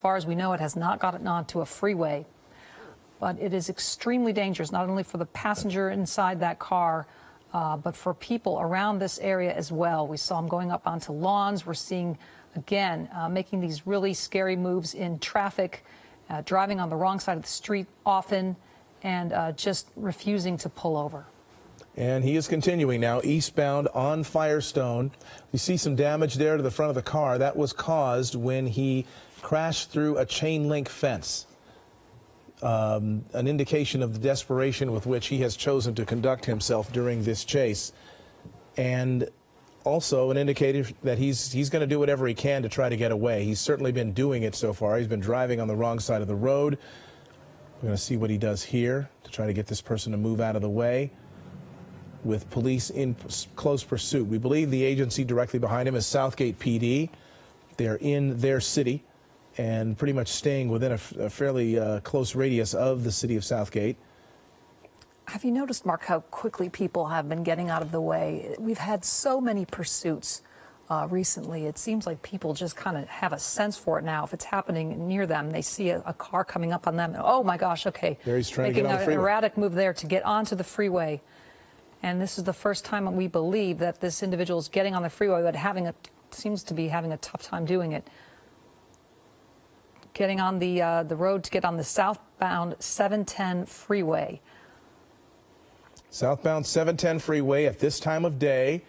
far as we know, it has not gotten onto a freeway, but it is extremely dangerous, not only for the passenger inside that car, but for people around this area as well. We saw them going up onto lawns. We're seeing, again, making these really scary moves in traffic, driving on the wrong side of the street often, and just refusing to pull over. And he is continuing now eastbound on Firestone. You see some damage there to the front of the car. That was caused when he crashed through a chain link fence. An indication of the desperation with which he has chosen to conduct himself during this chase. And also an indicator that he's going to do whatever he can to try to get away. He's certainly been doing it so far. He's been driving on the wrong side of the road. We're going to see what he does here to try to get this person to move out of the way, with police in close pursuit. We believe the agency directly behind him is Southgate PD. They're in their city and pretty much staying within a fairly close radius of the city of Southgate. Have you noticed, Mark, how quickly people have been getting out of the way? We've had so many pursuits recently. It seems like people just kind of have a sense for it now. If it's happening near them, they see a car coming up on them. Oh, my gosh, okay. There he's trying to get on the freeway. Making an erratic move there to get onto the freeway. And this is the first time we believe that this individual is getting on the freeway, but seems to be having a tough time doing it. Getting on the road to get on the southbound 710 freeway. Southbound 710 freeway at this time of day.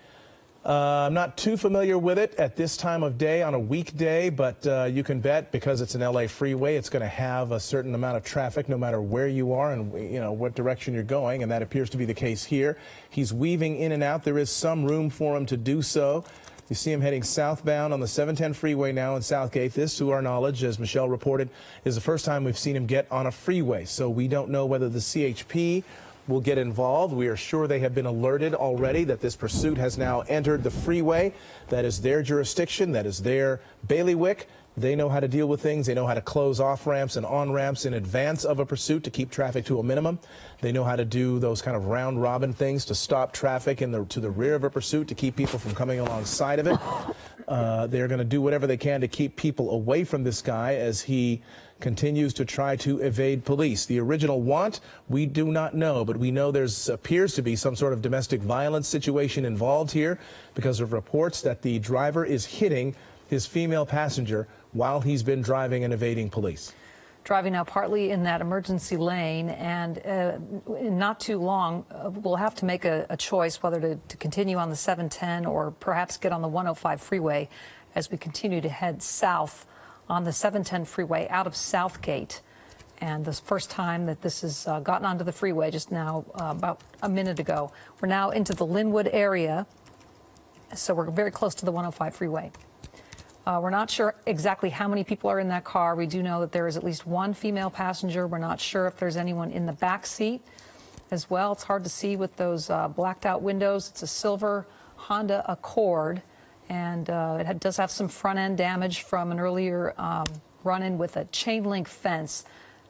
I'm not too familiar with it at this time of day on a weekday, but you can bet, because it's an LA freeway, it's going to have a certain amount of traffic no matter where you are and what direction you're going, and that appears to be the case here. He's weaving in and out. There is some room for him to do so. You see him heading southbound on the 710 freeway now in Southgate. This, to our knowledge, as Michelle reported, is the first time we've seen him get on a freeway, so we don't know whether the CHP will get involved. We are sure they have been alerted already that this pursuit has now entered the freeway. That is their jurisdiction. That is their bailiwick. They know how to deal with things. They know how to close off ramps and on ramps in advance of a pursuit to keep traffic to a minimum. They know how to do those kind of round robin things to stop traffic to the rear of a pursuit to keep people from coming alongside of it. They're going to do whatever they can to keep people away from this guy as he continues to try to evade police. The original want, we do not know, but we know appears to be some sort of domestic violence situation involved here because of reports that the driver is hitting his female passenger while he's been driving and evading police. Driving now partly in that emergency lane, and in not too long, we'll have to make a choice whether to continue on the 710 or perhaps get on the 105 freeway as we continue to head south on the 710 freeway out of Southgate. And the first time that this has gotten onto the freeway just now, about a minute ago. We're now into the Lynwood area, so we're very close to the 105 freeway. We're not sure exactly how many people are in that car. We do know that there is at least one female passenger. We're not sure if there's anyone in the back seat as well. It's hard to see with those blacked out windows. It's a silver Honda Accord, and it does have some front end damage from an earlier run-in with a chain link fence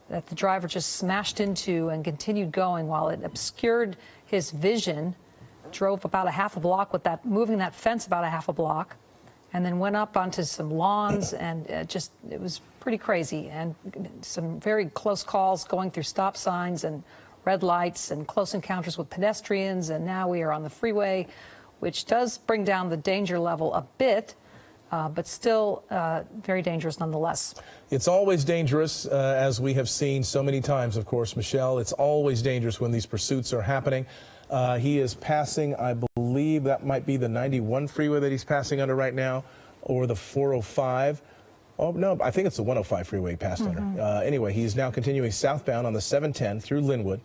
that the driver just smashed into and continued going while it obscured his vision. Drove about a half a block with that, moving that fence about a half a block, and then went up onto some lawns, and it was pretty crazy, and some very close calls going through stop signs and red lights and close encounters with pedestrians. And now we are on the freeway, which does bring down the danger level a bit, but still very dangerous nonetheless. It's always dangerous, as we have seen so many times, of course, Michelle. It's always dangerous when these pursuits are happening. He is passing, I believe that might be the 91 freeway that he's passing under right now, or the 405. Oh, no, I think it's the 105 freeway he passed under. Anyway, he's now continuing southbound on the 710 through Lynwood.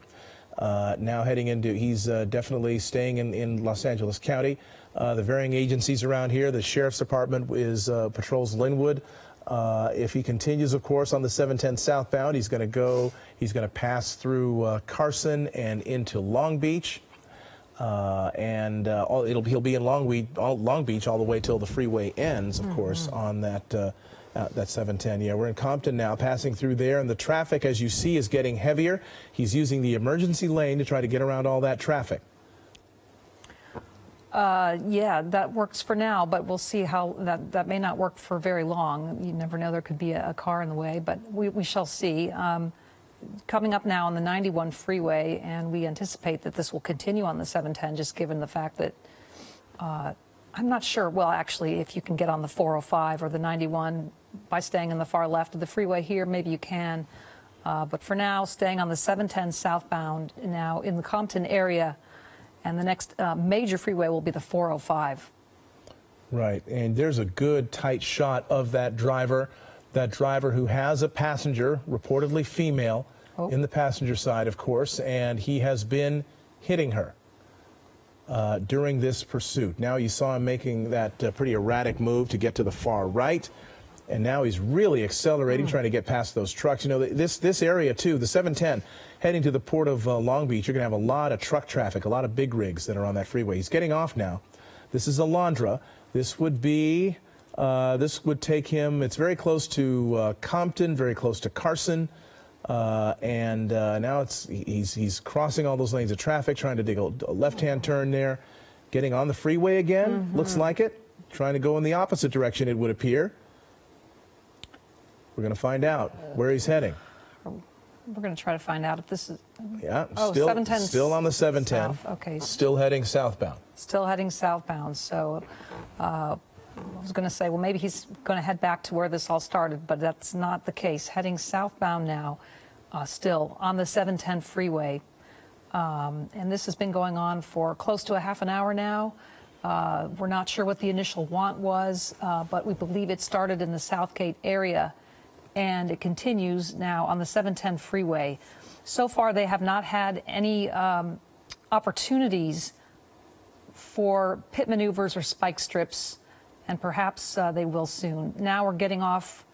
Now heading into, he's definitely staying in Los Angeles County. The varying agencies around here, the Sheriff's Department patrols Lynwood. If he continues, of course, on the 710 southbound, he's going to pass through Carson and into Long Beach. He'll be in Long Beach all the way till the freeway ends, of course, on that 710. Yeah, we're in Compton now, passing through there, and the traffic, as you see, is getting heavier. He's using the emergency lane to try to get around all that traffic. Yeah, that works for now, but we'll see how that may not work for very long. You never know, there could be a car in the way, but we shall see. Coming up now on the 91 freeway, and we anticipate that this will continue on the 710, just given the fact that I'm not sure. Well, actually, if you can get on the 405 or the 91 by staying in the far left of the freeway here, maybe you can. But for now, staying on the 710 southbound now in the Compton area, and the next major freeway will be the 405. Right, and there's a good tight shot of that driver who has a passenger, reportedly female, in the passenger side, of course, and he has been hitting her during this pursuit. Now you saw him making that pretty erratic move to get to the far right, and now he's really accelerating, trying to get past those trucks. You know, this area, too, the 710, heading to the port of Long Beach, you're going to have a lot of truck traffic, a lot of big rigs that are on that freeway. He's getting off now. This is Alondra. This would be, this would take him, it's very close to Compton, very close to Carson, and now he's crossing all those lanes of traffic, trying to dig a left-hand turn there, getting on the freeway again, looks like it, trying to go in the opposite direction, it would appear. We're going to find out where he's heading. We're going to try to find out if this is... Yeah, still on the 710. South. Okay. Still heading southbound. Still heading southbound. So I was going to say, well, maybe he's going to head back to where this all started, but that's not the case. Heading southbound now, still on the 710 freeway. And this has been going on for close to a half an hour now. We're not sure what the initial want was, but we believe it started in the Southgate area, and it continues now on the 710 freeway. So far, they have not had any opportunities for pit maneuvers or spike strips, and perhaps they will soon. Now we're getting off.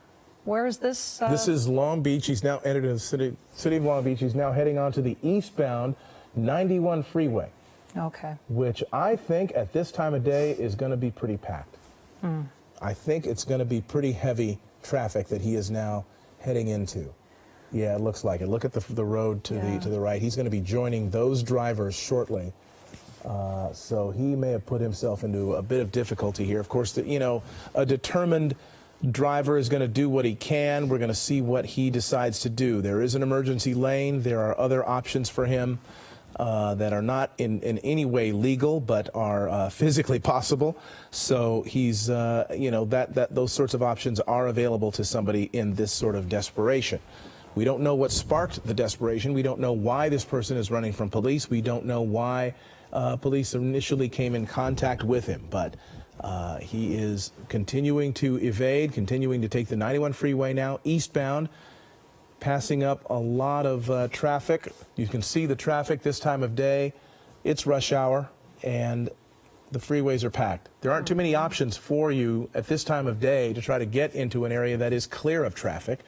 Where is this? This is Long Beach. He's now entered in the city of Long Beach. He's now heading on to the eastbound 91 freeway. Okay. Which I think at this time of day is going to be pretty packed. I think it's going to be pretty heavy traffic that he is now heading into. Yeah, it looks like it. Look at the road to the right. He's going to be joining those drivers shortly. So he may have put himself into a bit of difficulty here. Of course, a determined driver is going to do what he can. We're going to see what he decides to do. There is an emergency lane. There are other options for him that are not in any way legal, but are physically possible. So he's, those sorts of options are available to somebody in this sort of desperation. We don't know what sparked the desperation. We don't know why this person is running from police. We don't know why police initially came in contact with him, but he is continuing to evade, continuing to take the 91 freeway now, eastbound, passing up a lot of traffic. You can see the traffic this time of day. It's rush hour, and the freeways are packed. There aren't too many options for you at this time of day to try to get into an area that is clear of traffic.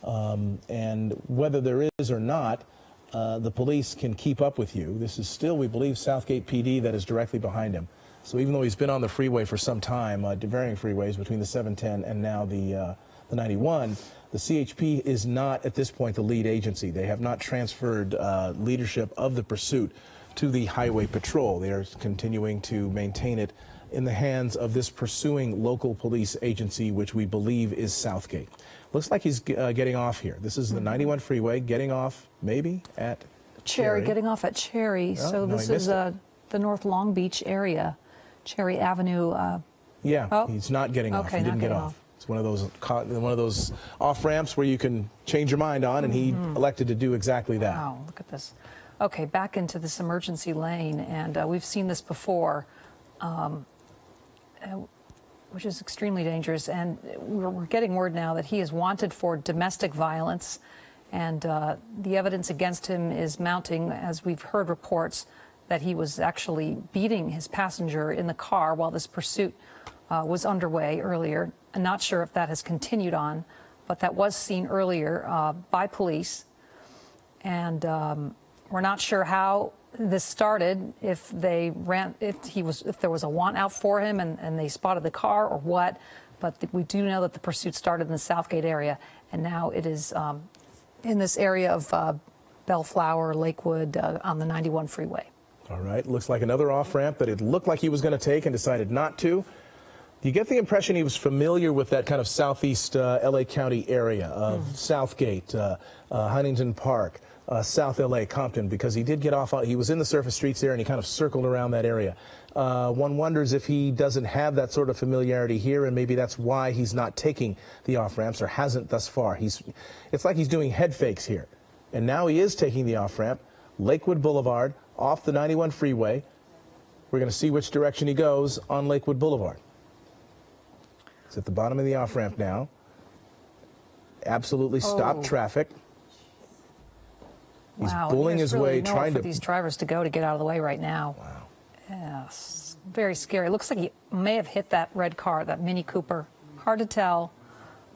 And whether there is or not, the police can keep up with you. This is still, we believe, Southgate PD that is directly behind him. So even though he's been on the freeway for some time, varying freeways between the 710 and now the 91, the CHP is not, at this point, the lead agency. They have not transferred leadership of the pursuit to the Highway Patrol. They are continuing to maintain it in the hands of this pursuing local police agency, which we believe is Southgate. Looks like he's getting off here. This is the 91 freeway, getting off maybe at Cherry. Getting off at Cherry. Oh, so no, this is the North Long Beach area, Cherry Avenue. He's not getting off. Okay, He didn't get off. It's one of those off ramps where you can change your mind on, and he elected to do exactly that. Wow, look at this. Okay, back into this emergency lane, and we've seen this before, which is extremely dangerous. And we're getting word now that he is wanted for domestic violence, and the evidence against him is mounting, as we've heard reports that he was actually beating his passenger in the car while this pursuit was underway earlier. I'm not sure if that has continued on, but that was seen earlier by police. And we're not sure how this started, if there was a want out for him and they spotted the car or what. But we do know that the pursuit started in the Southgate area, and now it is in this area of Bellflower, Lakewood, on the 91 freeway. All right, looks like another off-ramp that it looked like he was going to take and decided not to. You get the impression he was familiar with that kind of southeast LA County area of Southgate, Huntington Park, South LA, Compton, because he did get off. He was in the surface streets there and he kind of circled around that area. One wonders if he doesn't have that sort of familiarity here, and maybe that's why he's not taking the off-ramps, or hasn't thus far. It's like he's doing head fakes here. And now he is taking the off-ramp, Lakewood Boulevard, off the 91 freeway. We're going to see which direction he goes on Lakewood Boulevard. It's at the bottom of the off-ramp now. Absolutely stopped traffic. He's bulling his way, trying to... for these drivers to go to get out of the way right now. Wow. Yes, very scary. Looks like he may have hit that red car, that Mini Cooper. Hard to tell,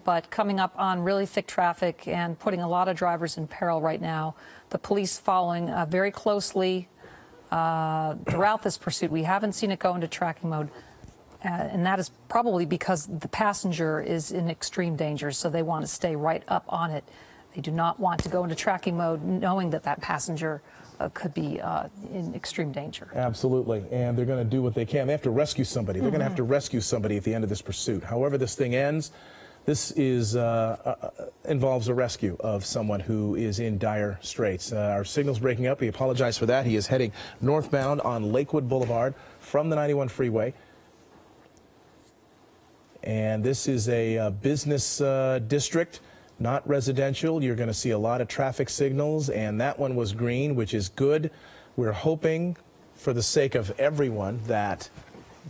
but coming up on really thick traffic and putting a lot of drivers in peril right now. The police following very closely throughout this pursuit. We haven't seen it go into tracking mode. And that is probably because the passenger is in extreme danger, so they want to stay right up on it. They do not want to go into tracking mode knowing that that passenger could be in extreme danger. Absolutely, and they're going to do what they can. They have to rescue somebody. They're going to have to rescue somebody at the end of this pursuit. However this thing ends, this is involves a rescue of someone who is in dire straits. Our signal's breaking up. We apologize for that. He is heading northbound on Lakewood Boulevard from the 91 freeway. And this is a business district, not residential. You're going to see a lot of traffic signals, and that one was green, which is good. We're hoping, for the sake of everyone, that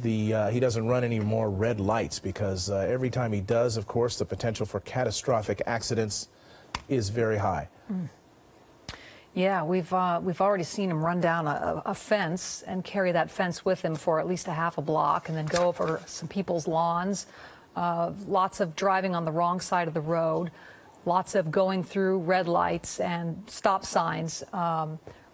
he doesn't run any more red lights, because every time he does, of course, the potential for catastrophic accidents is very high. Yeah, we've already seen him run down a fence and carry that fence with him for at least a half a block, and then go over some people's lawns. Lots of driving on the wrong side of the road, lots of going through red lights and stop signs.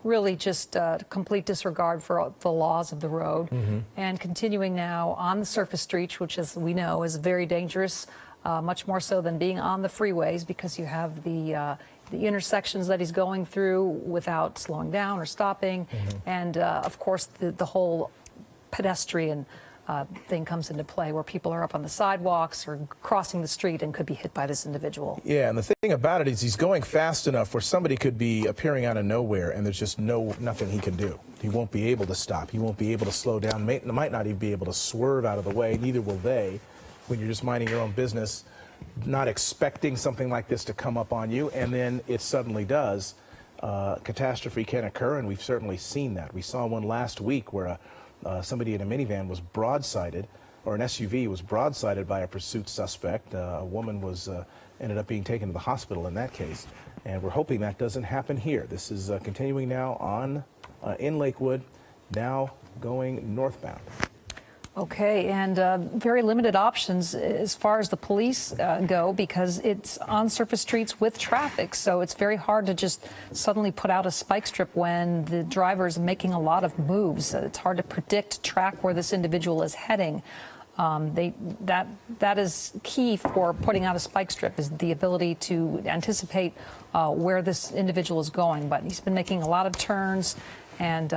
Really just complete disregard for the laws of the road. And continuing now on the surface streets, which, as we know, is very dangerous, much more so than being on the freeways, because you have the intersections that he's going through without slowing down or stopping. And of course, the whole pedestrian thing comes into play, where people are up on the sidewalks or crossing the street and could be hit by this individual. Yeah, and the thing about it is he's going fast enough where somebody could be appearing out of nowhere and there's just nothing he can do. He won't be able to stop. He won't be able to slow down. Might not even be able to swerve out of the way. Neither will they, when you're just minding your own business, not expecting something like this to come up on you, and then it suddenly does. Catastrophe can occur, and we've certainly seen that. We saw one last week where somebody in a minivan was broadsided, or an SUV was broadsided by a pursuit suspect. A woman was ended up being taken to the hospital in that case, and we're hoping that doesn't happen here. This is continuing now on in Lakewood, now going northbound. Okay, and very limited options as far as the police go, because it's on surface streets with traffic, so it's very hard to just suddenly put out a spike strip when the driver is making a lot of moves. It's hard to predict, track where this individual is heading. That is key for putting out a spike strip, is the ability to anticipate where this individual is going. But he's been making a lot of turns. And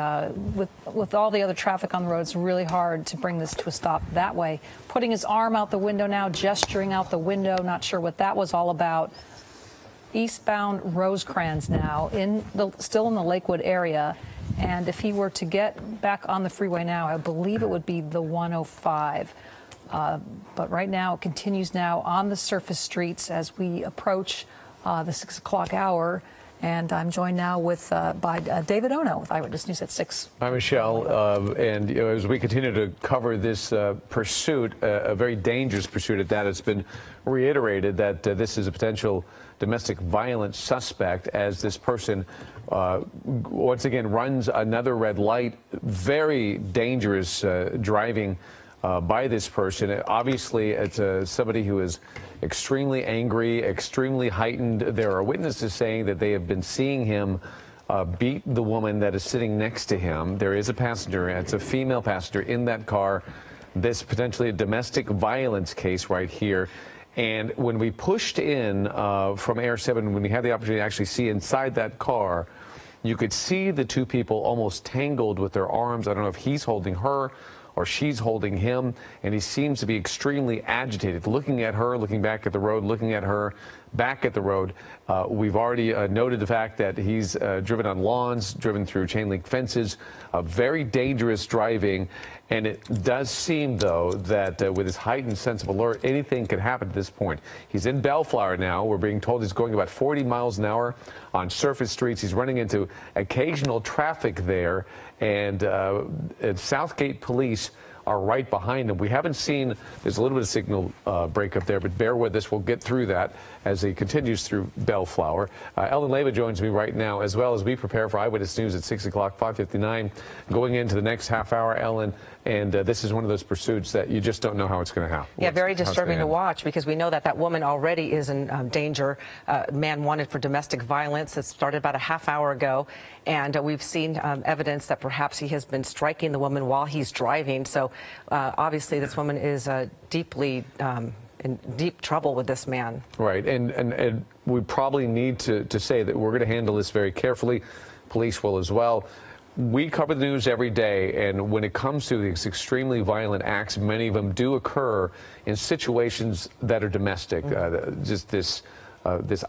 with all the other traffic on the road, it's really hard to bring this to a stop that way. Putting his arm out the window now, gesturing out the window, not sure what that was all about. Eastbound Rosecrans now, still in the Lakewood area. And if he were to get back on the freeway now, I believe it would be the 105. But right now, it continues now on the surface streets as we approach the 6 o'clock hour. And I'm joined now by David Moeller with Eyewitness News at 6. Hi, Michelle. And as we continue to cover this pursuit, a very dangerous pursuit at that, it's been reiterated that this is a potential domestic violence suspect, as this person once again runs another red light. Very dangerous driving by this person. Obviously, it's somebody who is extremely angry, extremely heightened. There are witnesses saying that they have been seeing him beat the woman that is sitting next to him. There is a passenger, it's a female passenger in that car. This potentially a domestic violence case right here. And when we pushed in from Air 7, when we had the opportunity to actually see inside that car, You could see the two people almost tangled with their arms. I don't know if he's holding her or she's holding him, and he seems to be extremely agitated, looking at her, looking back at the road, looking at her, back at the road. We've already noted the fact that he's driven on lawns, driven through chain link fences, very dangerous driving, and it does seem, though, that with his heightened sense of alert, anything could happen at this point. He's in Bellflower now. We're being told he's going about 40 miles an hour on surface streets. He's running into occasional traffic there, and Southgate police are right behind him. We haven't seen, there's a little bit of signal breakup there, but bear with us. We'll get through that as he continues through Bellflower. Ellen Leyva joins me right now, as well as we prepare for Eyewitness News at 6 o'clock, 5:59, going into the next half hour, Ellen. And this is one of those pursuits that you just don't know how it's going to happen. Yeah, very disturbing to watch, because we know that that woman already is in danger. Man wanted for domestic violence. It started about a half hour ago, and we've seen evidence that perhaps he has been striking the woman while he's driving. So obviously this woman is deeply in deep trouble with this man. Right, and we probably need to say that we're going to handle this very carefully. Police will as well. We cover the news every day, and when it comes to these extremely violent acts, many of them do occur in situations that are domestic. Just this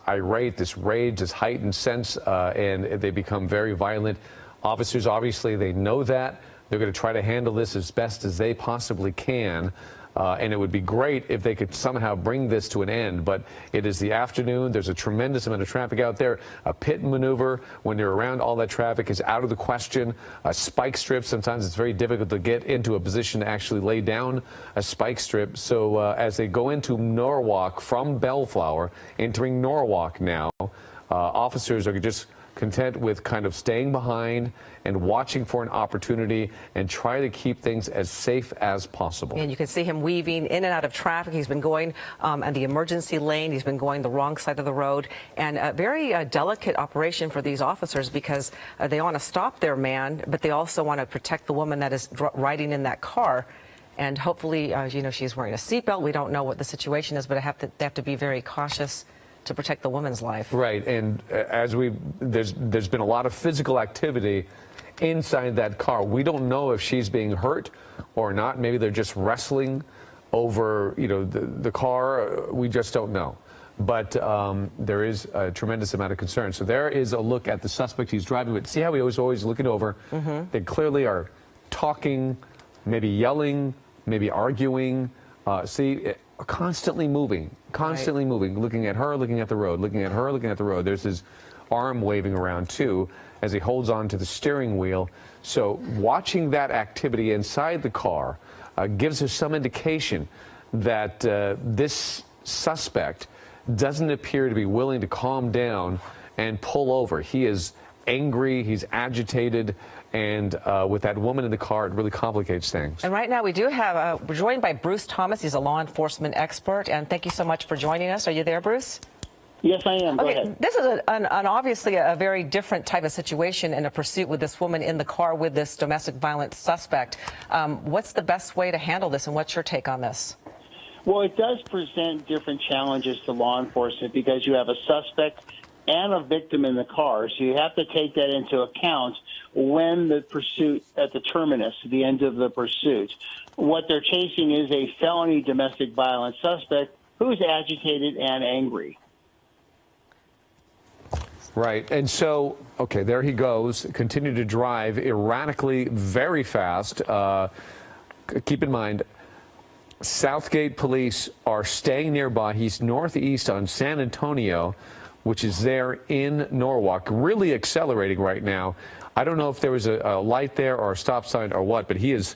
irate, this rage, this heightened sense, and they become very violent. Officers, obviously, they know that. They're going to try to handle this as best as they possibly can. And it would be great if they could somehow bring this to an end. But it is the afternoon. There's a tremendous amount of traffic out there. A pit maneuver, when you're around all that traffic, is out of the question. A spike strip, sometimes it's very difficult to get into a position to actually lay down a spike strip. So as they go into Norwalk from Bellflower, entering Norwalk now, officers are just content with kind of staying behind and watching for an opportunity and try to keep things as safe as possible. And you can see him weaving in and out of traffic. He's been going on the emergency lane. He's been going the wrong side of the road. And a very delicate operation for these officers, because they want to stop their man, but they also want to protect the woman that is riding in that car. And hopefully, you know, she's wearing a seatbelt. We don't know what the situation is, but they have to be very cautious to protect the woman's life. Right, and as there's been a lot of physical activity inside that car. We don't know if she's being hurt or not. Maybe they're just wrestling over, you know, the car. We just don't know. But there is a tremendous amount of concern. So there is a look at the suspect he's driving with. See how he was always looking over? They clearly are talking, maybe yelling, maybe arguing. Constantly moving, moving, looking at her, looking at the road, looking at her, looking at the road. There's his arm waving around, too, as he holds on to the steering wheel. So watching that activity inside the car gives us some indication that this suspect doesn't appear to be willing to calm down and pull over. He is angry, he's agitated, and with that woman in the car, it really complicates things. And right now we do have, we're joined by Bruce Thomas. He's a law enforcement expert, and thank you so much for joining us. Are you there, Bruce? Yes, I am. Go ahead. This is obviously a very different type of situation in a pursuit with this woman in the car with this domestic violence suspect. What's the best way to handle this, and what's your take on this? Well, it does present different challenges to law enforcement, because you have a suspect and a victim in the car, so you have to take that into account when the pursuit at the terminus, the end of the pursuit. What they're chasing is a felony domestic violence suspect who's agitated and angry. Right, and so, okay, there he goes, continue to drive erratically, very fast. Keep in mind, Southgate police are staying nearby. He's northeast on San Antonio, which is there in Norwalk, really accelerating right now. I don't know if there was a light there or a stop sign or what, but he is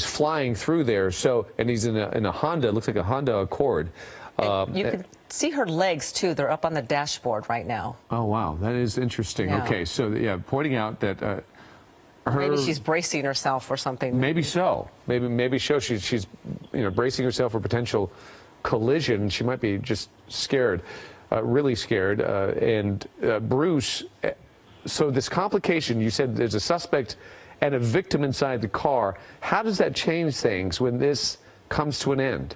flying through there. So, and he's in a Honda, it looks like a Honda Accord. You can see her legs, too. They're up on the dashboard right now. Oh, wow. That is interesting. Yeah. Okay, so, yeah, pointing out that maybe she's bracing herself or something. Maybe so. Maybe so. She's bracing herself for potential collision. She might be just scared, really scared. And Bruce, so this complication, you said there's a suspect and a victim inside the car. How does that change things when this comes to an end?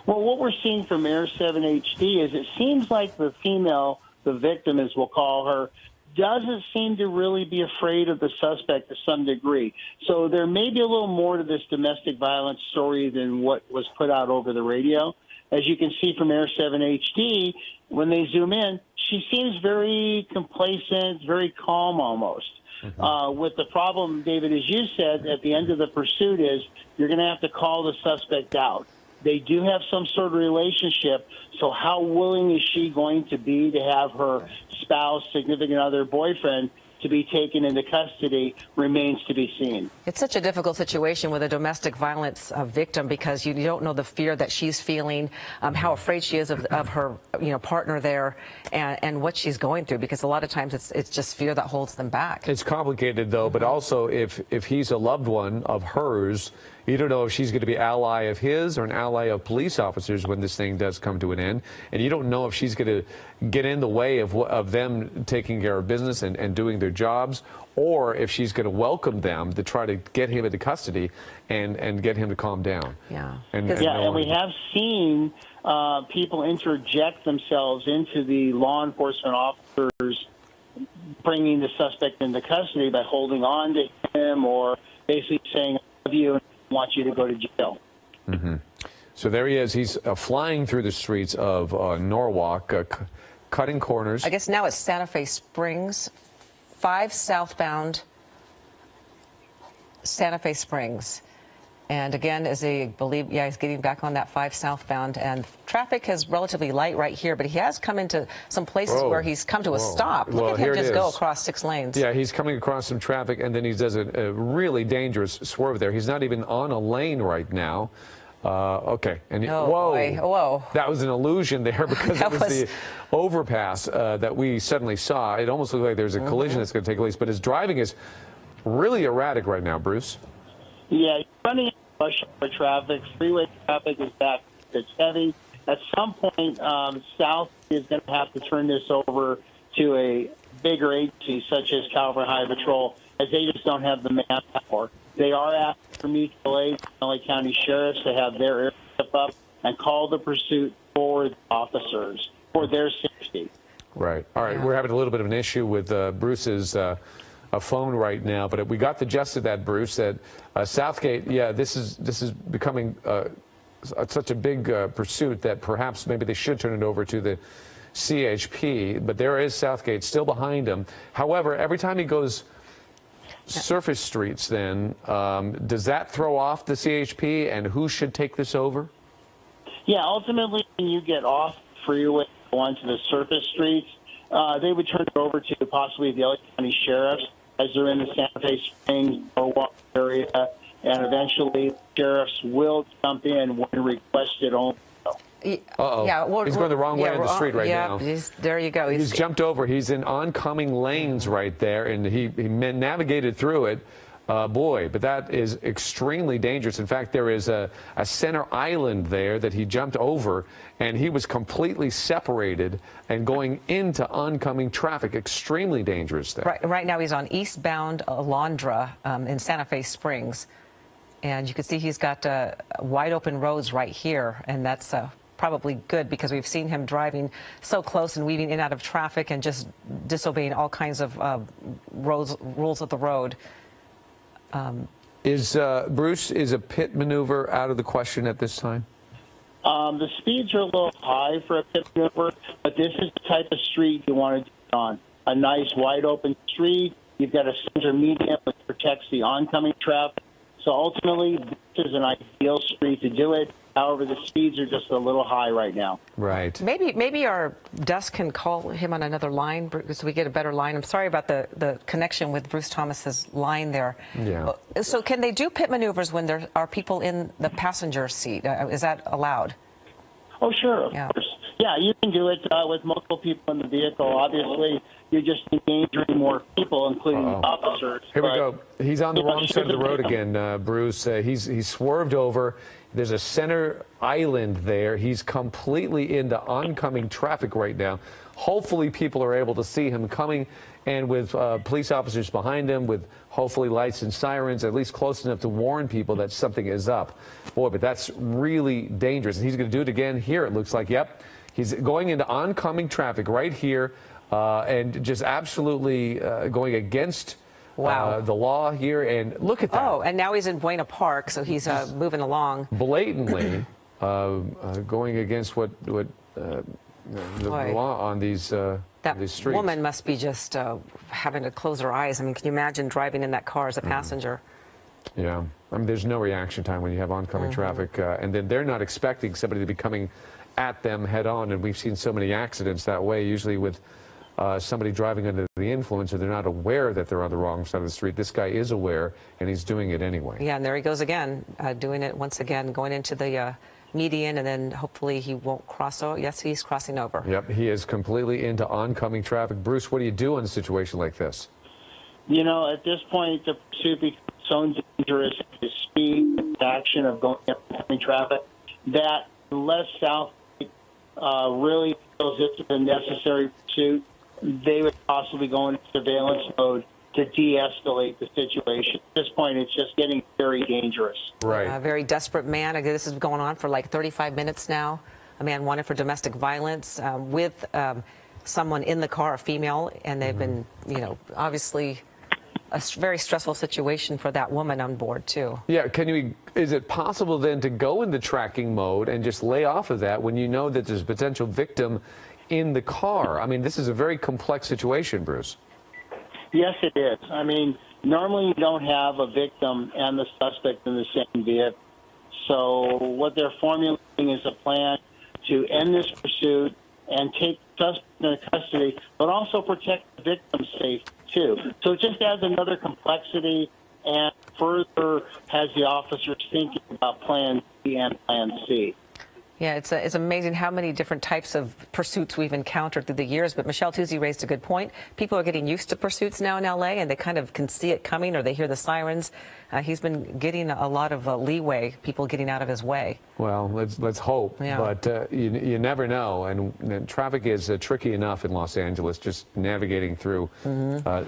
Well, what we're seeing from Air 7 HD is it seems like the female, the victim, as we'll call her, doesn't seem to really be afraid of the suspect to some degree. So there may be a little more to this domestic violence story than what was put out over the radio. As you can see from Air 7 HD, when they zoom in, she seems very complacent, very calm almost. With the problem, David, as you said, at the end of the pursuit is you're going to have to call the suspect out. They do have some sort of relationship, so how willing is she going to be to have her spouse, significant other, boyfriend to be taken into custody remains to be seen. It's such a difficult situation with a domestic violence victim because you don't know the fear that she's feeling, how afraid she is of her partner there, and what she's going through, because a lot of times it's just fear that holds them back. It's complicated, though, but also if he's a loved one of hers, you don't know if she's going to be an ally of his or an ally of police officers when this thing does come to an end. And you don't know if she's going to get in the way of them taking care of business and doing their jobs, or if she's going to welcome them to try to get him into custody and get him to calm down. Yeah. And we have seen people interject themselves into the law enforcement officers bringing the suspect into custody by holding on to him or basically saying, I love you and I want you to go to jail. So there he is. He's flying through the streets of Norwalk, cutting corners. I guess now it's Santa Fe Springs, 5 southbound Santa Fe Springs. And again, as they believe, he's getting back on that 5 southbound, and traffic is relatively light right here, but he has come into some places where he's come to a stop. Look at him just go across 6 lanes. Yeah, he's coming across some traffic, and then he does a really dangerous swerve there. He's not even on a lane right now. Okay. And whoa. That was an illusion there because it was the overpass that we suddenly saw. It almost looked like there's a collision that's going to take place, but his driving is really erratic right now, Bruce. Yeah, running into rush hour traffic, freeway traffic is back. It's heavy. At some point, South is going to have to turn this over to a bigger agency such as California Highway Patrol, as they just don't have the manpower. They are asking for mutual aid from LA County Sheriffs to have their area step up and call the pursuit for the officers, for their safety. Right. All right. We're having a little bit of an issue with Bruce's phone right now, but we got the gist of that, Bruce, that Southgate, this is becoming such a big pursuit that perhaps maybe they should turn it over to the CHP, but there is Southgate still behind him. However, every time he goes surface streets, then does that throw off the CHP, and who should take this over? Yeah, ultimately, when you get off freeway onto the surface streets, they would turn it over to possibly the LA County Sheriffs as they're in the Santa Fe Springs or Walk area, and eventually sheriffs will jump in when requested only. Uh-oh. Yeah, he's going the wrong way on the street right now. There you go. He's jumped over. He's in oncoming lanes right there, and he navigated through it. Boy, but that is extremely dangerous. In fact, there is a center island there that he jumped over, and he was completely separated and going into oncoming traffic. Extremely dangerous there. Right now he's on eastbound Alondra in Santa Fe Springs, and you can see he's got wide open roads right here, and that's probably good because we've seen him driving so close and weaving in and out of traffic and just disobeying all kinds of rules of the road. Bruce, is a pit maneuver out of the question at this time? The speeds are a little high for a pit maneuver, but this is the type of street you want to do it on. A nice wide open street. You've got a center median which protects the oncoming traffic. So ultimately, this is an ideal street to do it. However, the speeds are just a little high right now. Right. Maybe our desk can call him on another line so we get a better line. I'm sorry about the connection with Bruce Thomas's line there. Yeah. So can they do pit maneuvers when there are people in the passenger seat? Is that allowed? Oh, sure, of course. Yeah, you can do it with multiple people in the vehicle. Obviously, you're just endangering more people, including the officers. Here we go. He's on the wrong side of the road again, Bruce. He's swerved over. There's a center island there. He's completely into oncoming traffic right now. Hopefully people are able to see him coming, and with police officers behind him with hopefully lights and sirens, at least close enough to warn people that something is up. Boy, but that's really dangerous. And he's going to do it again here, it looks like. Yep. He's going into oncoming traffic right here. and just absolutely going against the law here. And look at that. Oh, and now he's in Buena Park, so he's moving along. Blatantly going against what the law on these streets. That woman must be just having to close her eyes. I mean, can you imagine driving in that car as a passenger? Yeah. I mean, there's no reaction time when you have oncoming traffic, and then they're not expecting somebody to be coming at them head on, and we've seen so many accidents that way, usually with somebody driving under the influence, or they're not aware that they're on the wrong side of the street. This guy is aware, and he's doing it anyway. Yeah, and there he goes again, doing it once again, going into the median, and then hopefully he won't cross over. Yes, he's crossing over. Yep, he is completely into oncoming traffic. Bruce, what do you do in a situation like this? You know, at this point, the pursuit becomes so dangerous, the speed, the action of going up oncoming traffic, that unless South really feels it's a necessary pursuit, they would possibly go into surveillance mode to de-escalate the situation. At this point, it's just getting very dangerous. Right. A very desperate man. This is going on for like 35 minutes now. A man wanted for domestic violence with someone in the car, a female, and they've been, you know, obviously a very stressful situation for that woman on board, too. Yeah, is it possible then to go into tracking mode and just lay off of that when you know that there's a potential victim in the car? I mean, this is a very complex situation, Bruce. Yes, it is. I mean, normally you don't have a victim and the suspect in the same vehicle. So what they're formulating is a plan to end this pursuit and take the suspect into custody, but also protect the victim's safety, too. So it just adds another complexity and further has the officers thinking about Plan B and Plan C. Yeah, it's amazing how many different types of pursuits we've encountered through the years. But Michelle Tuzzi raised a good point. People are getting used to pursuits now in L.A., and they kind of can see it coming, or they hear the sirens. He's been getting a lot of leeway, people getting out of his way. Well, let's hope. Yeah. But you never know. And traffic is tricky enough in Los Angeles, just navigating through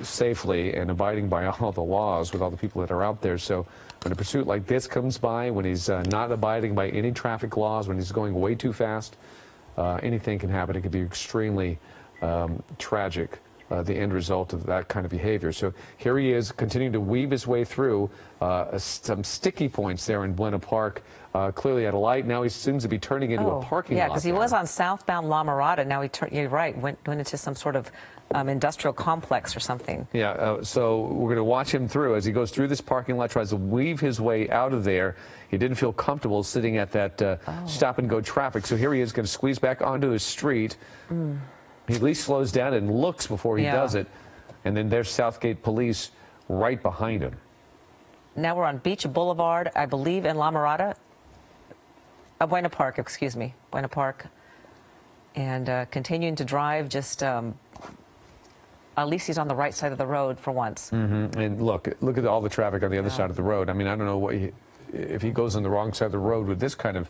safely and abiding by all the laws with all the people that are out there. So when a pursuit like this comes by, when he's not abiding by any traffic laws, when he's going way too fast, anything can happen. It could be extremely tragic, the end result of that kind of behavior. So here he is continuing to weave his way through some sticky points there in Buena Park, clearly at a light. Now he seems to be turning into a parking lot. Yeah, because he was on southbound La Mirada. Now you're right, went into some sort of industrial complex or something. Yeah, so we're going to watch him through as he goes through this parking lot, tries to weave his way out of there. He didn't feel comfortable sitting at that stop-and-go traffic, so here he is going to squeeze back onto the street. He at least slows down and looks before he does it, and then there's Southgate Police right behind him. Now we're on Beach Boulevard, I believe, in La Mirada. Buena Park, excuse me, Buena Park. And continuing to drive, just at least he's on the right side of the road for once. And look at all the traffic on the other side of the road. I mean, I don't know if he goes on the wrong side of the road with this kind of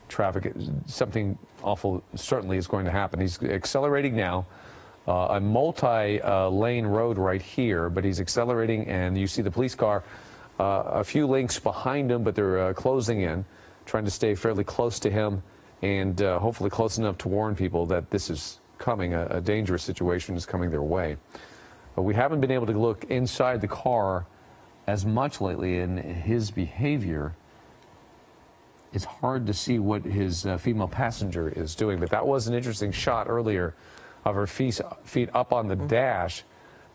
traffic, something awful certainly is going to happen. He's accelerating now, a multi-lane road right here, but he's accelerating, and you see the police car a few lengths behind him, but they're closing in, trying to stay fairly close to him, and hopefully close enough to warn people that this is coming, a dangerous situation is coming their way. But we haven't been able to look inside the car as much lately in his behavior. It's hard to see what his female passenger is doing, but that was an interesting shot earlier of her feet up on the dash.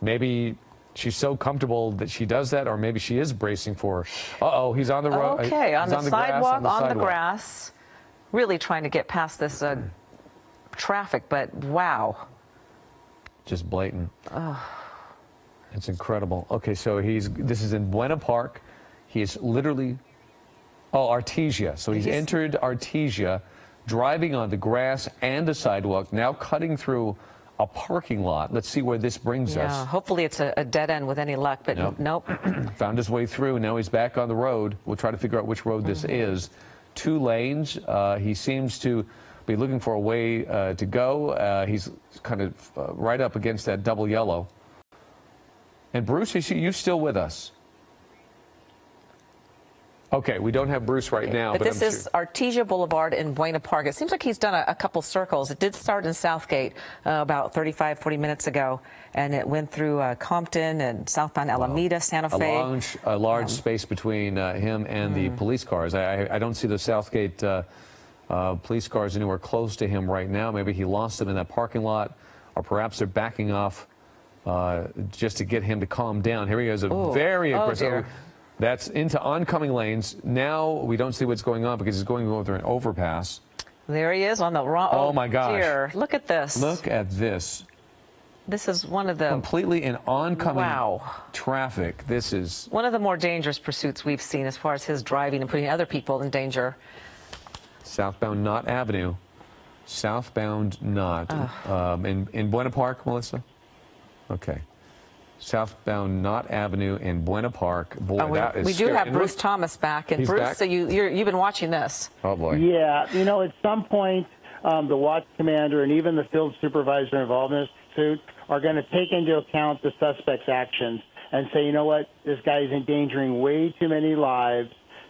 Maybe she's so comfortable that she does that, or maybe she is bracing for, he's on the road. Okay, on the sidewalk, on the sidewalk. grass, really trying to get past this traffic, but wow. Just blatant. It's incredible. Okay, so this is in Buena Park. He is literally, Artesia. So he's entered Artesia, driving on the grass and the sidewalk, now cutting through a parking lot. Let's see where this brings us. Hopefully it's a dead end with any luck, but nope. Found his way through. Now he's back on the road. We'll try to figure out which road this is. 2 lanes. He seems to be looking for a way to go. He's kind of right up against that double yellow. And Bruce, are you still with us? Okay, we don't have Bruce right now. But this is Artesia Boulevard in Buena Park. It seems like he's done a couple circles. It did start in Southgate about 35, 40 minutes ago, and it went through Compton and southbound Alameda, Santa Fe. A large space between him and the police cars. I don't see the Southgate police cars anywhere close to him right now. Maybe he lost them in that parking lot, or perhaps they're backing off just to get him to calm down. Here he is, very aggressive. That's into oncoming lanes. Now we don't see what's going on because he's going over an overpass. There he is on the wrong. Oh my gosh! Dear. Look at this. Look at this. This is one of the completely in oncoming traffic. This is one of the more dangerous pursuits we've seen as far as his driving and putting other people in danger. Southbound Knott Avenue. Southbound Knott. In Buena Park, Melissa? Okay. Southbound Knott Avenue in Buena Park. Boy, that is we do have Bruce Thomas back. And Bruce, back? so you've been watching this. Oh, boy. Yeah. You know, at some point, the watch commander and even the field supervisor involved in this pursuit are going to take into account the suspect's actions and say, you know what, this guy is endangering way too many lives.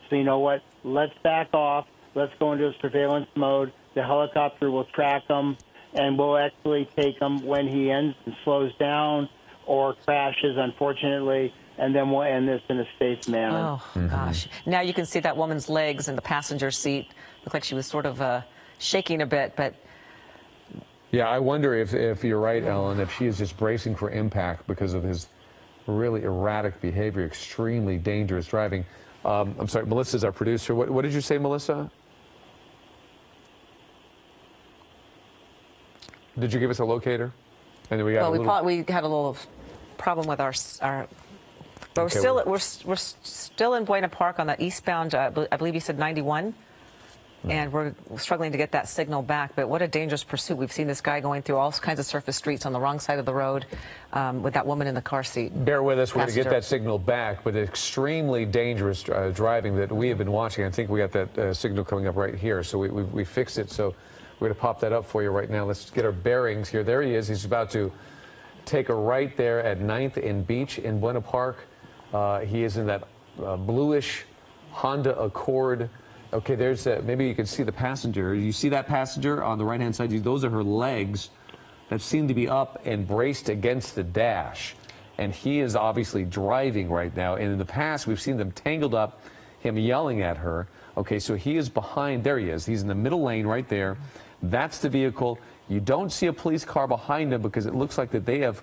So you know what, let's back off. Let's go into a surveillance mode. The helicopter will track him, and we'll actually take him when he ends and slows down or crashes, unfortunately, and then we'll end this in a safe manner. Oh, gosh. Now you can see that woman's legs in the passenger seat. Looked like she was sort of shaking a bit, but... Yeah, I wonder if you're right, Ellen, if she is just bracing for impact because of his really erratic behavior, extremely dangerous driving. I'm sorry, Melissa's our producer. What did you say, Melissa? Did you give us a locator? And then we got we had a little problem with our but we're still in Buena Park on the eastbound. I believe you said 91, and we're struggling to get that signal back. But what a dangerous pursuit! We've seen this guy going through all kinds of surface streets on the wrong side of the road with that woman in the car seat. Bear with us. We're going to get that signal back, but extremely dangerous driving that we have been watching. I think we got that signal coming up right here, so we fixed it. So we're going to pop that up for you right now. Let's get our bearings here. There he is. He's about to take a right there at 9th and Beach in Buena Park. He is in that bluish Honda Accord. Okay, there's maybe you can see the passenger. You see that passenger on the right-hand side? Those are her legs that seem to be up and braced against the dash. And he is obviously driving right now. And in the past, we've seen them tangled up, him yelling at her. Okay, so he is behind. There he is. He's in the middle lane right there. That's the vehicle. You don't see a police car behind him because it looks like that they have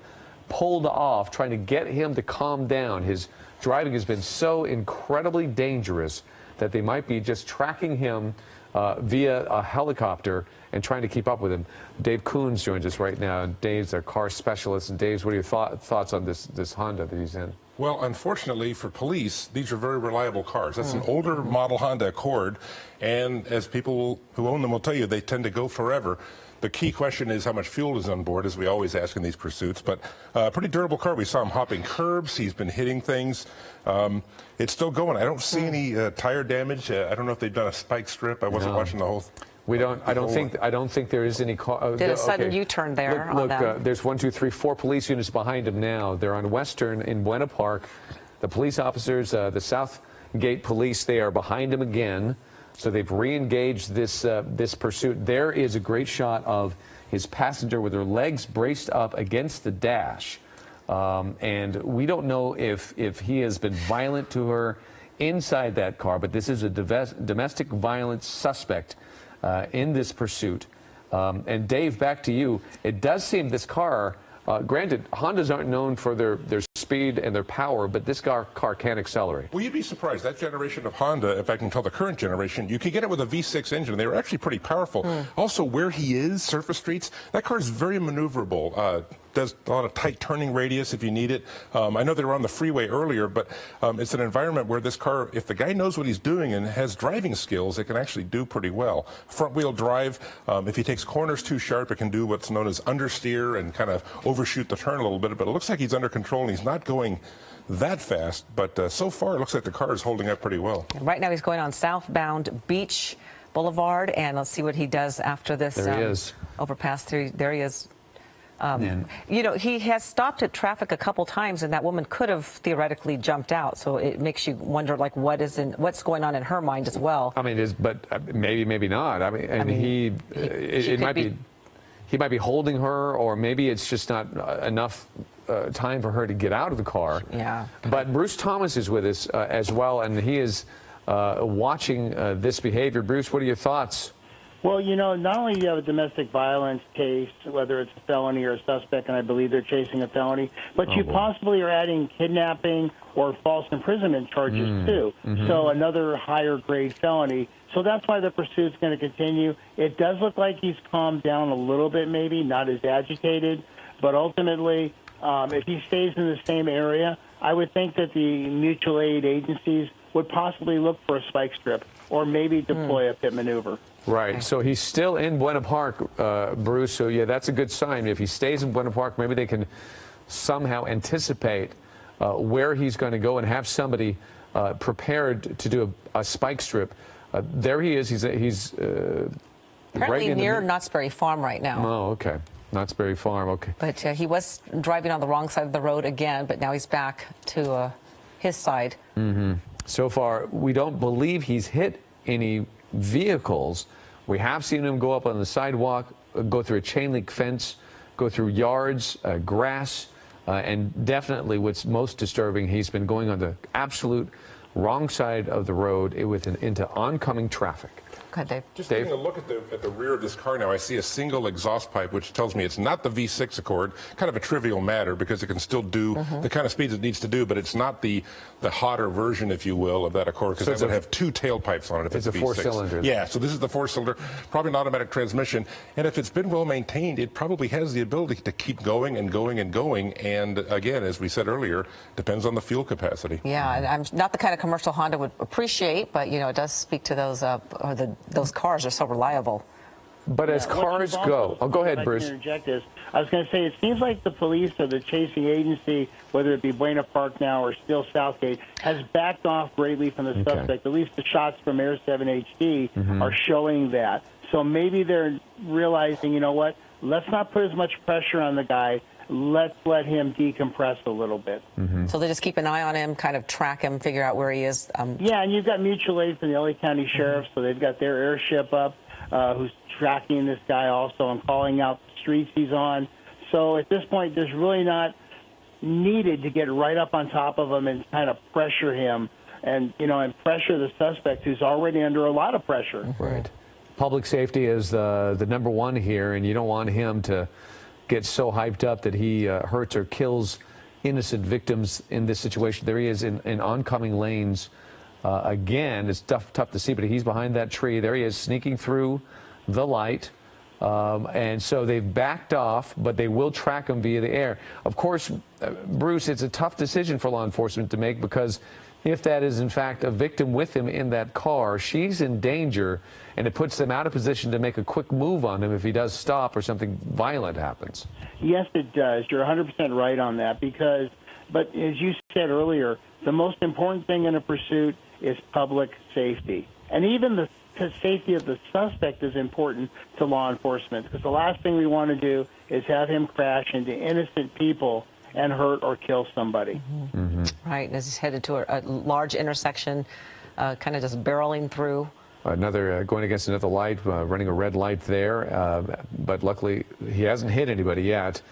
pulled off trying to get him to calm down. His driving has been so incredibly dangerous that they might be just tracking him via a helicopter and trying to keep up with him. Dave Coons joins us right now. Dave's a car specialist. And Dave, what are your thoughts on this Honda that he's in? Well, unfortunately for police, these are very reliable cars. That's an older model Honda Accord, and as people who own them will tell you, they tend to go forever. The key question is how much fuel is on board, as we always ask in these pursuits. But a pretty durable car. We saw him hopping curbs. He's been hitting things. It's still going. I don't see any tire damage. I don't know if they've done a spike strip. I wasn't watching the whole. We don't. I don't think there is any car. Did a sudden U-turn there? Look, there's 1, 2, 3, 4 police units behind him now. They're on Western in Buena Park. The police officers, the Southgate police, they are behind him again. So they've re-engaged this pursuit. There is a great shot of his passenger with her legs braced up against the dash. And we don't know if he has been violent to her inside that car, but this is a domestic violence suspect in this pursuit. And Dave, back to you. It does seem this car, granted, Hondas aren't known for their speed and their power, but this car can accelerate. Well, you'd be surprised. That generation of Honda, if I can tell the current generation, you could get it with a V6 engine. They were actually pretty powerful. Also, where he is, surface streets, that car is very maneuverable. Does a lot of tight turning radius if you need it. I know they were on the freeway earlier, but it's an environment where this car, if the guy knows what he's doing and has driving skills, it can actually do pretty well. Front-wheel drive, if he takes corners too sharp, it can do what's known as understeer and kind of overshoot the turn a little bit. But it looks like he's under control and he's not going that fast. But so far, it looks like the car is holding up pretty well. Right now, he's going on southbound Beach Boulevard, and let's see what he does after this there he is. overpass through. There he is. You know, he has stopped at traffic a couple times, and that woman could have theoretically jumped out. So it makes you wonder, like, what's going on in her mind as well. I mean, but maybe not. I mean, it might be. He might be holding her, or maybe it's just not enough time for her to get out of the car. Yeah. But Bruce Thomas is with us as well, and he is watching this behavior. Bruce, what are your thoughts? Well, you know, not only do you have a domestic violence case, whether it's a felony or a suspect, and I believe they're chasing a felony, but you possibly are adding kidnapping or false imprisonment charges too. So another higher grade felony. So that's why the pursuit's going to continue. It does look like he's calmed down a little bit, maybe, not as agitated, but ultimately, if he stays in the same area, I would think that the mutual aid agencies would possibly look for a spike strip or maybe deploy a pit maneuver. Right. So he's still in Buena Park, Bruce. So, yeah, that's a good sign. If he stays in Buena Park, maybe they can somehow anticipate where he's going to go and have somebody prepared to do a spike strip. There he is. He's apparently right near Knott's Berry Farm right now. Oh, okay. Knott's Berry Farm, okay. But he was driving on the wrong side of the road again, but now he's back to his side. So far, we don't believe he's hit any vehicles. We have seen him go up on the sidewalk, go through a chain link fence, go through yards, grass, and definitely what's most disturbing, he's been going on the absolute wrong side of the road into oncoming traffic. Okay, Dave. Just taking a look at the rear of this car now, I see a single exhaust pipe, which tells me it's not the V6 Accord. Kind of a trivial matter because it can still do the kind of speeds it needs to do, but it's not the hotter version, if you will, of that Accord, because that would have two tailpipes on it if it's a V6. Four-cylinder. Yeah, so this is the four-cylinder, probably an automatic transmission, and if it's been well maintained, it probably has the ability to keep going and going and going, and again, as we said earlier, depends on the fuel capacity. Yeah, and I'm not the kind of commercial Honda would appreciate, but, you know, it does speak to those, those cars are so reliable. But as cars go, go ahead, Bruce. I was going to say, it seems like the police or the chasing agency, whether it be Buena Park now or still Southgate, has backed off greatly from the suspect. At least the shots from Air 7 HD are showing that. So maybe they're realizing, you know what, let's not put as much pressure on the guy. Let's let him decompress a little bit. So they just keep an eye on him, kind of track him, figure out where he is. Yeah, and you've got mutual aid from the LA County Sheriff, so they've got their airship up who's tracking this guy also and calling out the streets he's on. So at this point, there's really not needed to get right up on top of him and kind of pressure him and, you know, and pressure the suspect who's already under a lot of pressure. Right. Public safety is the number one here, and you don't want him to get so hyped up that he hurts or kills innocent victims in this situation. There he is in oncoming lanes. Again, it's tough to see, but he's behind that tree. There he is, sneaking through the light. And so they've backed off, but they will track him via the air. Of course, Bruce, it's a tough decision for law enforcement to make, because if that is, in fact, a victim with him in that car, she's in danger, and it puts them out of position to make a quick move on him if he does stop or something violent happens. Yes, it does. You're 100% right on that but as you said earlier, the most important thing in a pursuit is public safety. And even the safety of the suspect is important to law enforcement, because the last thing we want to do is have him crash into innocent people and hurt or kill somebody. Right, as he's headed to a large intersection, kind of just barreling through. Another going against another light, running a red light there, but luckily he hasn't hit anybody yet.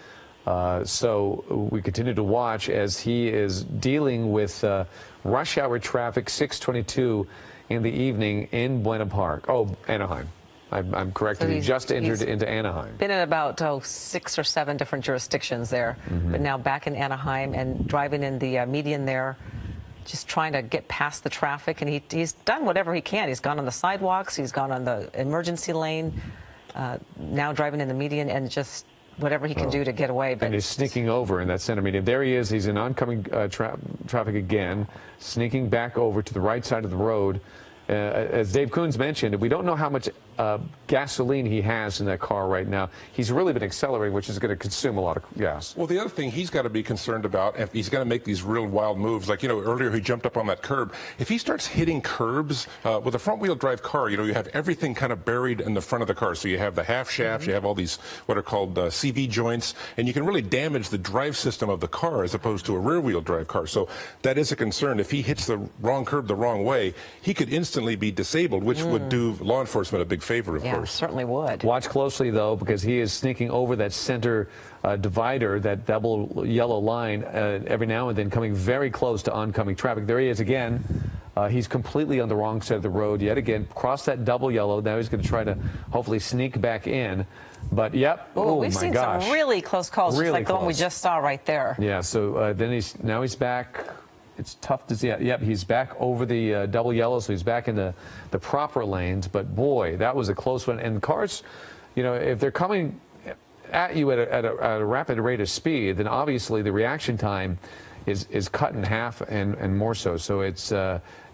So we continue to watch as he is dealing with rush hour traffic, 6:22 in the evening in Buena Park. Oh, Anaheim. I'm correct. So he just entered into Anaheim. Been in about 6 or 7 different jurisdictions there, but now back in Anaheim and driving in the median there, just trying to get past the traffic. And he's done whatever he can. He's gone on the sidewalks. He's gone on the emergency lane. Now driving in the median and just whatever he can do to get away. But and he's sneaking over in that center median. There he is. He's in oncoming traffic again, sneaking back over to the right side of the road. As Dave Coons mentioned, we don't know how much gasoline he has in that car right now. He's really been accelerating, which is going to consume a lot of gas. Well, the other thing he's got to be concerned about, if he's going to make these real wild moves, like, earlier he jumped up on that curb. If he starts hitting curbs with a front-wheel drive car, you have everything kind of buried in the front of the car. So you have the half shaft, you have all these what are called CV joints, and you can really damage the drive system of the car as opposed to a rear-wheel drive car. So that is a concern. If he hits the wrong curb the wrong way, he could instantly be disabled, which would do law enforcement a big favor, of course. Certainly would. Watch closely, though, because he is sneaking over that center divider, that double yellow line, every now and then, coming very close to oncoming traffic. There he is again. He's completely on the wrong side of the road yet again. Cross that double yellow. Now he's going to try to hopefully sneak back in. But, yep. Ooh, we've seen some really close calls, just like the one we just saw right there. Yeah, so then he's back. It's tough to see. Yep, he's back over the double yellow, so he's back in the proper lanes. But, boy, that was a close one. And cars, if they're coming at you at a rapid rate of speed, then obviously the reaction time is cut in half and more so. So it's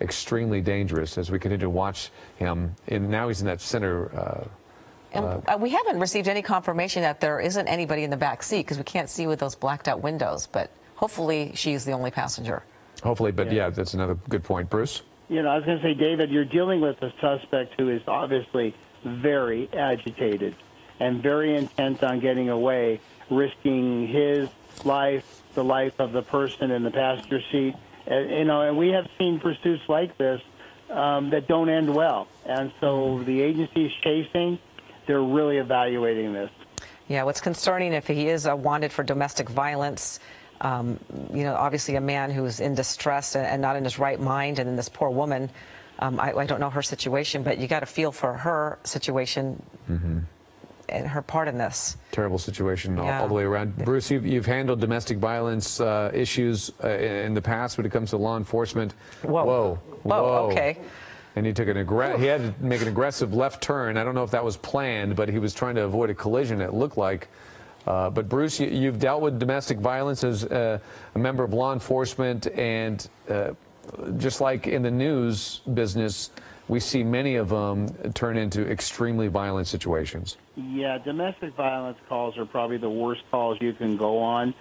extremely dangerous as we continue to watch him. And now he's in that center. And we haven't received any confirmation that there isn't anybody in the back seat because we can't see with those blacked out windows. But hopefully she's the only passenger. Hopefully, but yeah, that's another good point. Bruce? I was going to say, David, you're dealing with a suspect who is obviously very agitated and very intent on getting away, risking his life, the life of the person in the passenger seat. And we have seen pursuits like this that don't end well. And so the agency's chasing, they're really evaluating this. Yeah, what's concerning, if he is wanted for domestic violence, obviously a man who's in distress and not in his right mind, and then this poor woman, I don't know her situation, but you got to feel for her situation and her part in this. Terrible situation all the way around. Bruce, you've handled domestic violence issues in the past when it comes to law enforcement. Whoa. Okay. And he took he had to make an aggressive left turn. I don't know if that was planned, but he was trying to avoid a collision, it looked like. But Bruce, you've dealt with domestic violence as a member of law enforcement, and just like in the news business, we see many of them turn into extremely violent situations. Yeah, domestic violence calls are probably the worst calls you can go on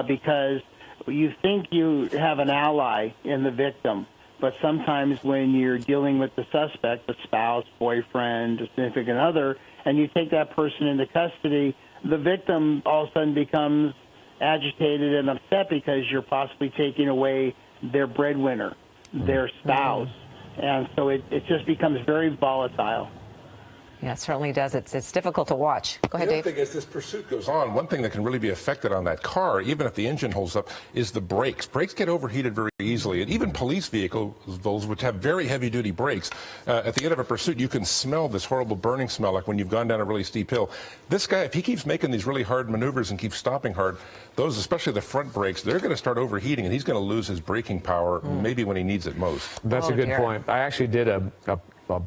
because you think you have an ally in the victim, but sometimes when you're dealing with the suspect, the spouse, boyfriend, a significant other, and you take that person into custody, the victim all of a sudden becomes agitated and upset because you're possibly taking away their breadwinner, their spouse. And so it just becomes very volatile. Yeah, it certainly does. It's difficult to watch. Go ahead, Dave. The other thing is, this pursuit goes on. One thing that can really be affected on that car, even if the engine holds up, is the brakes. Brakes get overheated very easily. And even police vehicles, which have very heavy-duty brakes, at the end of a pursuit, you can smell this horrible burning smell, like when you've gone down a really steep hill. This guy, if he keeps making these really hard maneuvers and keeps stopping hard, those, especially the front brakes, they're going to start overheating, and he's going to lose his braking power maybe when he needs it most. That's a good point. I actually did a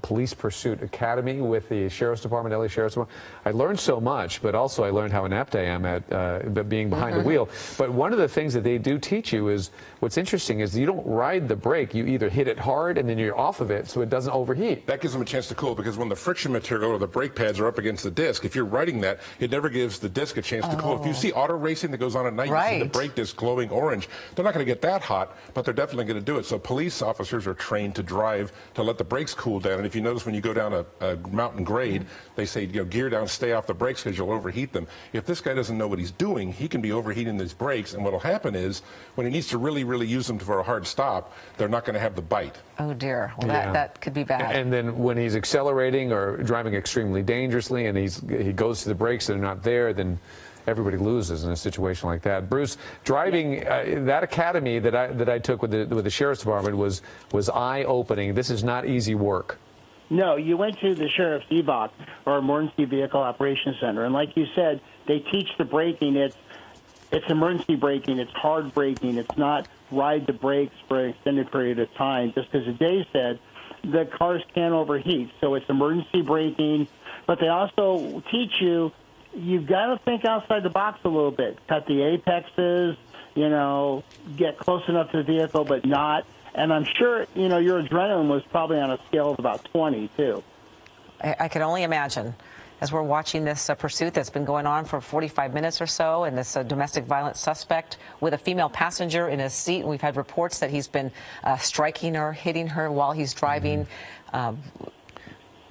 police pursuit academy with the Sheriff's Department, LA Sheriff's Department. I learned so much, but also I learned how inept I am at being behind the wheel. But one of the things that they do teach you is, what's interesting is you don't ride the brake. You either hit it hard and then you're off of it so it doesn't overheat. That gives them a chance to cool, because when the friction material or the brake pads are up against the disc, if you're riding that, it never gives the disc a chance to cool. If you see auto racing that goes on at night, you see the brake disc glowing orange. They're not going to get that hot, but they're definitely going to do it. So police officers are trained to drive to let the brakes cool down. And if you notice, when you go down a mountain grade, they say, gear down, stay off the brakes because you'll overheat them. If this guy doesn't know what he's doing, he can be overheating his brakes, and what will happen is, when he needs to really, really use them for a hard stop, they're not going to have the bite. Oh, dear. Well, that could be bad. And then when he's accelerating or driving extremely dangerously and he goes to the brakes and they're not there, then everybody loses in a situation like that. Bruce, driving that academy that I took with the Sheriff's Department was eye-opening. This is not easy work. No, you went to the Sheriff's EVOC, or Emergency Vehicle Operations Center, and like you said, they teach the braking. It's emergency braking. It's hard braking. It's not ride the brakes for an extended period of time. Just because, as Dave said, the cars can overheat, so it's emergency braking. But they also teach you've got to think outside the box a little bit. Cut the apexes, get close enough to the vehicle, but not. And I'm sure, your adrenaline was probably on a scale of about 20, too. I can only imagine. As we're watching this pursuit that's been going on for 45 minutes or so, and this domestic violence suspect with a female passenger in his seat, and we've had reports that he's been striking her, hitting her while he's driving.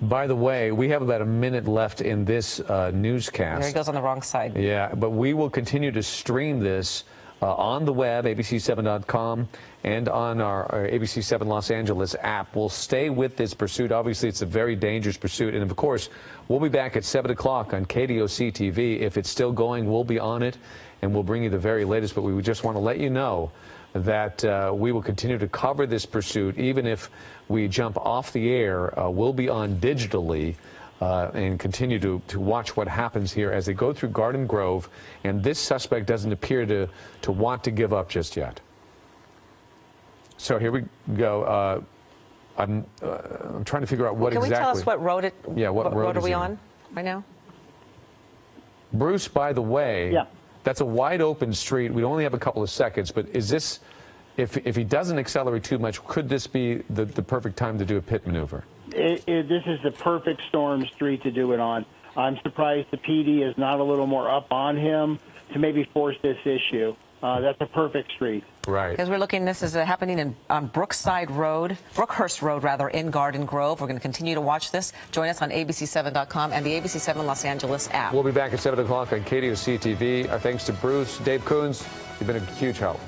By the way, we have about a minute left in this newscast. There he goes on the wrong side. Yeah, but we will continue to stream this on the web, abc7.com, and on our ABC7 Los Angeles app. We'll stay with this pursuit. Obviously, it's a very dangerous pursuit. And, of course, we'll be back at 7 o'clock on KDOC TV. If it's still going, we'll be on it, and we'll bring you the very latest. But we would just want to let you know that we will continue to cover this pursuit. Even if we jump off the air, we'll be on digitally and continue to watch what happens here as they go through Garden Grove. And this suspect doesn't appear to want to give up just yet. So here we go. I'm trying to figure out what exactly. Can we tell us what road it? Yeah, what road are we he on right now? Bruce, by the way, yeah. That's a wide open street. We only have a couple of seconds, but is this, if he doesn't accelerate too much, could this be the perfect time to do a pit maneuver? This is the perfect storm street to do it on. I'm surprised the PD is not a little more up on him to maybe force this issue. That's a perfect street. Right. Because we're looking, this is happening on Brookhurst Road, rather, in Garden Grove. We're going to continue to watch this. Join us on abc7.com and the ABC7 Los Angeles app. We'll be back at 7 o'clock on KDOC TV. Our thanks to Bruce, Dave Coons. You've been a huge help.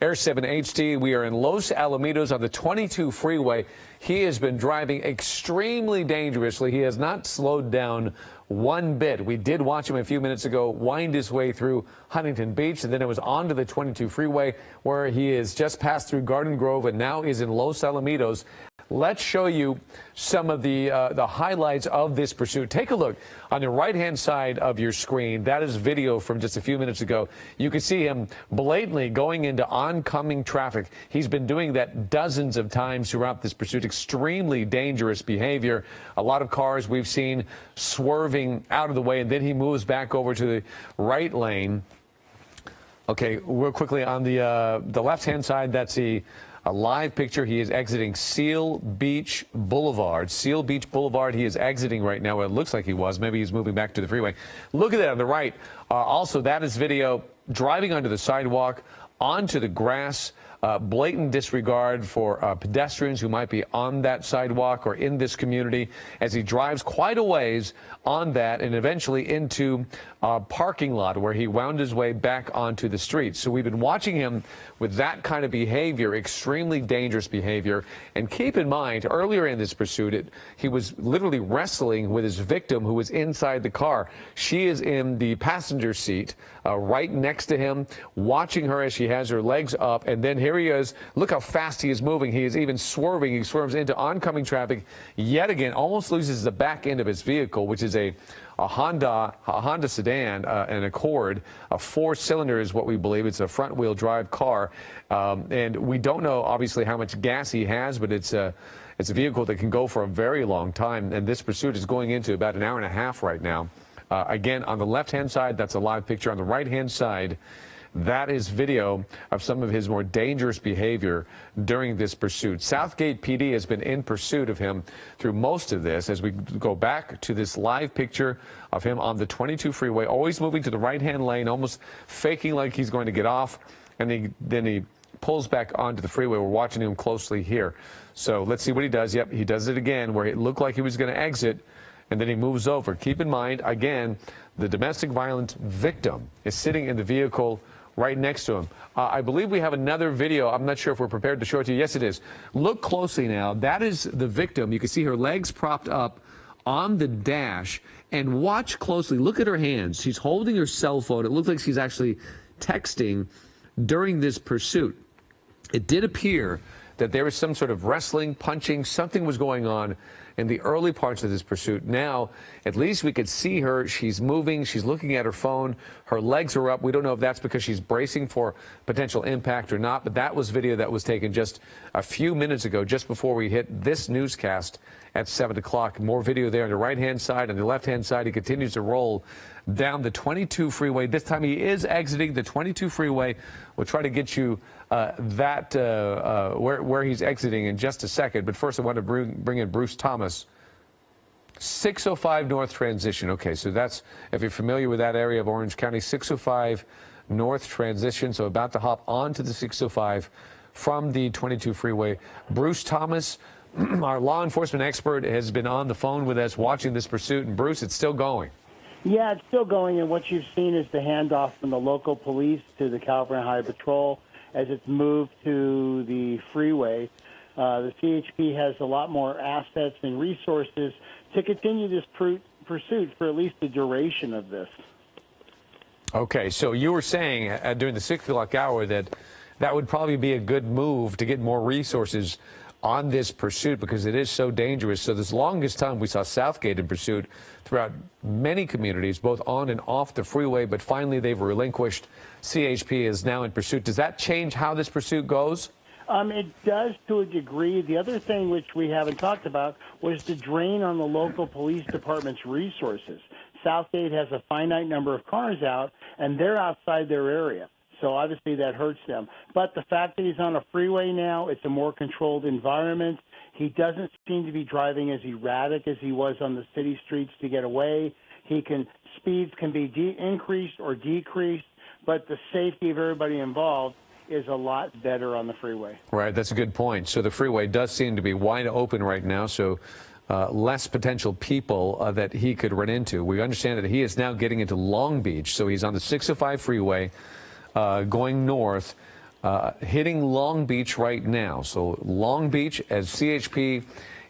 Air 7 HD. We are in Los Alamitos on the 22 freeway. He has been driving extremely dangerously. He has not slowed down one bit. We did watch him a few minutes ago wind his way through Huntington Beach, and then it was onto the 22 freeway where he has just passed through Garden Grove and now is in Los Alamitos. Let's show you some of the highlights of this pursuit. Take a look on the right-hand side of your screen. That is video from just a few minutes ago. You can see him blatantly going into oncoming traffic. He's been doing that dozens of times throughout this pursuit. Extremely dangerous behavior. A lot of cars we've seen swerving out of the way, and then he moves back over to the right lane. Okay, real quickly on the left-hand side, that's a live picture. He is exiting Seal Beach Boulevard. Seal Beach Boulevard, he is exiting right now. Well, it looks like he was. Maybe he's moving back to the freeway. Look at that on the right. Also, that is video driving onto the sidewalk, onto the grass. Blatant disregard for pedestrians who might be on that sidewalk or in this community as he drives quite a ways on that and eventually into a parking lot where he wound his way back onto the street. So we've been watching him with that kind of behavior, extremely dangerous behavior. And keep in mind, earlier in this pursuit, he was literally wrestling with his victim who was inside the car. She is in the passenger seat right next to him, watching her as she has her legs up. And then here he is. Look how fast he is moving. He is even swerving. He swerves into oncoming traffic yet again, almost loses the back end of his vehicle, which is a Honda sedan, an Accord, a 4-cylinder is what we believe. It's a front-wheel drive car, and we don't know obviously how much gas he has, but it's a vehicle that can go for a very long time. And this pursuit is going into about an hour and a half right now. Again, on the left-hand side, that's a live picture. On the right-hand side, that is video of some of his more dangerous behavior during this pursuit. Southgate PD has been in pursuit of him through most of this. As we go back to this live picture of him on the 22 freeway, always moving to the right-hand lane, almost faking like he's going to get off, and then he pulls back onto the freeway. We're watching him closely here. So let's see what he does. Yep, he does it again where it looked like he was going to exit, and then he moves over. Keep in mind, again, the domestic violence victim is sitting in the vehicle right next to him. I believe we have another video. I'm not sure if we're prepared to show it to you. Yes, it is. Look closely now. That is the victim. You can see her legs propped up on the dash. And watch closely. Look at her hands. She's holding her cell phone. It looks like she's actually texting during this pursuit. It did appear that there was some sort of wrestling, punching, something was going on in the early parts of this pursuit. Now, at least we could see her. She's moving. She's looking at her phone. Her legs are up. We don't know if that's because she's bracing for potential impact or not, but that was video that was taken just a few minutes ago, just before we hit this newscast at 7 o'clock. More video there on the right-hand side. On the left-hand side, he continues to roll down the 22 freeway. This time he is exiting the 22 freeway. We'll try to get you where he's exiting in just a second. But first, I want to bring in Bruce Thomas. 605 North Transition. Okay, so that's, if you're familiar with that area of Orange County, 605 North Transition. So about to hop onto the 605 from the 22 freeway. Bruce Thomas, our law enforcement expert, has been on the phone with us watching this pursuit. And Bruce, it's still going. Yeah, it's still going, and what you've seen is the handoff from the local police to the California Highway Patrol as it's moved to the freeway. The CHP has a lot more assets and resources to continue this pursuit for at least the duration of this. Okay, so you were saying during the 6 o'clock hour that would probably be a good move to get more resources on this pursuit because it is so dangerous. So this longest time we saw Southgate in pursuit throughout many communities, both on and off the freeway, but finally they've relinquished. CHP is now in pursuit. Does that change how this pursuit goes? It does to a degree. The other thing which we haven't talked about was the drain on the local police department's resources. Southgate has a finite number of cars out, and they're outside their area. So obviously that hurts them. But the fact that he's on a freeway now, it's a more controlled environment. He doesn't seem to be driving as erratic as he was on the city streets to get away. Speeds can be increased or decreased, but the safety of everybody involved is a lot better on the freeway. Right, that's a good point. So the freeway does seem to be wide open right now, so less potential people that he could run into. We understand that he is now getting into Long Beach, so he's on the 605 freeway going north. hitting Long Beach right now. So Long Beach, as CHP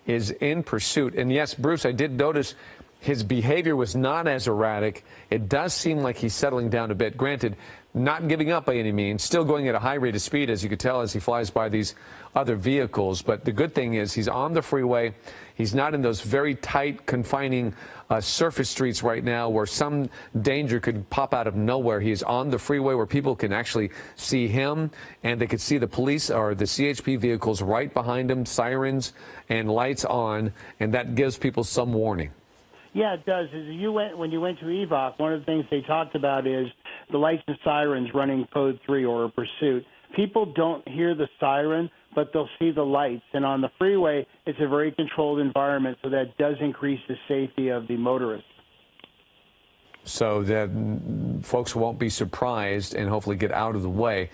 is in pursuit. And yes, Bruce, I did notice his behavior was not as erratic. It does seem like he's settling down a bit. Granted, not giving up by any means, still going at a high rate of speed, as you could tell, as he flies by these other vehicles. But the good thing is he's on the freeway. He's not in those very tight, confining surface streets right now where some danger could pop out of nowhere. He's on the freeway where people can actually see him, and they could see the police or the CHP vehicles right behind him, sirens and lights on, and that gives people some warning. Yeah, it does. When you went to EVOC, one of the things they talked about is the lights and sirens running code 3 or a pursuit. People don't hear the siren, but they'll see the lights. And on the freeway, it's a very controlled environment, so that does increase the safety of the motorists. So that folks won't be surprised and hopefully get out of the way.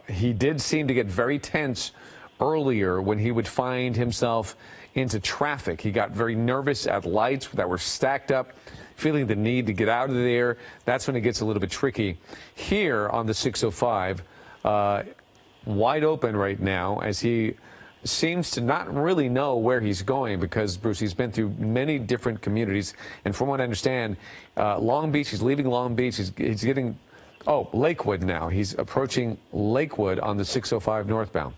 He did seem to get very tense earlier when he would find himself into traffic. He got very nervous at lights that were stacked up, feeling the need to get out of there. That's when it gets a little bit tricky. Here on the 605, wide open right now, as he seems to not really know where he's going because, Bruce, he's been through many different communities. And from what I understand, Long Beach, he's leaving Long Beach. He's getting, Lakewood now. He's approaching Lakewood on the 605 northbound.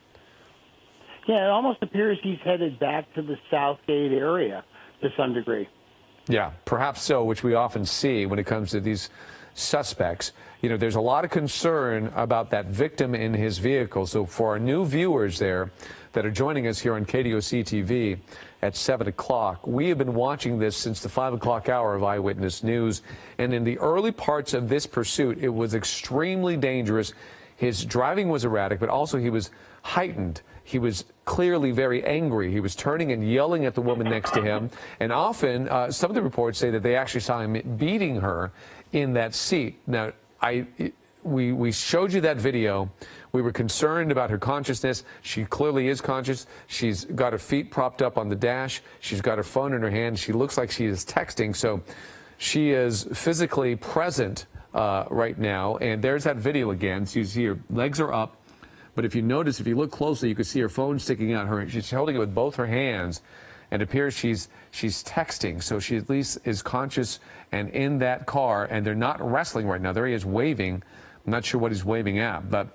Yeah, it almost appears he's headed back to the Southgate area to some degree. Yeah, perhaps so, which we often see when it comes to these suspects. You know, there's a lot of concern about that victim in his vehicle. So for our new viewers there that are joining us here on KDOC TV at 7 o'clock, we have been watching this since the 5 o'clock hour of Eyewitness News. And in the early parts of this pursuit, it was extremely dangerous. His driving was erratic, but also he was heightened. He was clearly very angry. He was turning and yelling at the woman next to him. And often, some of the reports say that they actually saw him beating her in that seat. Now, we showed you that video. We were concerned about her consciousness. She clearly is conscious. She's got her feet propped up on the dash. She's got her phone in her hand. She looks like she is texting. So she is physically present right now. And there's that video again. So you see her legs are up. But if you notice, if you look closely, you can see her phone sticking out. She's holding it with both her hands, and it appears she's texting. So she at least is conscious and in that car, and they're not wrestling right now. There he is waving. I'm not sure what he's waving at, but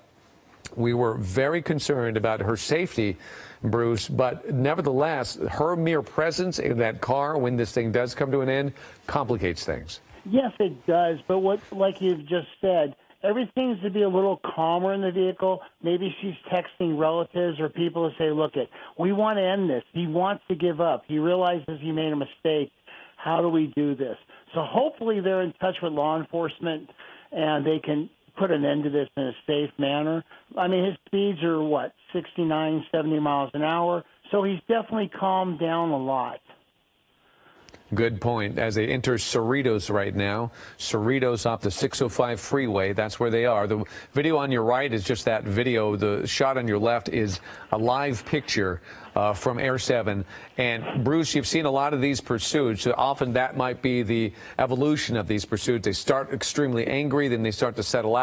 we were very concerned about her safety, Bruce. But nevertheless, her mere presence in that car when this thing does come to an end complicates things. Yes, it does. But like you've just said, everything seems to be a little calmer in the vehicle. Maybe she's texting relatives or people to say, look, we want to end this. He wants to give up. He realizes he made a mistake. How do we do this? So hopefully they're in touch with law enforcement and they can put an end to this in a safe manner. I mean, his speeds are, 69, 70 miles an hour. So he's definitely calmed down a lot. Good point. As they enter Cerritos right now, Cerritos off the 605 freeway, that's where they are. The video on your right is just that video. The shot on your left is a live picture from Air 7. And Bruce, you've seen a lot of these pursuits. Often that might be the evolution of these pursuits. They start extremely angry, then they start to settle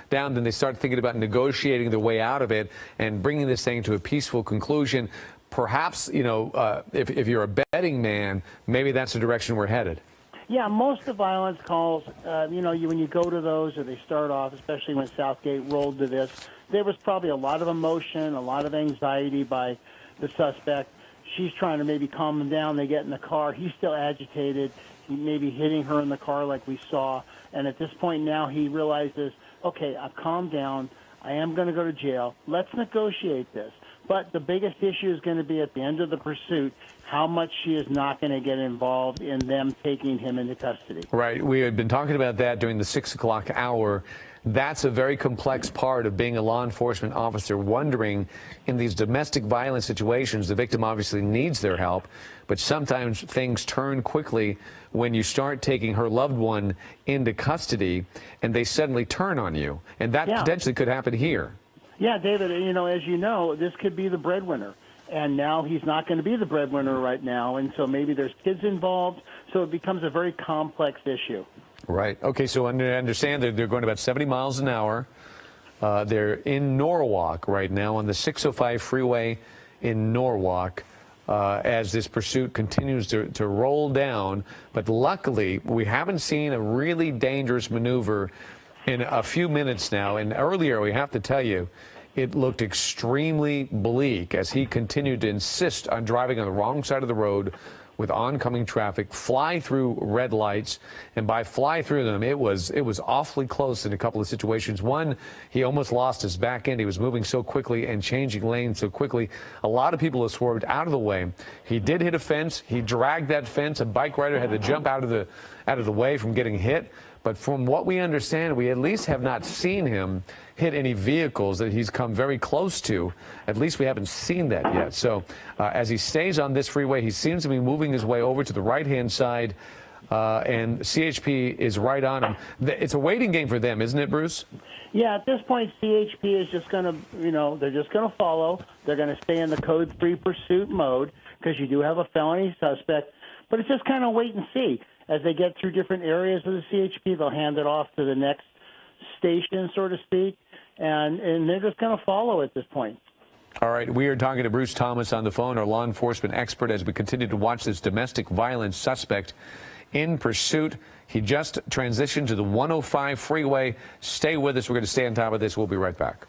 down, then they start thinking about negotiating their way out of it and bringing this thing to a peaceful conclusion. Perhaps, if you're a betting man, maybe that's the direction we're headed. Yeah, most of the violence calls, when you go to those or they start off, especially when Southgate rolled to this, there was probably a lot of emotion, a lot of anxiety by the suspect. She's trying to maybe calm him down. They get in the car. He's still agitated. He may be hitting her in the car like we saw. And at this point now he realizes, okay, I've calmed down. I am going to go to jail. Let's negotiate this. But the biggest issue is going to be at the end of the pursuit, how much she is not going to get involved in them taking him into custody. Right. We had been talking about that during the 6 o'clock hour. That's a very complex part of being a law enforcement officer, wondering in these domestic violence situations, the victim obviously needs their help, but sometimes things turn quickly when you start taking her loved one into custody and they suddenly turn on you. And that potentially could happen here. Yeah, David, as you know, this could be the breadwinner. And now he's not going to be the breadwinner right now. And so maybe there's kids involved. So it becomes a very complex issue. Right. Okay, so I understand they're going about 70 miles an hour. They're in Norwalk right now on the 605 freeway in Norwalk as this pursuit continues to roll down. But luckily, we haven't seen a really dangerous maneuver in a few minutes now. And earlier, we have to tell you, it looked extremely bleak as he continued to insist on driving on the wrong side of the road with oncoming traffic, fly through red lights, and by fly through them, it was awfully close in a couple of situations. One, he almost lost his back end. He was moving so quickly and changing lanes so quickly. A lot of people have swerved out of the way. He did hit a fence. He dragged that fence. A bike rider had to jump out of the way from getting hit. But from what we understand, we at least have not seen him hit any vehicles that he's come very close to. At least we haven't seen that yet. So as he stays on this freeway, he seems to be moving his way over to the right-hand side, and CHP is right on him. It's a waiting game for them, isn't it, Bruce? Yeah, at this point, CHP is just going to, they're just going to follow. They're going to stay in the Code 3 pursuit mode because you do have a felony suspect. But it's just kind of wait and see. As they get through different areas of the CHP, they'll hand it off to the next station, so to speak, and they're just going to follow at this point. All right, we are talking to Bruce Thomas on the phone, our law enforcement expert, as we continue to watch this domestic violence suspect in pursuit. He just transitioned to the 105 freeway. Stay with us. We're going to stay on top of this. We'll be right back.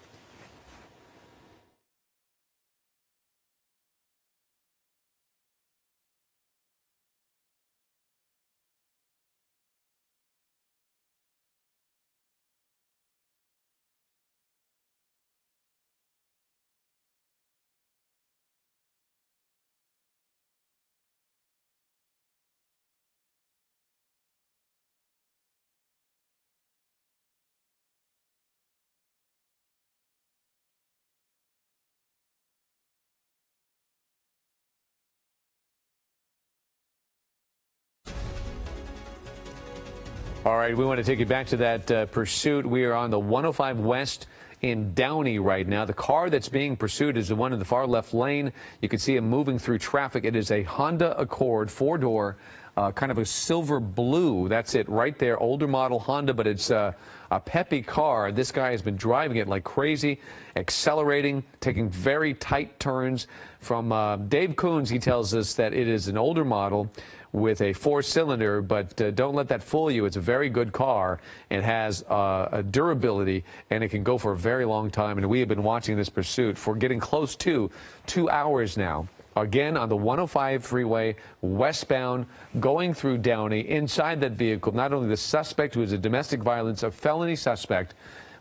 All right, we want to take you back to that pursuit. We are on the 105 West in Downey right now. The car that's being pursued is the one in the far left lane. You can see him moving through traffic. It is a Honda Accord, four-door, kind of a silver blue. That's it right there. Older model Honda, but it's a peppy car. This guy has been driving it like crazy, accelerating, taking very tight turns. From Dave Coons, he tells us that it is an older model with a four-cylinder, but don't let that fool you. It's a very good car and has a durability, and it can go for a very long time. And we have been watching this pursuit for getting close to 2 hours now. Again, on the 105 freeway, westbound, going through Downey. Inside that vehicle, not only the suspect, who is a domestic violence, a felony suspect,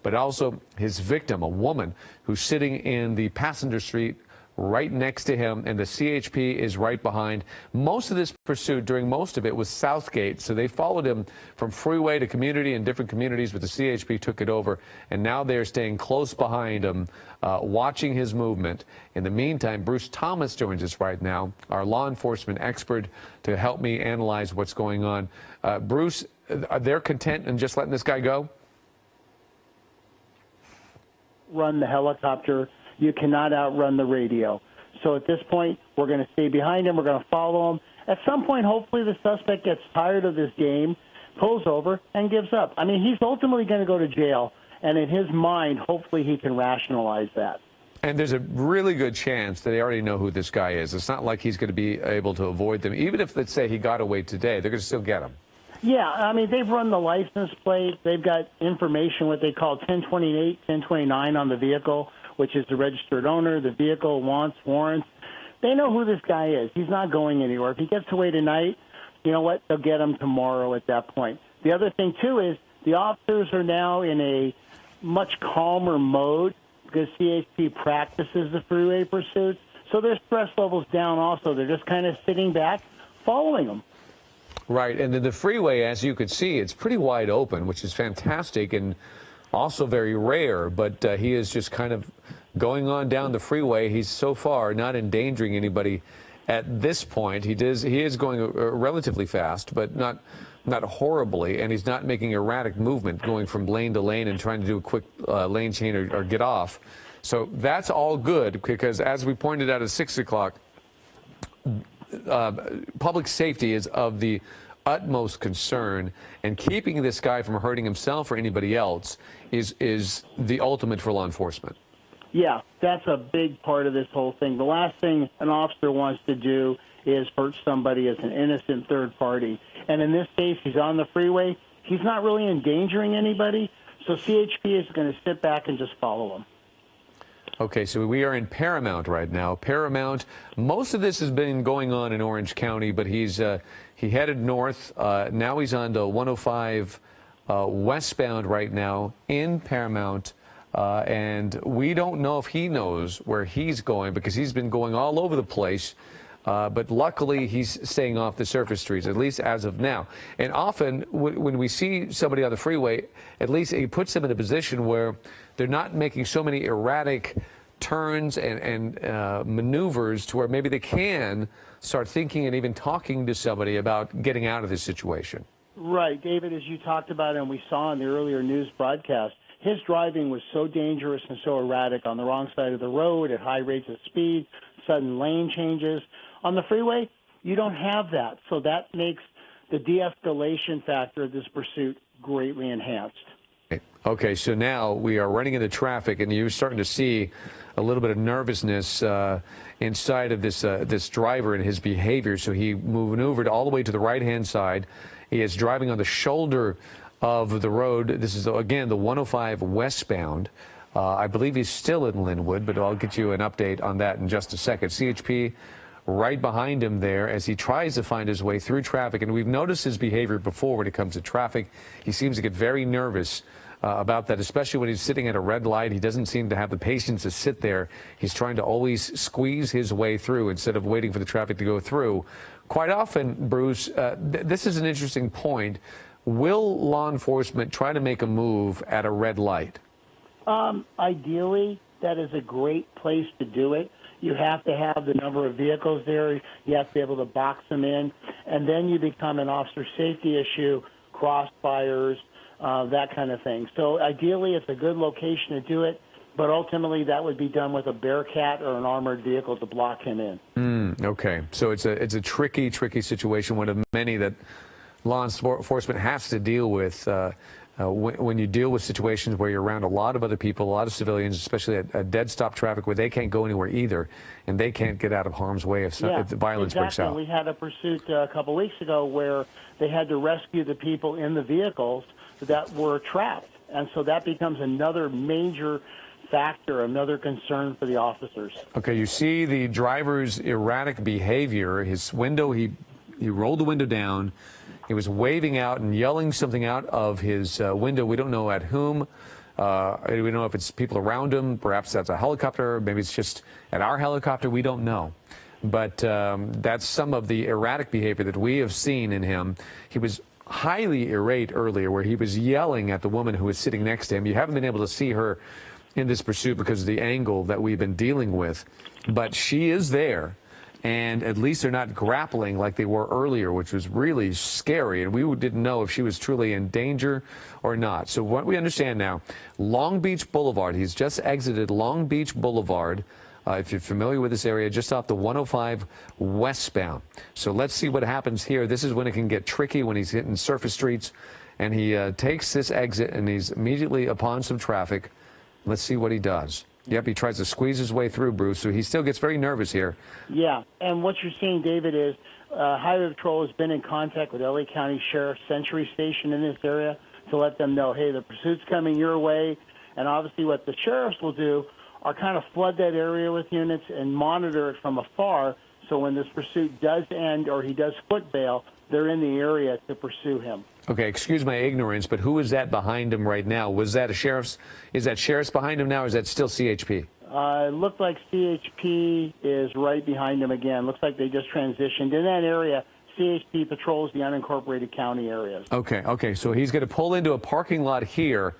but also his victim, a woman who's sitting in the passenger seat right next to him, and the CHP is right behind. Most of this pursuit, during most of it, was Southgate, so they followed him from freeway to community in different communities, but the CHP took it over, and now they're staying close behind him, watching his movement. In the meantime, Bruce Thomas joins us right now, our law enforcement expert, to help me analyze what's going on. Bruce, they're content in just letting this guy go? Run the helicopter. You cannot outrun the radio. So at this point, we're going to stay behind him. We're going to follow him. At some point, hopefully the suspect gets tired of this game, pulls over, and gives up. I mean, he's ultimately going to go to jail, and in his mind, hopefully he can rationalize that. And there's a really good chance that they already know who this guy is. It's not like he's going to be able to avoid them. Even if, let's say, he got away today, they're going to still get him. Yeah, I mean, they've run the license plate. They've got information, what they call 1028, 1029 on the vehicle, which is the registered owner, the vehicle, wants, warrants. They know who this guy is. He's not going anywhere. If he gets away tonight, you know what? They'll get him tomorrow at that point. The other thing, too, is the officers are now in a much calmer mode because CHP practices the freeway pursuits. So their stress level's down also. They're just kind of sitting back, following them. Right, and then the freeway, as you could see, it's pretty wide open, which is fantastic and also very rare, but he is just kind of going on down the freeway. He's so far not endangering anybody at this point. He is going relatively fast, but not horribly, and he's not making erratic movement going from lane to lane and trying to do a quick lane change or get off. So that's all good because, as we pointed out at 6 o'clock, public safety is of the utmost concern, and keeping this guy from hurting himself or anybody else is the ultimate for law enforcement. Yeah, that's a big part of this whole thing. The last thing an officer wants to do is hurt somebody as an innocent third party. And in this case, he's on the freeway. He's not really endangering anybody, so CHP is going to sit back and just follow him. Okay, so we are in Paramount right now. Paramount, most of this has been going on in Orange County, but he headed north. Now he's on the 105 westbound right now in Paramount. And we don't know if he knows where he's going because he's been going all over the place. But luckily, he's staying off the surface streets, at least as of now. And often, when we see somebody on the freeway, at least it puts them in a position where they're not making so many erratic turns and maneuvers to where maybe they can start thinking and even talking to somebody about getting out of this situation. Right, David, as you talked about and we saw in the earlier news broadcast, his driving was so dangerous and so erratic on the wrong side of the road at high rates of speed, sudden lane changes. On the freeway, you don't have that, so that makes the de-escalation factor of this pursuit greatly enhanced. Okay, so now we are running into traffic, and you're starting to see a little bit of nervousness inside of this driver and his behavior. So he maneuvered all the way to the right-hand side. He is driving on the shoulder of the road. This is, again, the 105 westbound. I believe he's still in Lynwood, but I'll get you an update on that in just a second. CHP right behind him there as he tries to find his way through traffic. And we've noticed his behavior before when it comes to traffic. He seems to get very nervous about that, especially when he's sitting at a red light. He doesn't seem to have the patience to sit there. He's trying to always squeeze his way through instead of waiting for the traffic to go through. Quite often, Bruce, this is an interesting point. Will law enforcement try to make a move at a red light? Ideally, that is a great place to do it. You have to have the number of vehicles there. You have to be able to box them in. And then you become an officer safety issue, crossfires, that kind of thing. So ideally, it's a good location to do it. But ultimately, that would be done with a Bearcat or an armored vehicle to block him in. Okay. So it's a tricky situation, one of many that law enforcement has to deal with when you deal with situations where you're around a lot of other people, a lot of civilians, especially at dead stop traffic where they can't go anywhere either, and they can't get out of harm's way if the violence breaks out. We had a pursuit a couple weeks ago where they had to rescue the people in the vehicles that were trapped, and so that becomes another major factor, another concern for the officers. Okay, you see the driver's erratic behavior. His window, he rolled the window down. He was waving out and yelling something out of his window. We don't know at whom. We don't know if it's people around him. Perhaps that's a helicopter. Maybe it's just at our helicopter. We don't know. But that's some of the erratic behavior that we have seen in him. He was highly irate earlier where he was yelling at the woman who was sitting next to him. You haven't been able to see her in this pursuit because of the angle that we've been dealing with. But she is there. And at least they're not grappling like they were earlier, which was really scary. And we didn't know if she was truly in danger or not. So what we understand now, Long Beach Boulevard, he's just exited Long Beach Boulevard. If you're familiar with this area, just off the 105 westbound. So let's see what happens here. This is when it can get tricky, when he's hitting surface streets. And he takes this exit, and he's immediately upon some traffic. Let's see what he does. Yep, he tries to squeeze his way through, Bruce, so he still gets very nervous here. Yeah, and what you're seeing, David, is Highway Patrol has been in contact with LA County Sheriff's Century Station in this area to let them know, hey, the pursuit's coming your way. And obviously what the sheriffs will do are kind of flood that area with units and monitor it from afar, so when this pursuit does end or he does foot bail, they're in the area to pursue him. Okay, excuse my ignorance, but who is that behind him right now? Was that a sheriff's? Is that sheriff's behind him now, or is that still CHP? It looked like CHP is right behind him again. Looks like they just transitioned. In that area, CHP patrols the unincorporated county areas. Okay, so he's going to pull into a parking lot here.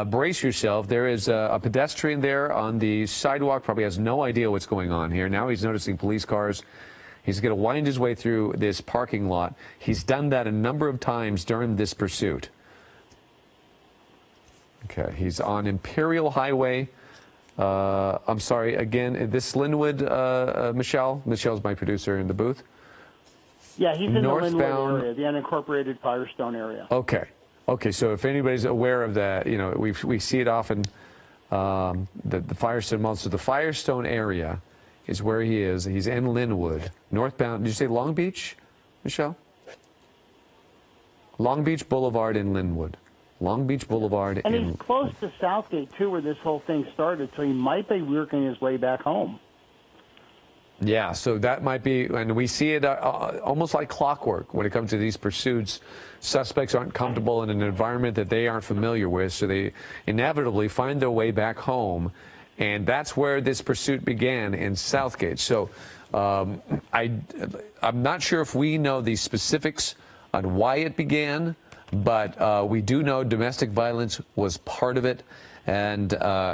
Brace yourself. There is a pedestrian there on the sidewalk, probably has no idea what's going on here. Now he's noticing police cars. He's going to wind his way through this parking lot. He's done that a number of times during this pursuit. Okay, he's on Imperial Highway. I'm sorry, again, this Lynwood, Michelle. Michelle's my producer in the booth. Yeah, he's in the Lynwood northbound area, the unincorporated Firestone area. Okay. Okay, so if anybody's aware of that, you know, we see it often, the Firestone Mall. So the Firestone area is where he is. He's in Lynwood, northbound. Did you say Long Beach, Michelle? Long Beach Boulevard in Lynwood. Long Beach Boulevard and in... he's close to Southgate, too, where this whole thing started, so he might be working his way back home. Yeah, so that might be, and we see it almost like clockwork when it comes to these pursuits. Suspects aren't comfortable in an environment that they aren't familiar with, so they inevitably find their way back home, and that's where this pursuit began, in Southgate. So I'm not sure if we know the specifics on why it began, but we do know domestic violence was part of it, and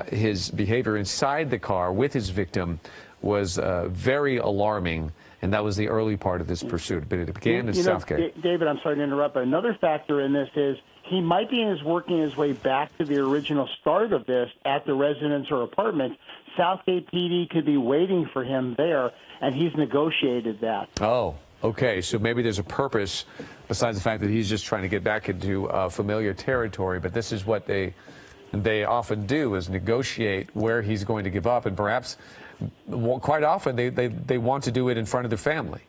his behavior inside the car with his victim was very alarming, and that was the early part of this pursuit. But it began in Southgate. David, I'm sorry to interrupt, but another factor in this is he might be working his way back to the original start of this at the residence or apartment. Southgate PD could be waiting for him there, and he's negotiated that. Oh, okay. So maybe there's a purpose besides the fact that he's just trying to get back into familiar territory. But this is what they often do, is negotiate where he's going to give up, and perhaps quite often they want to do it in front of their family.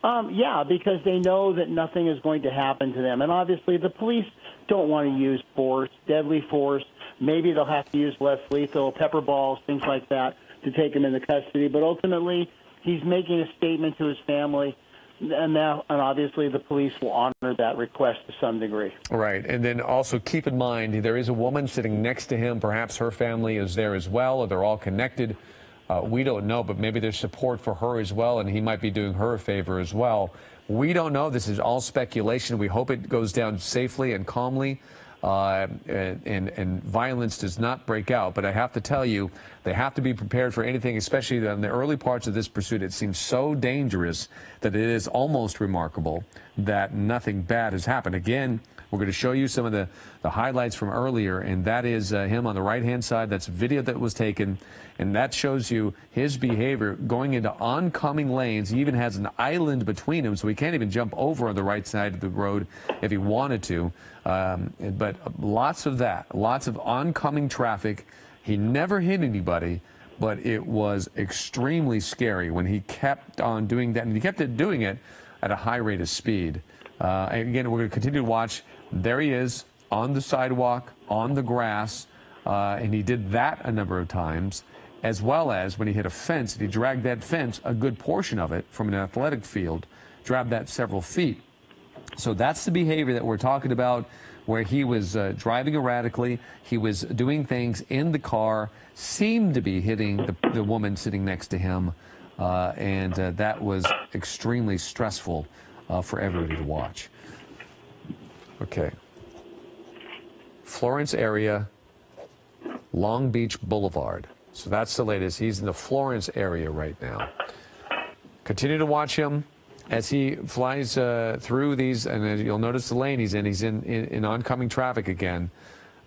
Yeah, because they know that nothing is going to happen to them. And obviously the police don't want to use force, deadly force. Maybe they'll have to use less lethal, pepper balls, things like that, to take him into custody. But ultimately, he's making a statement to his family, and obviously the police will honor that request to some degree. Right. And then also keep in mind, there is a woman sitting next to him. Perhaps her family is there as well, or they're all connected. We don't know, but maybe there's support for her as well, and he might be doing her a favor as well. We don't know. This is all speculation. We hope it goes down safely and calmly, and violence does not break out. But I have to tell you, they have to be prepared for anything, especially in the early parts of this pursuit. It seems so dangerous that it is almost remarkable that nothing bad has happened. Again, we're going to show you some of the highlights from earlier, and that is him on the right-hand side. That's video that was taken, and that shows you his behavior going into oncoming lanes. He even has an island between him, so he can't even jump over on the right side of the road if he wanted to. But lots of that, lots of oncoming traffic. He never hit anybody, but it was extremely scary when he kept on doing that, and he kept doing it at a high rate of speed. And again, we're going to continue to watch. There he is on the sidewalk, on the grass, and he did that a number of times, as well as when he hit a fence, and he dragged that fence, a good portion of it, from an athletic field, dragged that several feet. So that's the behavior that we're talking about, where he was driving erratically, he was doing things in the car, seemed to be hitting the woman sitting next to him, and that was extremely stressful for everybody to watch. Okay. Florence area, Long Beach Boulevard. So that's the latest. He's in the Florence area right now. Continue to watch him as he flies through these, and as you'll notice the lane he's in oncoming traffic again,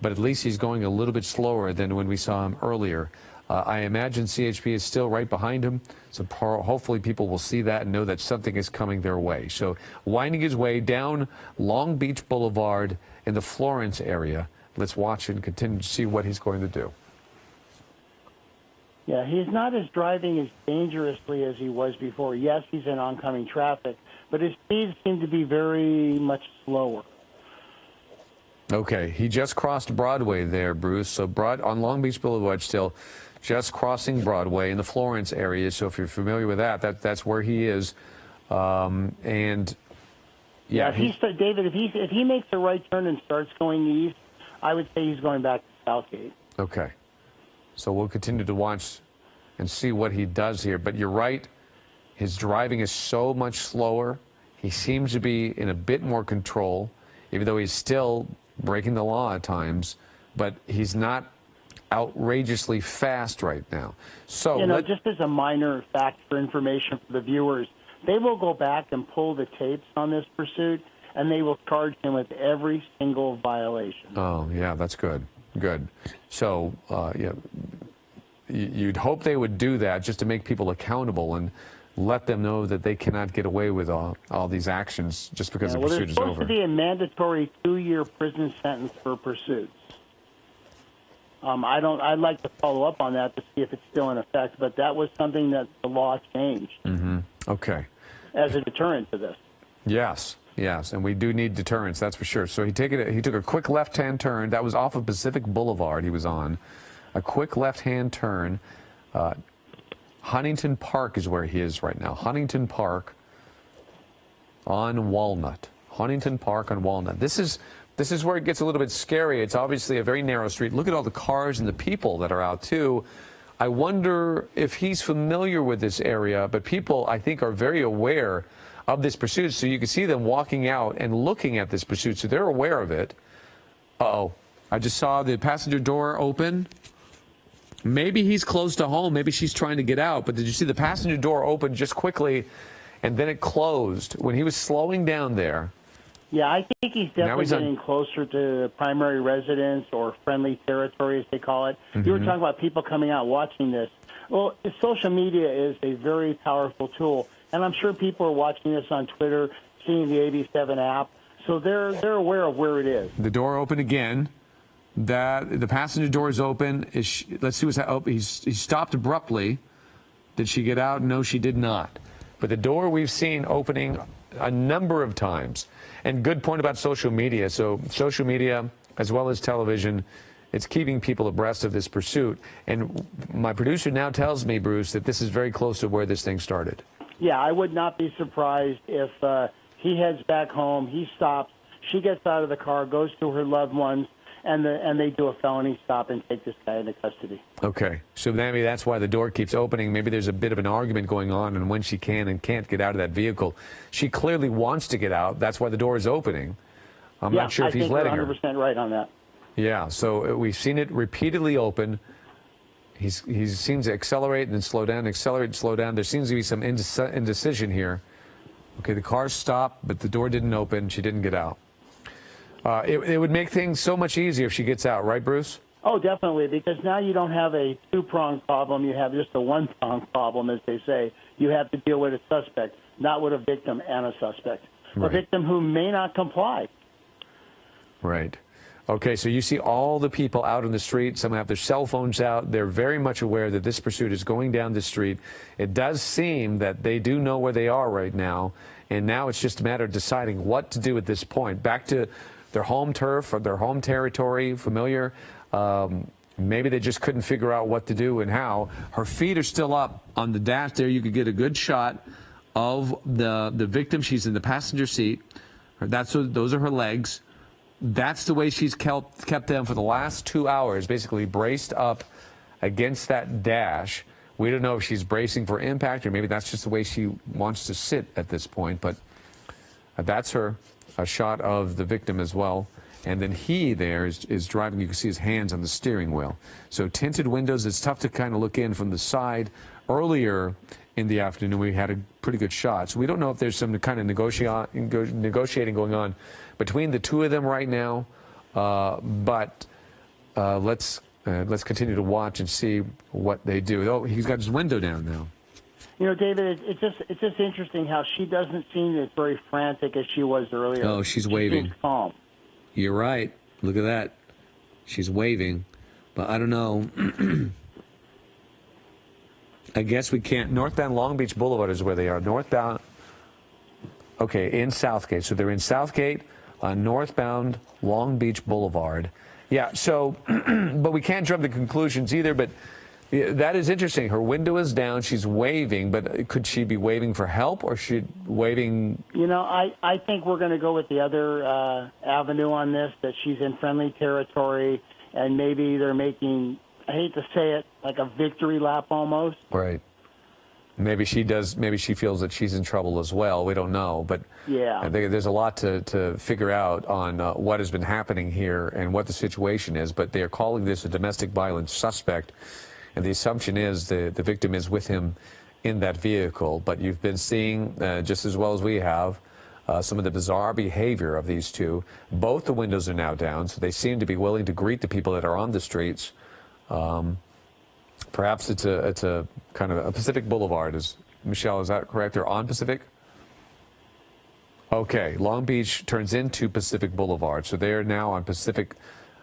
but at least he's going a little bit slower than when we saw him earlier. I imagine CHP is still right behind him, so hopefully people will see that and know that something is coming their way. So winding his way down Long Beach Boulevard in the Florence area. Let's watch and continue to see what he's going to do. Yeah, he's not driving as dangerously as he was before. Yes, he's in oncoming traffic, but his speeds seem to be very much slower. Okay, he just crossed Broadway there, Bruce. So on Long Beach Boulevard still, just crossing Broadway in the Florence area. So if you're familiar with that's where he is. And yeah, David, if he makes the right turn and starts going east, I would say he's going back to Southgate. Okay. So we'll continue to watch and see what he does here. But you're right, his driving is so much slower. He seems to be in a bit more control, even though he's still breaking the law at times. But he's not outrageously fast right now. So just as a minor fact for information for the viewers, they will go back and pull the tapes on this pursuit, and they will charge him with every single violation. Oh, yeah, that's good. Good. So, yeah, you'd hope they would do that just to make people accountable. And let them know that they cannot get away with all these actions just because the pursuit is over. There's supposed to be a mandatory 2-year prison sentence for pursuits. I'd like to follow up on that to see if it's still in effect, but that was something that the law changed. Mm-hmm. Okay. As a deterrent to this. Yes, yes, and we do need deterrence, that's for sure. So he took a quick left-hand turn. That was off of Pacific Boulevard he was on. A quick left-hand turn. Huntington Park is where he is right now. Huntington Park on Walnut. Huntington Park on Walnut. This is where it gets a little bit scary. It's obviously a very narrow street. Look at all the cars and the people that are out, too. I wonder if he's familiar with this area, but people, I think, are very aware of this pursuit. So you can see them walking out and looking at this pursuit, so they're aware of it. Uh-oh. I just saw the passenger door open. Maybe he's close to home. Maybe she's trying to get out. But did you see the passenger door open just quickly, and then it closed when he was slowing down there? Yeah, I think he's definitely getting closer to primary residence or friendly territory, as they call it. Mm-hmm. You were talking about people coming out watching this. Well, social media is a very powerful tool, and I'm sure people are watching this on Twitter, seeing the 87 app, so they're aware of where it is. The door open again. The passenger door is open. Let's see what's happening. He stopped abruptly. Did she get out? No, she did not. But the door we've seen opening a number of times. And good point about social media. So social media, as well as television, it's keeping people abreast of this pursuit. And my producer now tells me, Bruce, that this is very close to where this thing started. Yeah, I would not be surprised if he heads back home, he stops, she gets out of the car, goes to her loved ones, and they do a felony stop and take this guy into custody. Okay, so maybe that's why the door keeps opening. Maybe there's a bit of an argument going on and when she can and can't get out of that vehicle. She clearly wants to get out. That's why the door is opening. I'm not sure if he's letting her. I think you're 100% right on that. Yeah, so we've seen it repeatedly open. He seems to accelerate and then slow down, accelerate and slow down. There seems to be some indecision here. Okay, the car stopped, but the door didn't open. She didn't get out. It would make things so much easier if she gets out, right, Bruce? Oh, definitely, because now you don't have a two-pronged problem. You have just a one-pronged problem, as they say. You have to deal with a suspect, not with a victim and a suspect. Right. A victim who may not comply. Right. Okay, so you see all the people out on the street. Some have their cell phones out. They're very much aware that this pursuit is going down the street. It does seem that they do know where they are right now, and now it's just a matter of deciding what to do at this point. Back to their home turf or their home territory, familiar. Maybe they just couldn't figure out what to do and how. Her feet are still up on the dash there. You could get a good shot of the victim. She's in the passenger seat. Those are her legs. That's the way she's kept them for the last 2 hours, basically braced up against that dash. We don't know if she's bracing for impact or maybe that's just the way she wants to sit at this point, but that's her. A shot of the victim as well. And then he there is driving. You can see his hands on the steering wheel. So tinted windows, it's tough to kind of look in from the side. Earlier in the afternoon, we had a pretty good shot. So we don't know if there's some kind of negotiating going on between the two of them right now. But let's continue to watch and see what they do. Oh, he's got his window down now. You know, David, it's just interesting how she doesn't seem as very frantic as she was earlier. Oh, she's waving. She seems calm. You're right. Look at that. She's waving. But I don't know. I guess we can't. Northbound Long Beach Boulevard is where they are. Northbound. Okay, in Southgate. So they're in Southgate on northbound Long Beach Boulevard. Yeah, so, but we can't jump to conclusions either, but that is interesting. Her window is down. She's waving, but could she be waving for help or she waving? You know, I think we're going to go with the other avenue on this, that she's in friendly territory and maybe they're making, I hate to say it, like a victory lap almost. Right. Maybe she does. Maybe she feels that she's in trouble as well. We don't know. But yeah, I think there's a lot to figure out on what has been happening here and what the situation is. But they are calling this a domestic violence suspect. And the assumption is the victim is with him in that vehicle. But you've been seeing, just as well as we have, some of the bizarre behavior of these two. Both the windows are now down, so they seem to be willing to greet the people that are on the streets. Perhaps it's a kind of a Pacific Boulevard is Michelle, is that correct? They're on Pacific? Okay, Long Beach turns into Pacific Boulevard, so they're now on Pacific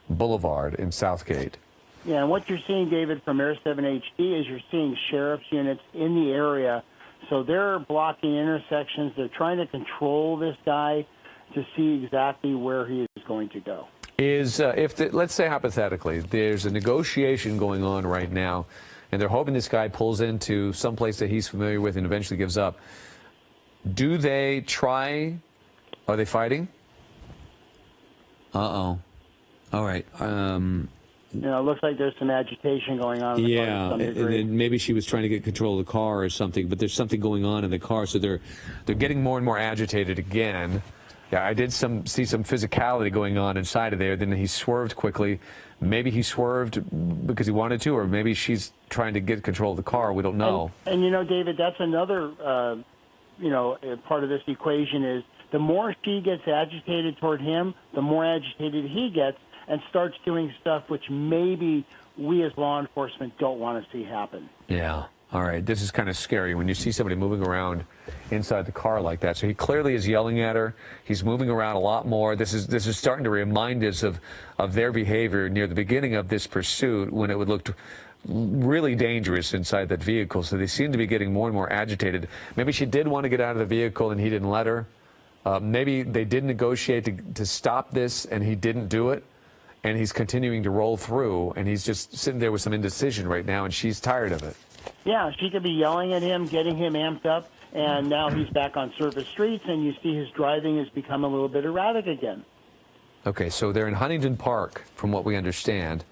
Boulevard in Southgate. Yeah, and what you're seeing, David, from Air 7 HD is you're seeing sheriff's units in the area. So they're blocking intersections. They're trying to control this guy to see exactly where he is going to go. Let's say hypothetically, there's a negotiation going on right now, and they're hoping this guy pulls into some place that he's familiar with and eventually gives up. Do they try? Are they fighting? Uh-oh. All right. It looks like there's some agitation going on. Yeah, and maybe she was trying to get control of the car or something, but there's something going on in the car, so they're getting more and more agitated again. Yeah, I did see some physicality going on inside of there. Then he swerved quickly. Maybe he swerved because he wanted to, or maybe she's trying to get control of the car. We don't know. And David, that's another, part of this equation is the more she gets agitated toward him, the more agitated he gets and starts doing stuff which maybe we as law enforcement don't want to see happen. Yeah. All right. This is kind of scary when you see somebody moving around inside the car like that. So he clearly is yelling at her. He's moving around a lot more. This is starting to remind us of their behavior near the beginning of this pursuit when it would look really dangerous inside that vehicle. So they seem to be getting more and more agitated. Maybe she did want to get out of the vehicle and he didn't let her. Maybe they did negotiate to stop this and he didn't do it. And he's continuing to roll through, and he's just sitting there with some indecision right now, and she's tired of it. Yeah, she could be yelling at him, getting him amped up, and now he's back on surface streets, and you see his driving has become a little bit erratic again. Okay, so they're in Huntington Park, from what we understand.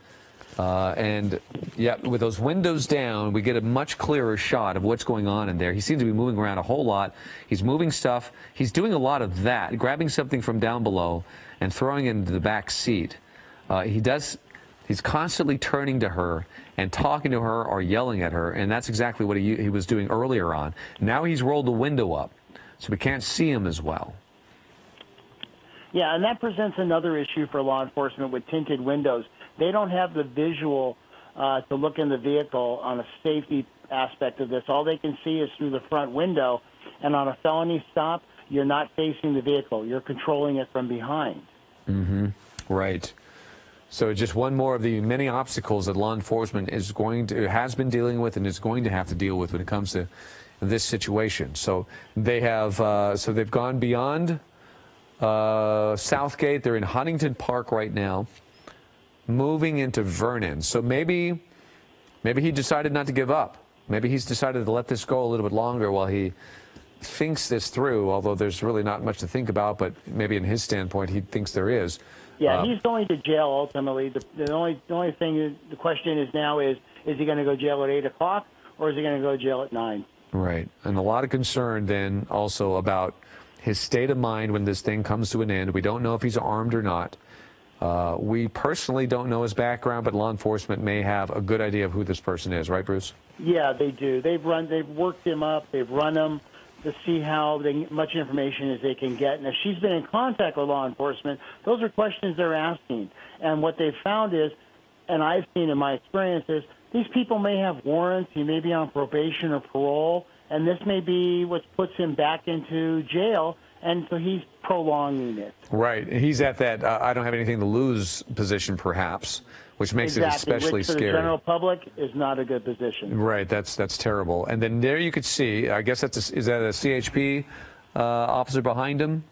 And, yeah, with those windows down, we get a much clearer shot of what's going on in there. He seems to be moving around a whole lot. He's moving stuff. He's doing a lot of that, grabbing something from down below and throwing it into the back seat. He's constantly turning to her and talking to her or yelling at her, and that's exactly what he was doing earlier on. Now he's rolled the window up, so we can't see him as well. Yeah, and that presents another issue for law enforcement with tinted windows. They don't have the visual to look in the vehicle on a safety aspect of this. All they can see is through the front window, and on a felony stop, you're not facing the vehicle. You're controlling it from behind. Mm-hmm. Right. So just one more of the many obstacles that law enforcement has been dealing with and is going to have to deal with when it comes to this situation. So they've gone beyond Southgate. They're in Huntington Park right now, moving into Vernon. So maybe he decided not to give up. Maybe he's decided to let this go a little bit longer while he thinks this through, although there's really not much to think about, but maybe in his standpoint he thinks there is. Yeah, he's going to jail ultimately. The only thing, the question is now is he going to go jail at 8 o'clock or is he going to go jail at 9? Right. And a lot of concern then also about his state of mind when this thing comes to an end. We don't know if he's armed or not. We personally don't know his background, but law enforcement may have a good idea of who this person is. Right, Bruce? Yeah, they do. They've worked him up. They've run him to see how much information as they can get. And if she's been in contact with law enforcement, those are questions they're asking. And what they've found is, and I've seen in my experience, is these people may have warrants. He may be on probation or parole, and this may be what puts him back into jail, and so he's prolonging it. Right. He's at that I don't have anything to lose position, perhaps, which makes it especially which for scary. The general public is not a good position. Right. That's terrible. And then there you could see, I guess is that a CHP officer behind him?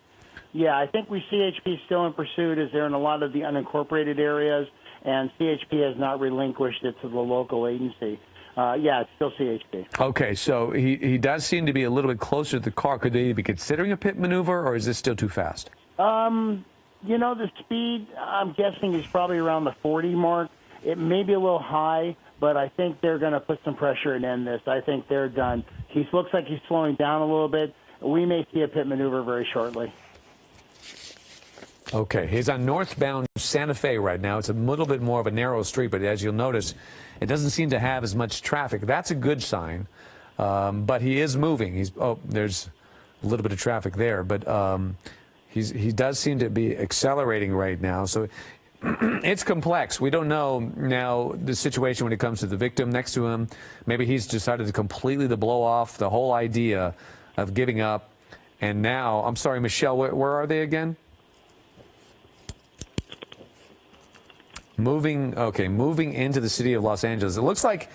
Yeah, I think CHP is still in pursuit as they're in a lot of the unincorporated areas, and CHP has not relinquished it to the local agency. Yeah, it's still CHP. Okay, so he does seem to be a little bit closer to the car. Could they be considering a pit maneuver, or is this still too fast? The speed, I'm guessing, is probably around the 40 mark. It may be a little high, but I think they're going to put some pressure and end this. I think they're done. He looks like he's slowing down a little bit. We may see a pit maneuver very shortly. Okay, he's on northbound Santa Fe right now. It's a little bit more of a narrow street, but as you'll notice, it doesn't seem to have as much traffic. That's a good sign, but he is moving. There's a little bit of traffic there, but he does seem to be accelerating right now. So it's complex. We don't know now the situation when it comes to the victim next to him. Maybe he's decided to completely blow off the whole idea of giving up. And now, I'm sorry, Michelle, where are they again? Moving into the city of Los Angeles. It looks like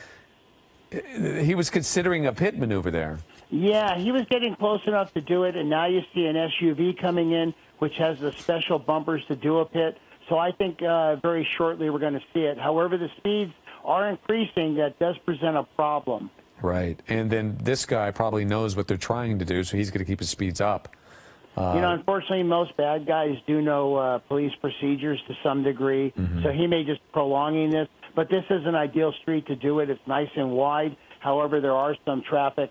he was considering a pit maneuver there. Yeah, he was getting close enough to do it, and now you see an SUV coming in, which has the special bumpers to do a pit. So I think very shortly we're going to see it. However, the speeds are increasing. That does present a problem. Right. And then this guy probably knows what they're trying to do, so he's going to keep his speeds up. Unfortunately, most bad guys do know police procedures to some degree, so he may just prolonging this. But this is an ideal street to do it. It's nice and wide. However, there are some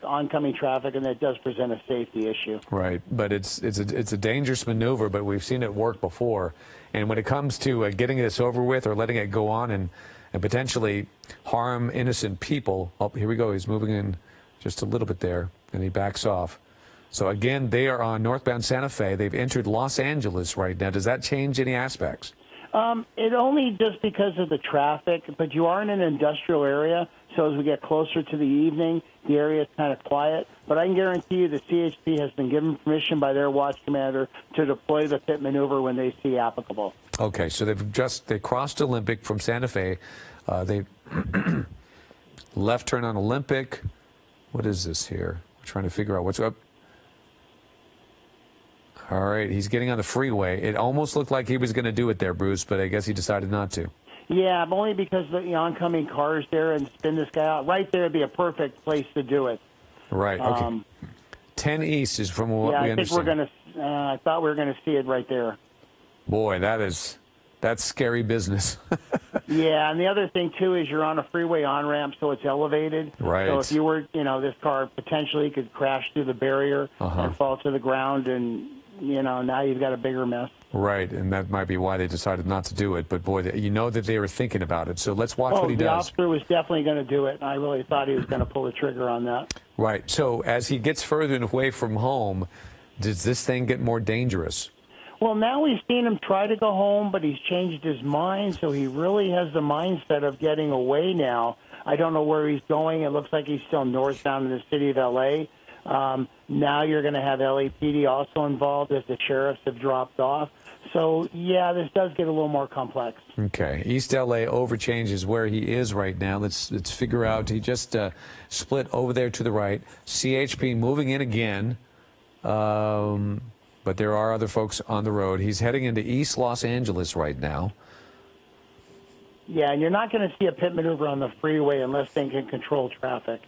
oncoming traffic, and that does present a safety issue. Right, but it's a dangerous maneuver, but we've seen it work before. And when it comes to getting this over with or letting it go on and potentially harm innocent people, oh, here we go. He's moving in just a little bit there, and he backs off. So, again, they are on northbound Santa Fe. They've entered Los Angeles right now. Does that change any aspects? It only just because of the traffic, but you are in an industrial area, so as we get closer to the evening, the area is kind of quiet. But I can guarantee you the CHP has been given permission by their watch commander to deploy the pit maneuver when they see applicable. Okay, so they crossed Olympic from Santa Fe. They left turn on Olympic. What is this here? I'm trying to figure out what's up. All right, he's getting on the freeway. It almost looked like he was going to do it there, Bruce, but I guess he decided not to. Yeah, only because the oncoming cars there and spin this guy out. Right there would be a perfect place to do it. Right, okay. 10 East is from what we understand. I think we're going to, I thought we were going to see it right there. Boy, that's scary business. Yeah, and the other thing, too, is you're on a freeway on-ramp, so it's elevated. Right. So if you were, this car potentially could crash through the barrier and fall to the ground, and, now you've got a bigger mess. Right, and that might be why they decided not to do it. But, boy, you know that they were thinking about it. So let's watch what he does. The officer was definitely going to do it, and I really thought he was going to pull the trigger on that. Right. So as he gets further away from home, does this thing get more dangerous? Well, now we've seen him try to go home, but he's changed his mind, so he really has the mindset of getting away now. I don't know where he's going. It looks like he's still northbound in the city of L.A. Now you're going to have LAPD also involved as the sheriffs have dropped off. So, yeah, this does get a little more complex. Okay. East L.A. overchanges where he is right now. Let's figure out. He just split over there to the right. CHP moving in again. But there are other folks on the road. He's heading into East Los Angeles right now. Yeah, and you're not going to see a pit maneuver on the freeway unless they can control traffic.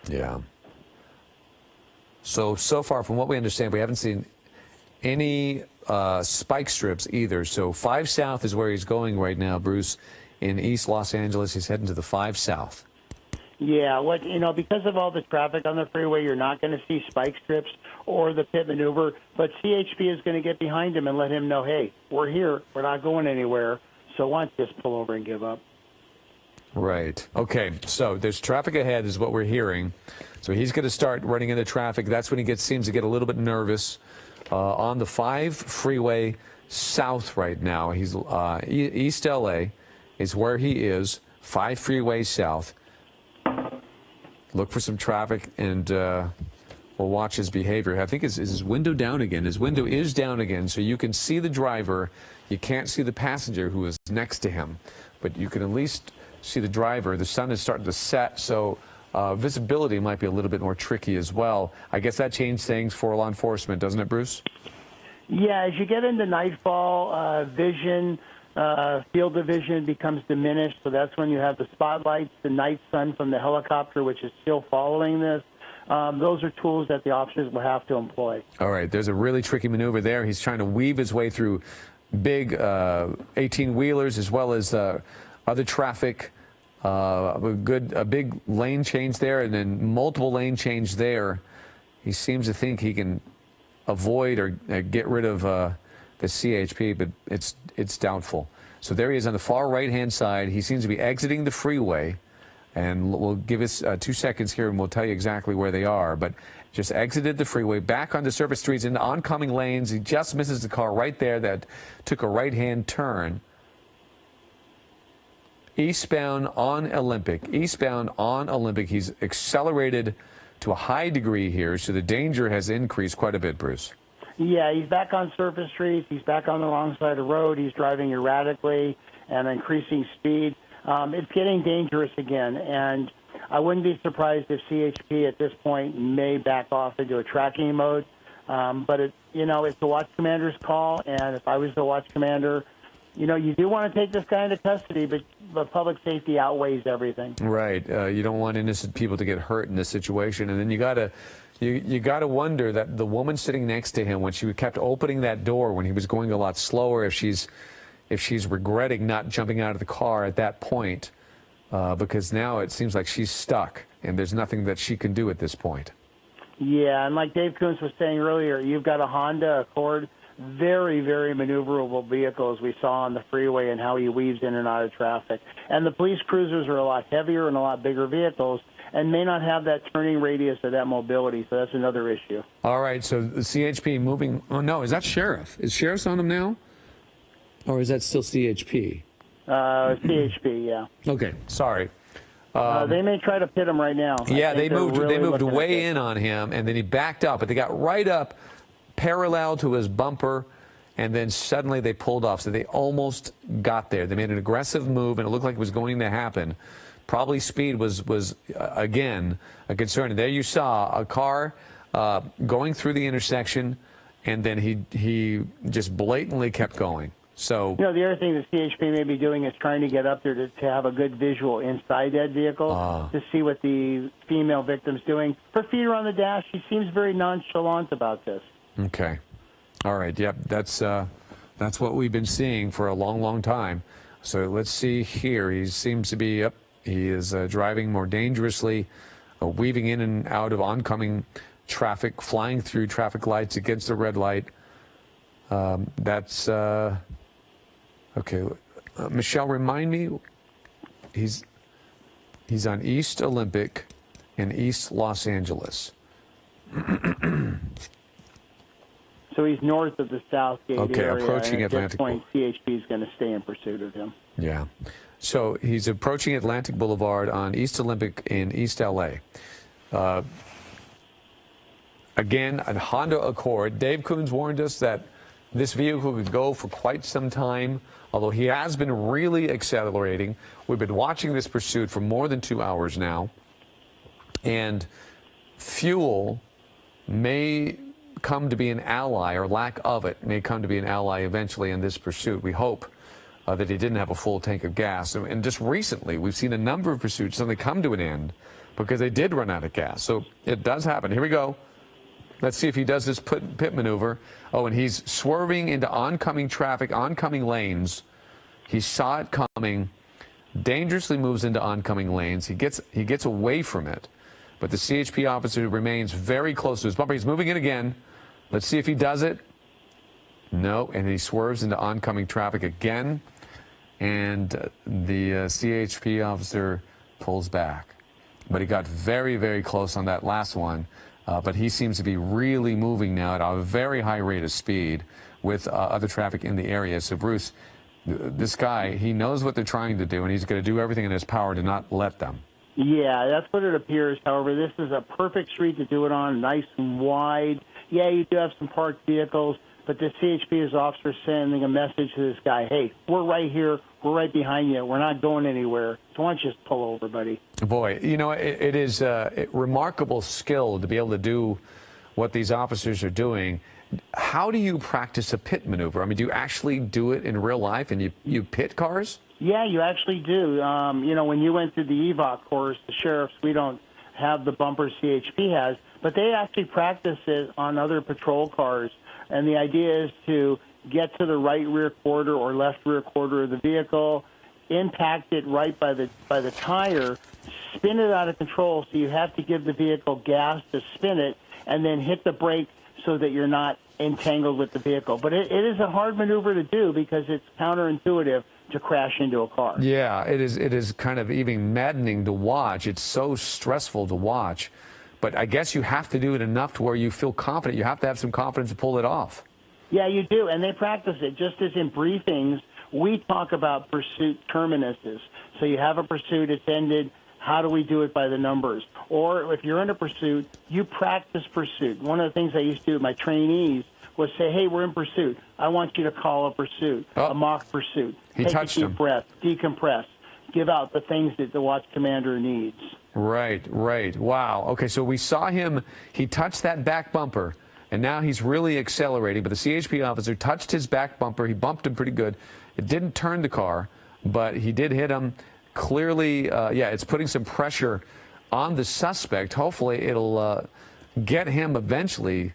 Yeah. So far, from what we understand, we haven't seen any spike strips either. So 5 South is where he's going right now, Bruce. In East Los Angeles, he's heading to the 5 South. Yeah, because of all the traffic on the freeway, you're not going to see spike strips or the pit maneuver. But CHP is going to get behind him and let him know, hey, we're here. We're not going anywhere. So why don't you just pull over and give up? Right. Okay. So there's traffic ahead is what we're hearing. So he's going to start running into traffic. That's when he seems to get a little bit nervous. On the 5 freeway south right now. He's East L.A. is where he is. 5 freeway south. Look for some traffic, and we'll watch his behavior. I think is his window down again. His window is down again, so you can see the driver. You can't see the passenger who is next to him, but you can at least see the driver. The sun is starting to set, so visibility might be a little bit more tricky as well. I guess that changed things for law enforcement, doesn't it, Bruce? Yeah, as you get into nightfall, vision, field of vision becomes diminished, so that's when you have the spotlights, the night sun from the helicopter, which is still following this. Those are tools that the officers will have to employ. All right, there's a really tricky maneuver there. He's trying to weave his way through big 18-wheelers as well as other traffic. A big lane change there and then multiple lane change there. He seems to think he can avoid or get rid of the CHP, but it's doubtful. So there he is on the far right-hand side. He seems to be exiting the freeway, and we'll give us 2 seconds here, and we'll tell you exactly where they are. But just exited the freeway, back onto surface streets into oncoming lanes. He just misses the car right there that took a right-hand turn. eastbound on Olympic. Eastbound on Olympic. He's accelerated to a high degree here, so the danger has increased quite a bit, Bruce. Yeah, he's back on surface streets. He's back on the wrong side of the road. He's driving erratically and increasing speed. It's getting dangerous again, and I wouldn't be surprised if CHP at this point may back off into a tracking mode. But it's the watch commander's call, and if I was the watch commander, you do want to take this guy into custody, but public safety outweighs everything. Right. You don't want innocent people to get hurt in this situation, and then you gotta wonder that the woman sitting next to him, when she kept opening that door when he was going a lot slower, if she's regretting not jumping out of the car at that point, because now it seems like she's stuck and there's nothing that she can do at this point. Yeah, and like Dave Kuntz was saying earlier, you've got a Honda Accord, very, very maneuverable vehicle, as we saw on the freeway, and how he weaves in and out of traffic. And the police cruisers are a lot heavier and a lot bigger vehicles and may not have that turning radius or that mobility, so that's another issue. All right, so the CHP moving. Oh, no, is that Sheriff? Is Sheriff's on him now? Or is that still CHP? CHP, yeah. Okay, sorry. They may try to pit him right now. Yeah, they moved way in on him, and then he backed up, but they got right up parallel to his bumper, and then suddenly they pulled off. So they almost got there. They made an aggressive move, and it looked like it was going to happen. Probably speed was again, a concern. And there you saw a car going through the intersection, and then he just blatantly kept going. So the other thing that CHP may be doing is trying to get up there to have a good visual inside that vehicle to see what the female victim's doing. Her feet are on the dash. She seems very nonchalant about this. Okay. All right. Yep. That's what we've been seeing for a long, long time. So let's see here. He seems to be up. He is driving more dangerously, weaving in and out of oncoming traffic, flying through traffic lights against the red light. That's okay. Michelle, remind me. He's on East Olympic in East Los Angeles. So he's north of the Southgate area. Okay, approaching Atlantic. At this point, CHP is going to stay in pursuit of him. Yeah. So he's approaching Atlantic Boulevard on East Olympic in East LA. Again, a Honda Accord. Dave Kuntz warned us that this vehicle could go for quite some time, although he has been really accelerating. We've been watching this pursuit for more than 2 hours now. And fuel may come to be an ally, or lack of it may come to be an ally eventually in this pursuit. We hope that he didn't have a full tank of gas. And just recently, we've seen a number of pursuits suddenly come to an end because they did run out of gas. So it does happen. Here we go. Let's see if he does this pit maneuver. Oh, and he's swerving into oncoming traffic, oncoming lanes. He saw it coming, dangerously moves into oncoming lanes. He gets away from it, but the CHP officer remains very close to his bumper. He's moving in again. Let's see if he does it. No, and he swerves into oncoming traffic again, and the CHP officer pulls back. But he got very, very close on that last one. But he seems to be really moving now at a very high rate of speed with other traffic in the area. So, Bruce, this guy, he knows what they're trying to do, and he's going to do everything in his power to not let them. Yeah, that's what it appears. However, this is a perfect street to do it on, nice and wide. Yeah, you do have some parked vehicles, but the CHP is officer sending a message to this guy, hey, we're right here, we're right behind you, we're not going anywhere. So why don't you just pull over, buddy? Boy, it is a remarkable skill to be able to do what these officers are doing. How do you practice a pit maneuver? I mean, do you actually do it in real life, and you pit cars? Yeah, you actually do. When you went through the EVOC course, the sheriffs, we don't have the bumper CHP has, but they actually practice it on other patrol cars. And the idea is to get to the right rear quarter or left rear quarter of the vehicle, impact it right by the tire, spin it out of control, so you have to give the vehicle gas to spin it, and then hit the brake so that you're not entangled with the vehicle. But it is a hard maneuver to do because it's counterintuitive to crash into a car. Yeah, it is kind of even maddening to watch. It's so stressful to watch. But I guess you have to do it enough to where you feel confident. You have to have some confidence to pull it off. Yeah, you do, and they practice it just as in briefings We talk about pursuit terminuses. So you have a pursuit, it's ended. How do we do it by the numbers? Or if you're in a pursuit, you practice pursuit. One of the things I used to do with my trainees was say, hey, we're in pursuit. I want you to call a pursuit, a mock pursuit. He Take touched a deep him. breath, decompress, give out the things that the watch commander needs. Right, right. Wow. Okay, so we saw him, he touched that back bumper, and now he's really accelerating. But the CHP officer touched his back bumper. He bumped him pretty good. It didn't turn the car, but he did hit him. Clearly, yeah, it's putting some pressure on the suspect. Hopefully, it'll get him eventually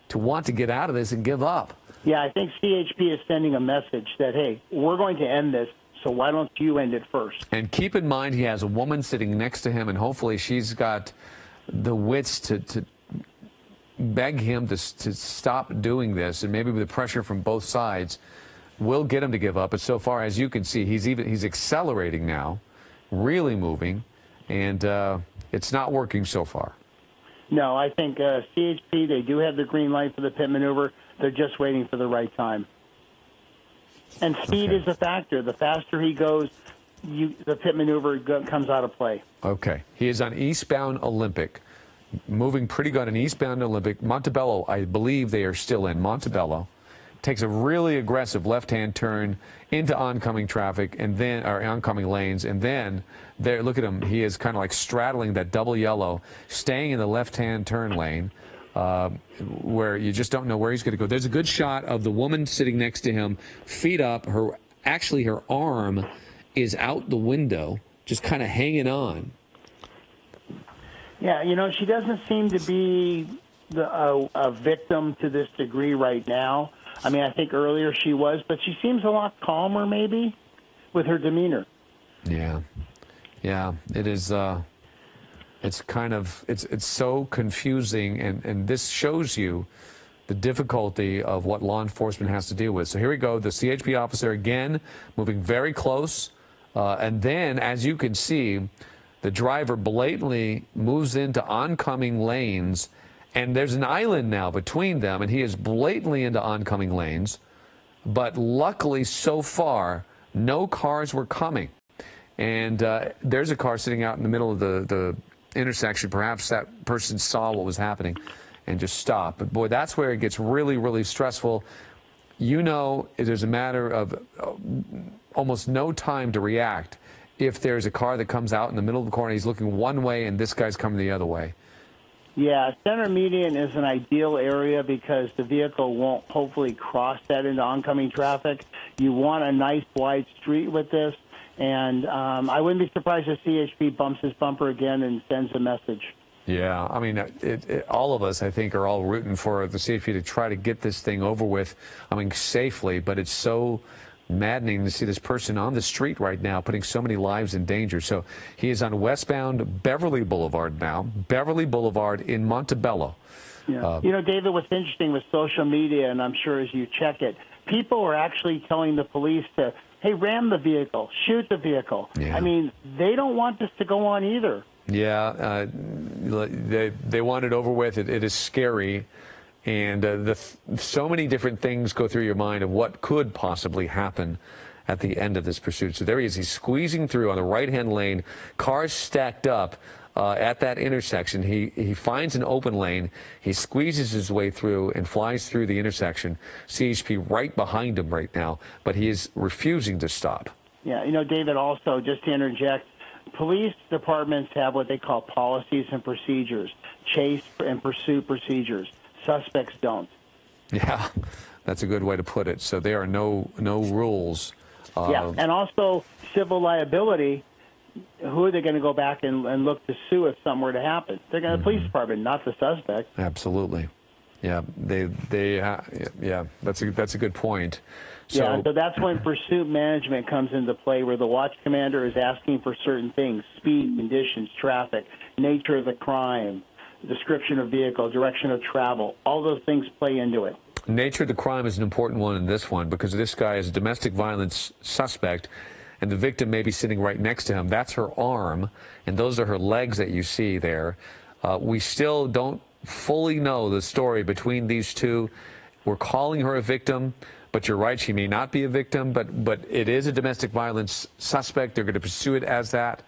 to want to get out of this and give up. Yeah, I think CHP is sending a message that, hey, we're going to end this, so why don't you end it first? And keep in mind, he has a woman sitting next to him, and hopefully she's got the wits to beg him to stop doing this, and maybe with the pressure from both sides will get him to give up. But so far, as you can see, he's accelerating now, really moving, and it's not working so far. No, I think CHP, they do have the green light for the pit maneuver. They're just waiting for the right time. And speed is a factor. The faster he goes, the pit maneuver comes out of play. Okay. He is on eastbound Olympic, moving pretty good on eastbound Olympic. Montebello, I believe they are still in. Montebello takes a really aggressive left-hand turn into oncoming traffic and then, or oncoming lanes, and then there, look at him. He is kind of like straddling that double yellow, staying in the left-hand turn lane, where you just don't know where he's going to go. There's a good shot of the woman sitting next to him, feet up. Actually, her arm is out the window, just kind of hanging on. Yeah, you know, she doesn't seem to be a victim to this degree right now. I mean, I think earlier she was, but she seems a lot calmer maybe with her demeanor. Yeah. Yeah, it is. It's kind of, it's so confusing, and this shows you the difficulty of what law enforcement has to deal with. So here we go, the CHP officer again moving very close, and then, as you can see, the driver blatantly moves into oncoming lanes, and there's an island now between them, and he is blatantly into oncoming lanes, but luckily so far, no cars were coming. And there's a car sitting out in the middle of the intersection. Perhaps that person saw what was happening and just stopped. But boy, that's where it gets really, really stressful. You know, there's a matter of almost no time to react if there's a car that comes out in the middle of the corner, he's looking one way and this guy's coming the other way. Yeah, center median is an ideal area because the vehicle won't hopefully cross that into oncoming traffic. You want a nice wide street with this. And I wouldn't be surprised if CHP bumps his bumper again and sends a message. Yeah, I mean, all of us, I think, are all rooting for the CHP to try to get this thing over with, I mean, safely. But it's so maddening to see this person on the street right now, putting so many lives in danger. So he is on westbound Beverly Boulevard now, Beverly Boulevard in Montebello. Yeah. You know, David, what's interesting with social media, and I'm sure as you check it, people are actually telling the police to, hey, ram the vehicle, shoot the vehicle. Yeah. I mean, they don't want this to go on either. Yeah, they want it over with. It is scary. And so many different things go through your mind of what could possibly happen at the end of this pursuit. So there he is. He's squeezing through on the right-hand lane, cars stacked up at that intersection. He finds an open lane. He squeezes his way through and flies through the intersection. CHP right behind him right now, but he is refusing to stop. Yeah, you know, David, also, just to interject, police departments have what they call policies and procedures, chase and pursuit procedures. Suspects don't. Yeah, that's a good way to put it. So there are no rules. Yeah, and also civil liability. Who are they going to go back and look to sue if something were to happen? They're going to the police department, not the suspect. Absolutely. Yeah, yeah, that's a good point. So, yeah, so that's when pursuit management comes into play, where the watch commander is asking for certain things: speed, conditions, traffic, nature of the crime, description of vehicle, direction of travel. All those things play into it. Nature of the crime is an important one in this one because this guy is a domestic violence suspect, and the victim may be sitting right next to him. That's her arm, and those are her legs that you see there. We still don't fully know the story between these two. We're calling her a victim, But you're right, she may not be a victim, but it is a domestic violence suspect. They're going to pursue it as that,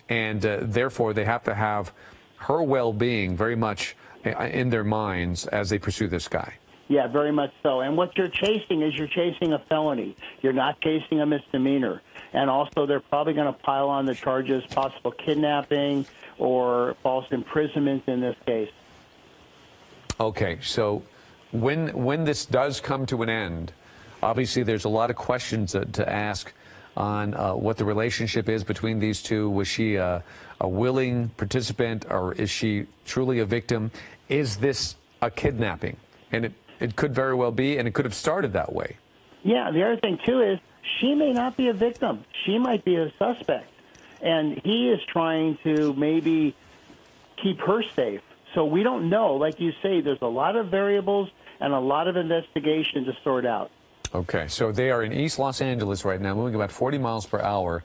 and therefore they have to have her well-being very much in their minds as they pursue this guy. Yeah, very much so. And what you're chasing is you're chasing a felony. You're not chasing a misdemeanor. And also they're probably going to pile on the charges, possible kidnapping or false imprisonment in this case. Okay, so when this does come to an end, obviously there's a lot of questions to ask on what the relationship is between these two. Was she a willing participant, or is she truly a victim? Is this a kidnapping? And it could very well be, and it could have started that way. Yeah, the other thing, too, is she may not be a victim. She might be a suspect. And he is trying to maybe keep her safe. So we don't know. Like you say, there's a lot of variables and a lot of investigation to sort out. Okay, so they are in East Los Angeles right now, moving about 40 miles per hour.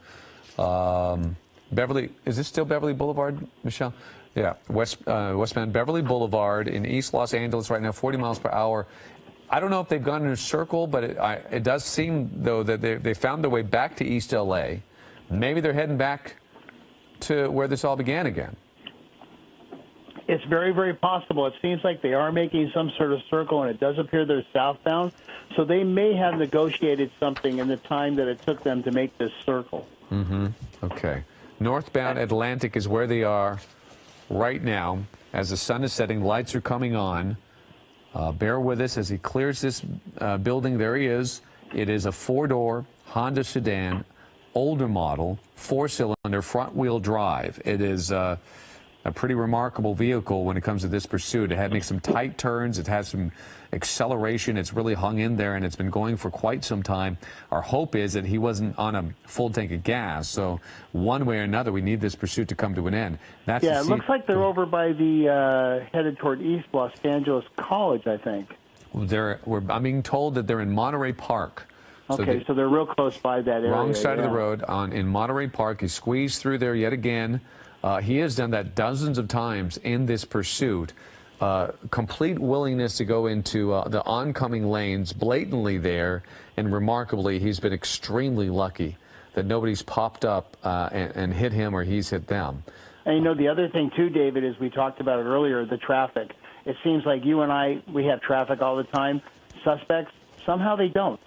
Beverly, is this still Beverly Boulevard, Michelle? Yeah, westbound Beverly Boulevard in East Los Angeles right now, 40 miles per hour. I don't know if they've gone in a circle, but it does seem, though, that they found their way back to East L.A. Maybe they're heading back to where this all began again. It's very, very possible. It seems like they are making some sort of circle, and it does appear they're southbound. So they may have negotiated something in the time that it took them to make this circle. Mm-hmm. Okay. Northbound Atlantic is where they are right now. As the sun is setting, lights are coming on. Bear with us as he clears this building. There he is. It is a four-door Honda sedan, older model, four-cylinder, front-wheel drive. It is a pretty remarkable vehicle when it comes to this pursuit. It had makes some tight turns. It has some acceleration. It's really hung in there, and it's been going for quite some time. Our hope is that he wasn't on a full tank of gas. So one way or another, we need this pursuit to come to an end. That's it looks like they're over by the headed toward East Los Angeles College, I think. I'm being told that they're in Monterey Park. Okay, so they're real close by that area. Wrong side of the road in Monterey Park. He squeezed through there yet again. He has done that dozens of times in this pursuit. Complete willingness to go into the oncoming lanes blatantly there, and remarkably, he's been extremely lucky that nobody's popped up and hit him or he's hit them. And you know, the other thing too, David, is we talked about it earlier, the traffic. It seems like you and I, we have traffic all the time. Suspects, somehow they don't.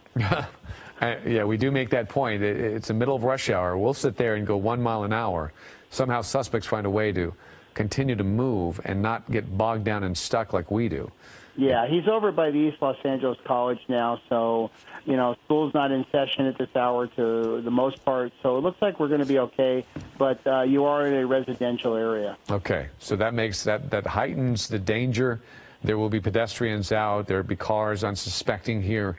Yeah, we do make that point. It's the middle of rush hour. We'll sit there and go 1 mile an hour. Somehow suspects find a way to continue to move and not get bogged down and stuck like we do. Yeah, he's over by the East Los Angeles College now, so, you know, school's not in session at this hour to the most part, so it looks like we're going to be okay, but you are in a residential area. Okay, so that makes that heightens the danger. There will be pedestrians out. There will be cars unsuspecting here.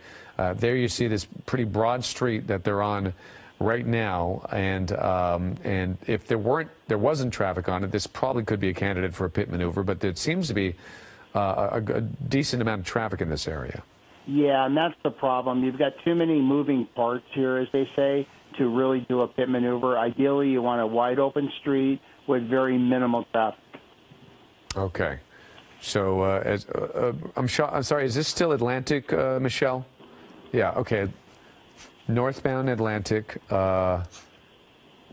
There you see this pretty broad street that they're on right now, and if there wasn't traffic on it, this probably could be a candidate for a pit maneuver, but there seems to be a decent amount of traffic in this area. Yeah, and that's the problem. You've got too many moving parts here, as they say, to really do a pit maneuver. Ideally, you want a wide open street with very minimal traffic. Okay. So I'm sorry, is this still Atlantic, Michelle? Yeah, okay. Northbound Atlantic,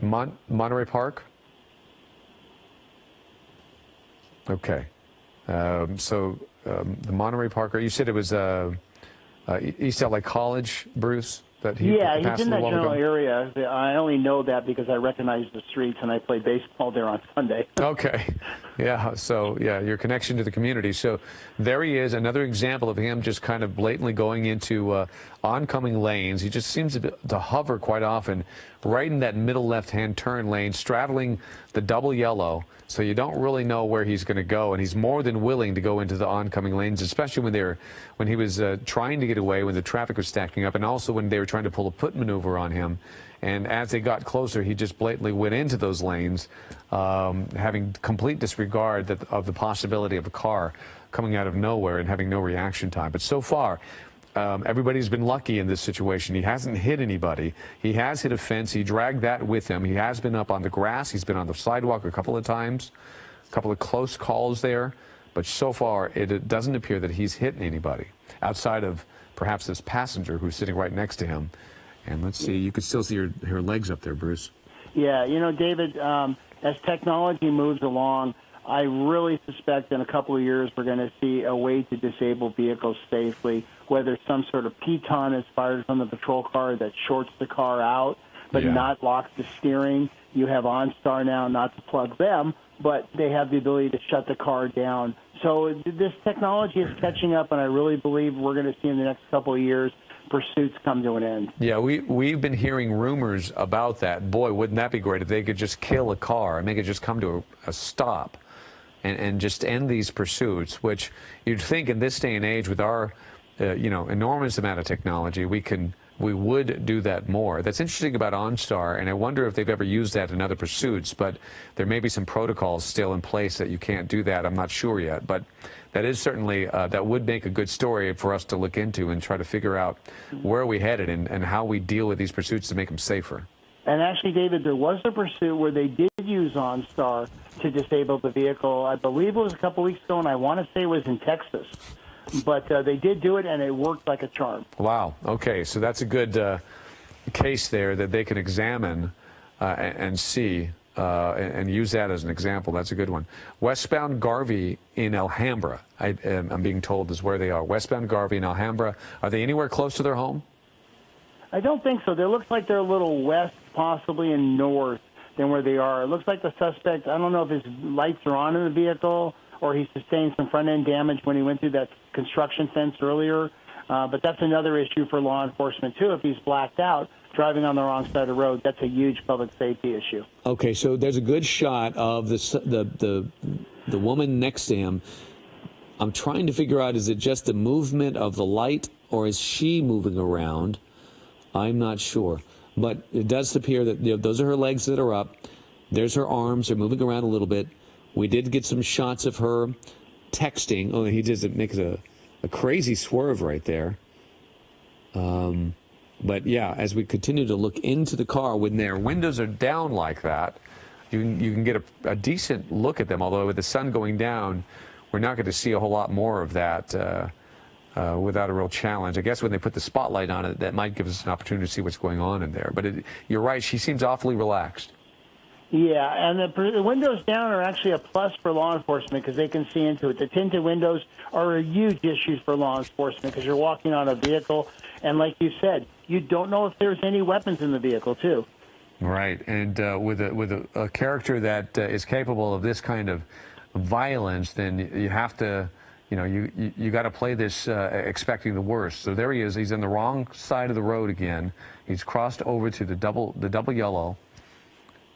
Monterey Park? Okay. The Monterey Park, you said it was East LA College, Bruce? Yeah, he's in that general area. I only know that because I recognize the streets, and I play baseball there on Sunday. Okay. Yeah, so, yeah, your connection to the community. So there he is, another example of him just kind of blatantly going into oncoming lanes. He just seems to hover quite often right in that middle left-hand turn lane, straddling the double yellow. So you don't really know where he's going to go, and he's more than willing to go into the oncoming lanes, especially when he was trying to get away, when the traffic was stacking up, and also when they were trying to pull a pit maneuver on him. And as they got closer, he just blatantly went into those lanes, having complete disregard of the possibility of a car coming out of nowhere and having no reaction time. But so far, everybody's been lucky in this situation. He hasn't hit anybody. He has hit a fence. He dragged that with him. He has been up on the grass. He's been on the sidewalk a couple of times, a couple of close calls there. But so far, it doesn't appear that he's hit anybody outside of perhaps this passenger who's sitting right next to him. And let's see, you could still see her legs up there, Bruce. Yeah, you know, David, as technology moves along, I really suspect in a couple of years we're going to see a way to disable vehicles safely, whether some sort of piton is fired from the patrol car that shorts the car out, but not locks the steering. You have OnStar now, not to plug them, but they have the ability to shut the car down. So this technology is catching up, and I really believe we're going to see in the next couple of years pursuits come to an end. Yeah, we've been hearing rumors about that. Boy, wouldn't that be great if they could just kill a car and make it just come to a stop and just end these pursuits, which you'd think in this day and age with our enormous amount of technology, we would do that more. That's interesting about OnStar, and I wonder if they've ever used that in other pursuits, but there may be some protocols still in place that you can't do that. I'm not sure yet, but that is certainly, that would make a good story for us to look into and try to figure out where are we headed and how we deal with these pursuits to make them safer. And actually, David, there was a pursuit where they did use OnStar to disable the vehicle. I believe it was a couple weeks ago, and I want to say it was in Texas. But they did do it, and it worked like a charm. Wow. Okay, so that's a good case there that they can examine and see and use that as an example. That's a good one. Westbound Garvey in Alhambra, I'm being told is where they are. Westbound Garvey in Alhambra. Are they anywhere close to their home? I don't think so. It looks like they're a little west, possibly, and north than where they are. It looks like the suspect, I don't know if his lights are on in the vehicle or he sustained some front-end damage when he went through that construction fence earlier. But that's another issue for law enforcement, too. If he's blacked out, driving on the wrong side of the road, that's a huge public safety issue. Okay, so there's a good shot of the woman next to him. I'm trying to figure out, is it just the movement of the light, or is she moving around? I'm not sure. But it does appear that those are her legs that are up. There's her arms. They're moving around a little bit. We did get some shots of her texting. Oh, he just makes a crazy swerve right there. But, yeah, as we continue to look into the car, when their windows are down like that, you can get a decent look at them. Although with the sun going down, we're not going to see a whole lot more of that without a real challenge. I guess when they put the spotlight on it, that might give us an opportunity to see what's going on in there. But you're right, she seems awfully relaxed. Yeah, and the windows down are actually a plus for law enforcement because they can see into it. The tinted windows are a huge issue for law enforcement because you're walking on a vehicle, and like you said, you don't know if there's any weapons in the vehicle, too. Right, and with a character that is capable of this kind of violence, then you have to, you got to play this expecting the worst. So there he is. He's on the wrong side of the road again. He's crossed over to the double yellow.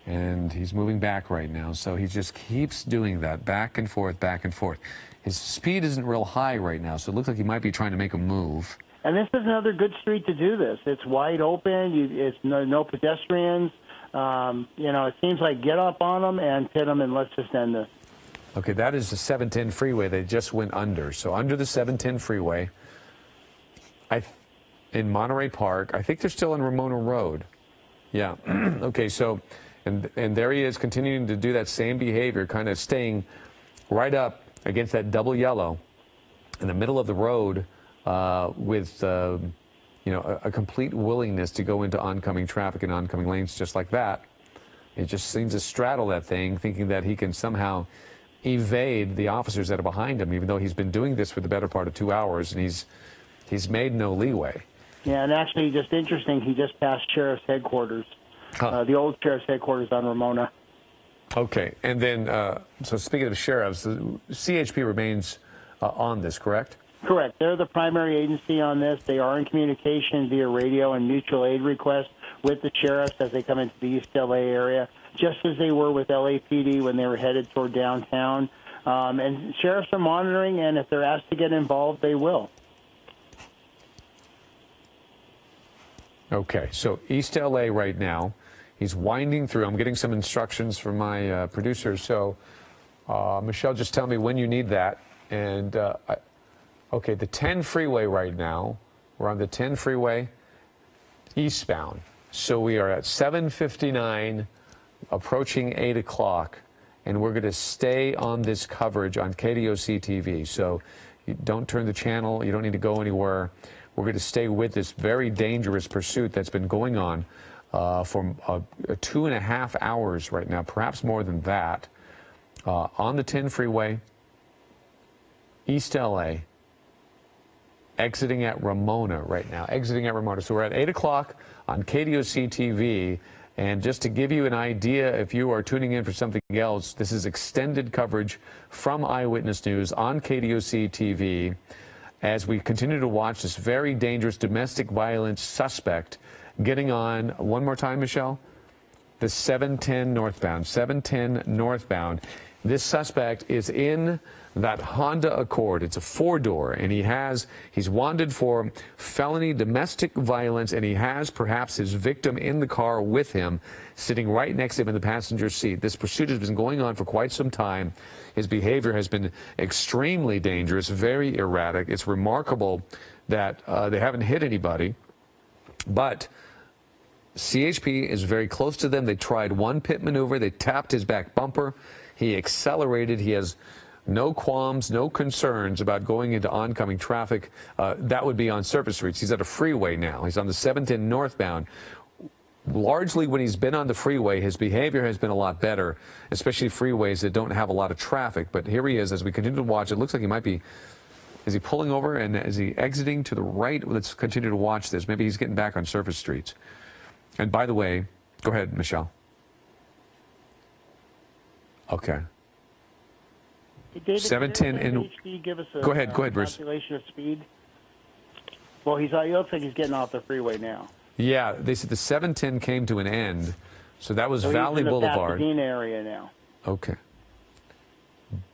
And he's moving back right now, so he just keeps doing that, back and forth, back and forth. His speed isn't real high right now, so it looks like he might be trying to make a move. And this is another good street to do this. It's wide open. It's no pedestrians. It seems like get up on them and hit them, and let's just end this. Okay, that is the 710 freeway they just went under. So under the 710 freeway, in Monterey Park, I think they're still on Ramona Road. Yeah, okay, so... And there he is continuing to do that same behavior, kind of staying right up against that double yellow in the middle of the road with, a complete willingness to go into oncoming traffic and oncoming lanes just like that. He just seems to straddle that thing, thinking that he can somehow evade the officers that are behind him, even though he's been doing this for the better part of 2 hours, and he's made no leeway. Yeah, and actually, just interesting, he just passed Sheriff's headquarters. The old sheriff's headquarters on Ramona. Okay, and then, so speaking of sheriffs, the CHP remains on this, correct? Correct. They're the primary agency on this. They are in communication via radio and mutual aid requests with the sheriffs as they come into the East LA area, just as they were with LAPD when they were headed toward downtown. And sheriffs are monitoring, and if they're asked to get involved, they will. Okay, so East LA right now. He's winding through. I'm getting some instructions from my producer. So, Michelle, just tell me when you need that. And, okay, the 10 freeway right now. We're on the 10 freeway eastbound. So we are at 7:59, approaching 8 o'clock. And we're going to stay on this coverage on KDOC TV. So you don't turn the channel. You don't need to go anywhere. We're going to stay with this very dangerous pursuit that's been going on for 2.5 hours right now, perhaps more than that, on the 10 freeway, East LA, exiting at Ramona right now, exiting at Ramona. So we're at 8 o'clock on KDOC TV. And just to give you an idea, if you are tuning in for something else, this is extended coverage from Eyewitness News on KDOC TV as we continue to watch this very dangerous domestic violence suspect getting on, one more time, Michelle, the 710 northbound, 710 northbound. This suspect is in that Honda Accord. It's a 4-door, and he's wanted for felony domestic violence, and he has perhaps his victim in the car with him, sitting right next to him in the passenger seat. This pursuit has been going on for quite some time. His behavior has been extremely dangerous, very erratic. It's remarkable that they haven't hit anybody, but CHP is very close to them. They tried one pit maneuver. They tapped his back bumper. He accelerated. He has no qualms, no concerns about going into oncoming traffic. That would be on surface streets. He's at a freeway now. He's on the 710 northbound. Largely when he's been on the freeway, his behavior has been a lot better, especially freeways that don't have a lot of traffic. But here he is as we continue to watch. It looks like he might be, is he pulling over and is he exiting to the right? Let's continue to watch this. Maybe he's getting back on surface streets. And by the way, go ahead, Michelle. Okay. David, 710 and give us a go ahead, Bruce. Calculation of speed. Well, he looks like he's getting off the freeway now. Yeah, they said the 710 came to an end, so that was Valley he's in Boulevard. The Pasadena area now. Okay.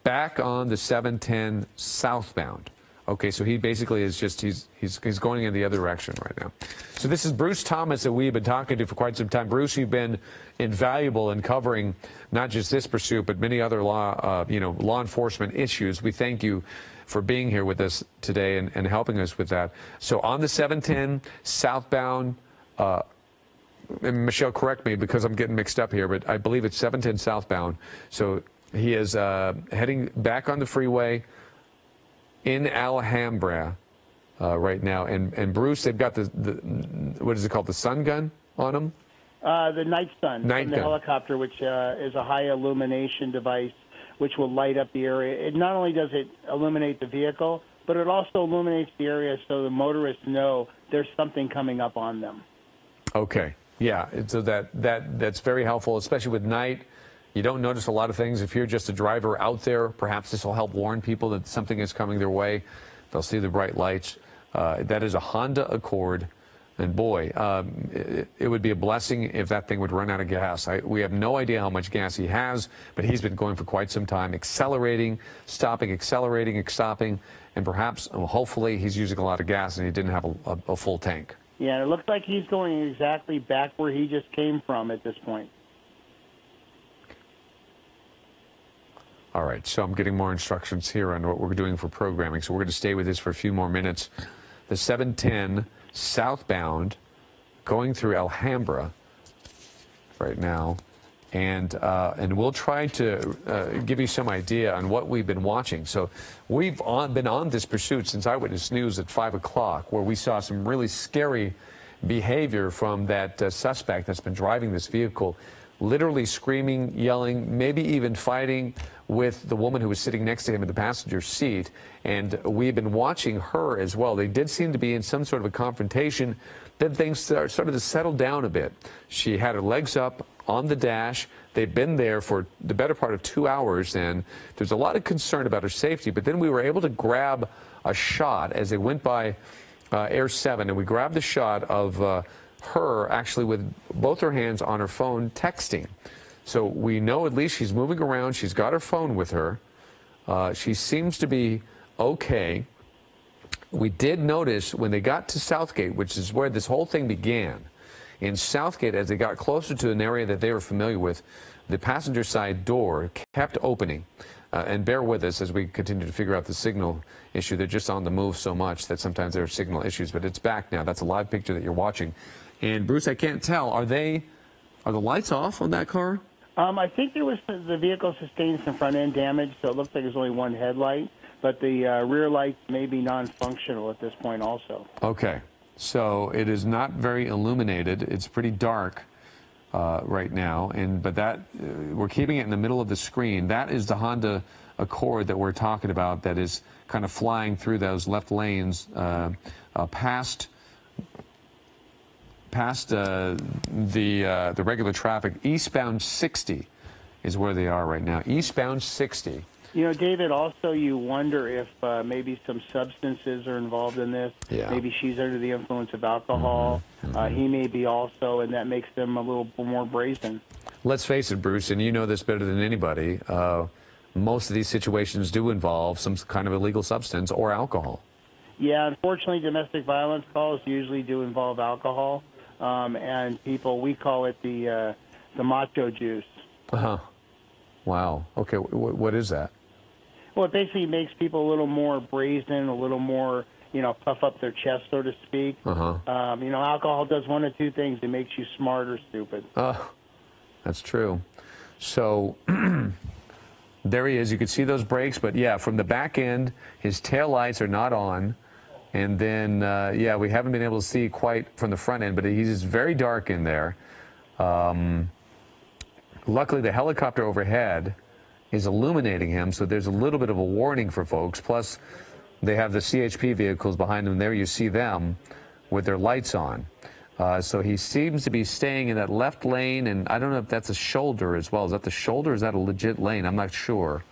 Back on the 710 southbound. Okay, so he basically is just he's going in the other direction right now. So this is Bruce Thomas that we've been talking to for quite some time. Bruce, you've been invaluable in covering not just this pursuit but many other law enforcement issues. We thank you for being here with us today and helping us with that. So on the 710 southbound, and Michelle, correct me because I'm getting mixed up here, but I believe it's 710 southbound. So he is heading back on the freeway in Alhambra right now. And Bruce, they've got the what is it called, the sun gun on them? The night sun night from the gun. helicopter, which is a high illumination device which will light up the area. It not only does it illuminate the vehicle, but it also illuminates the area so the motorists know there's something coming up on them. Okay, yeah, so that's very helpful, especially with night. You don't notice a lot of things. If you're just a driver out there, perhaps this will help warn people that something is coming their way. They'll see the bright lights. That is a Honda Accord. And boy, it would be a blessing if that thing would run out of gas. We have no idea how much gas he has, but he's been going for quite some time, accelerating, stopping, accelerating, stopping, and perhaps, hopefully, he's using a lot of gas and he didn't have a full tank. Yeah, and it looks like he's going exactly back where he just came from at this point. All right, so I'm getting more instructions here on what we're doing for programming. So we're going to stay with this for a few more minutes. The 710 southbound going through Alhambra right now. And we'll try to give you some idea on what we've been watching. So we've been on this pursuit since Eyewitness News at 5 o'clock, where we saw some really scary behavior from that suspect that's been driving this vehicle, literally screaming, yelling, maybe even fighting with the woman who was sitting next to him in the passenger seat. And we've been watching her as well. They did seem to be in some sort of a confrontation. Then things started to settle down a bit. She had her legs up on the dash. They'd been there for the better part of 2 hours, and there's a lot of concern about her safety. But then we were able to grab a shot as they went by Air 7, and we grabbed the shot of her actually with both her hands on her phone texting. So we know at least she's moving around. She's got her phone with her. She seems to be okay. We did notice when they got to Southgate, which is where this whole thing began, in Southgate, as they got closer to an area that they were familiar with, the passenger side door kept opening. And bear with us as we continue to figure out the signal issue. They're just on the move so much that sometimes there are signal issues, but it's back now. That's a live picture that you're watching. And Bruce, I can't tell. Are the lights off on that car? I think the vehicle sustained some front end damage, so it looks like there's only one headlight. but the rear lights may be non-functional at this point also. Okay, so it is not very illuminated. It's pretty dark right now, but that we're keeping it in the middle of the screen. That is the Honda Accord that we're talking about, that is kind of flying through those left lanes past the regular traffic. Eastbound 60 is where they are right now. Eastbound 60. You know, David, also you wonder if maybe some substances are involved in this. Yeah. Maybe she's under the influence of alcohol. He may be also, and that makes them a little more brazen. Let's face it, Bruce, and you know this better than anybody, most of these situations do involve some kind of illegal substance or alcohol. Yeah, unfortunately, domestic violence calls usually do involve alcohol, and people, we call it the macho juice. Uh-huh. Wow. Okay, what is that? Well, it basically makes people a little more brazen, a little more, puff up their chest, so to speak. Alcohol does one of two things. It makes you smart or stupid. That's true. So there he is. You can see those brakes, but yeah, from the back end, his tail lights are not on. And then, we haven't been able to see quite from the front end, but he's very dark in there. Luckily, the helicopter overhead is illuminating him, so there's a little bit of a warning for folks. Plus, they have the CHP vehicles behind them. There you see them with their lights on. So he seems to be staying in that left lane, and I don't know if that's a shoulder as well. Is that the shoulder, or is that a legit lane? I'm not sure.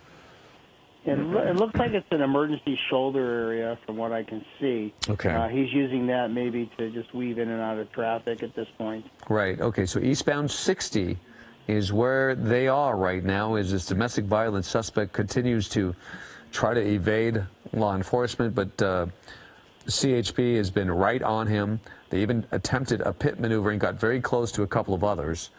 It looks like it's an emergency shoulder area from what I can see. Okay. He's using that maybe to just weave in and out of traffic at this point. Right. Okay, so eastbound 60 is where they are right now, as this domestic violence suspect continues to try to evade law enforcement, but CHP has been right on him. They even attempted a pit maneuver and got very close to a couple of others.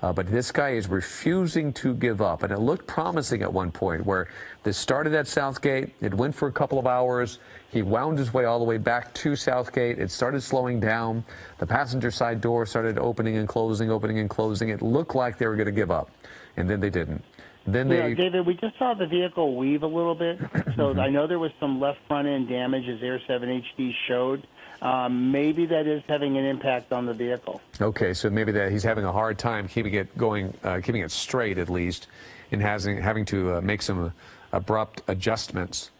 But this guy is refusing to give up. And it looked promising at one point, where this started at Southgate. It went for a couple of hours. He wound his way all the way back to Southgate. It started slowing down. The passenger side door started opening and closing, opening and closing. It looked like they were going to give up. And then they didn't. Then David, we just saw the vehicle weave a little bit. So I know there was some left front end damage, as Air 7 HD showed. Maybe that is having an impact on the vehicle. Okay, so maybe that he's having a hard time keeping it going, keeping it straight at least, and having to make some abrupt adjustments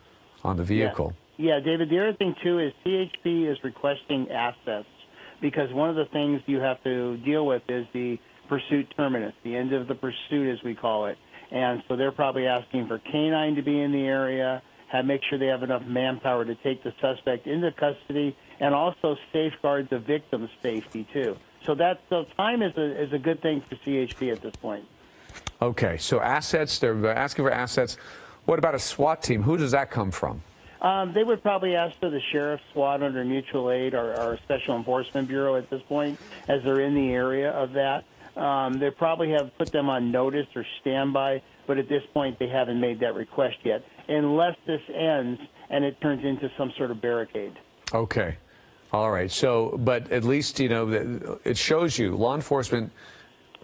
on the vehicle. Yeah, David, the other thing, too, is CHP is requesting assets, because one of the things you have to deal with is the pursuit terminus, the end of the pursuit, as we call it. And so they're probably asking for canine to be in the area, make sure they have enough manpower to take the suspect into custody, and also safeguard the victim's safety, too. So time is a good thing for CHP at this point. Okay, so assets, they're asking for assets. What about a SWAT team? Who does that come from? They would probably ask for the sheriff's SWAT under mutual aid or our Special Enforcement Bureau at this point, as they're in the area of that. They probably have put them on notice or standby, but at this point they haven't made that request yet, unless this ends and it turns into some sort of barricade. Okay. All right. So, but at least, it shows you law enforcement,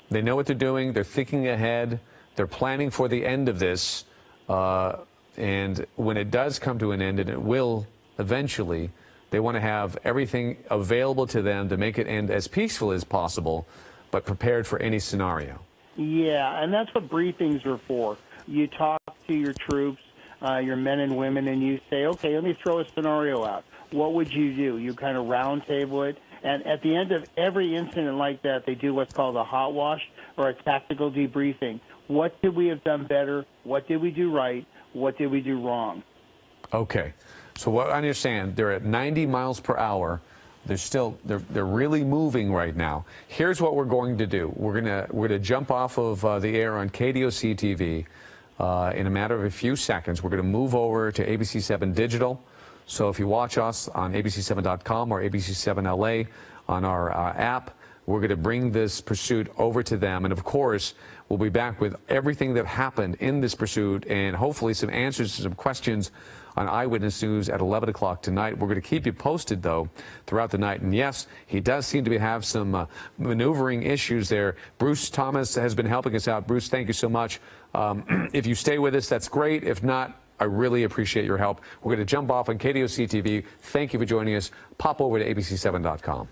they know what they're doing. They're thinking ahead. They're planning for the end of this. And when it does come to an end, and it will eventually, they want to have everything available to them to make it end as peaceful as possible, but prepared for any scenario. Yeah, and that's what briefings are for. You talk to your troops, your men and women, and you say, okay, let me throw a scenario out. What would you do? You kind of round table it. And at the end of every incident like that, they do what's called a hot wash or a tactical debriefing. What did we have done better? What did we do right? What did we do wrong? Okay. So what I understand, they're at 90 miles per hour. They're really moving right now. Here's what we're going to do. We're gonna jump off of the air on KDOC TV in a matter of a few seconds. We're gonna move over to ABC7 Digital. So if you watch us on abc7.com or ABC7 LA on our app, we're going to bring this pursuit over to them. And of course, we'll be back with everything that happened in this pursuit and hopefully some answers to some questions on Eyewitness News at 11 o'clock tonight. We're going to keep you posted, though, throughout the night. And yes, he does seem to have some maneuvering issues there. Bruce Thomas has been helping us out. Bruce, thank you so much. If you stay with us, that's great. If not, I really appreciate your help. We're going to jump off on KDOC TV. Thank you for joining us. Pop over to abc7.com.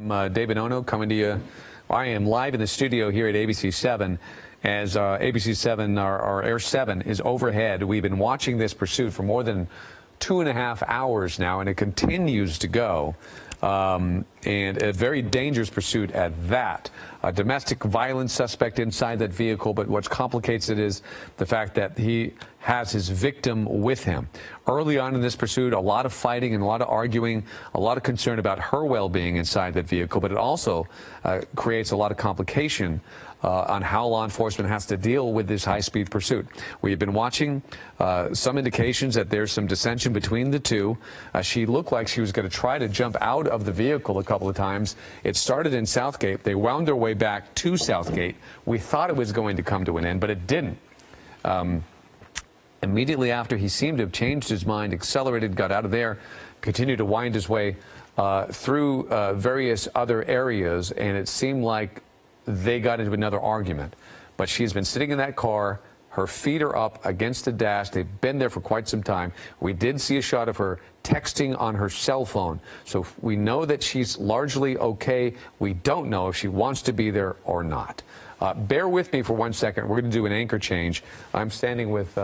I'm David Ono coming to you. I am live in the studio here at ABC7 as ABC7, our Air 7 is overhead. We've been watching this pursuit for more than 2.5 hours now, and it continues to go. And a very dangerous pursuit at that. A domestic violence suspect inside that vehicle, but what complicates it is the fact that he has his victim with him. Early on in this pursuit, a lot of fighting and a lot of arguing, a lot of concern about her well-being inside that vehicle, but it also creates a lot of complication on how law enforcement has to deal with this high-speed pursuit. We've been watching some indications that there's some dissension between the two. She looked like she was going to try to jump out of the vehicle a couple of times. It started in Southgate. They wound their way back to Southgate. We thought it was going to come to an end, but it didn't. Immediately after, he seemed to have changed his mind, accelerated, got out of there, continued to wind his way through various other areas, and it seemed like they got into another argument. But she's been sitting in that car. Her feet are up against the dash. They've been there for quite some time. We did see a shot of her texting on her cell phone. So we know that she's largely okay. We don't know if she wants to be there or not. Bear with me for 1 second. We're going to do an anchor change. I'm standing with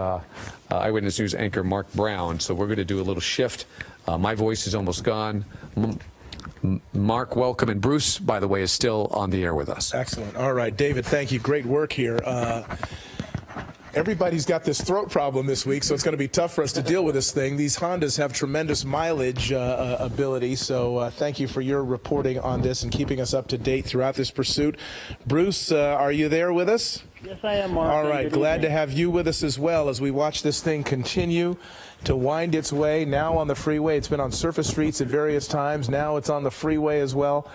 Eyewitness News anchor Mark Brown. So we're going to do a little shift. My voice is almost gone. Mark, welcome. And Bruce, by the way, is still on the air with us. Excellent. All right, David, thank you. Great work here. Everybody's got this throat problem this week, so it's going to be tough for us to deal with this thing. These Hondas have tremendous mileage ability, so thank you for your reporting on this and keeping us up to date throughout this pursuit. Bruce, are you there with us? Yes, I am, Mark. All right, glad to have you with us as well as we watch this thing continue to wind its way. Now on the freeway. It's been on surface streets at various times. Now it's on the freeway as well.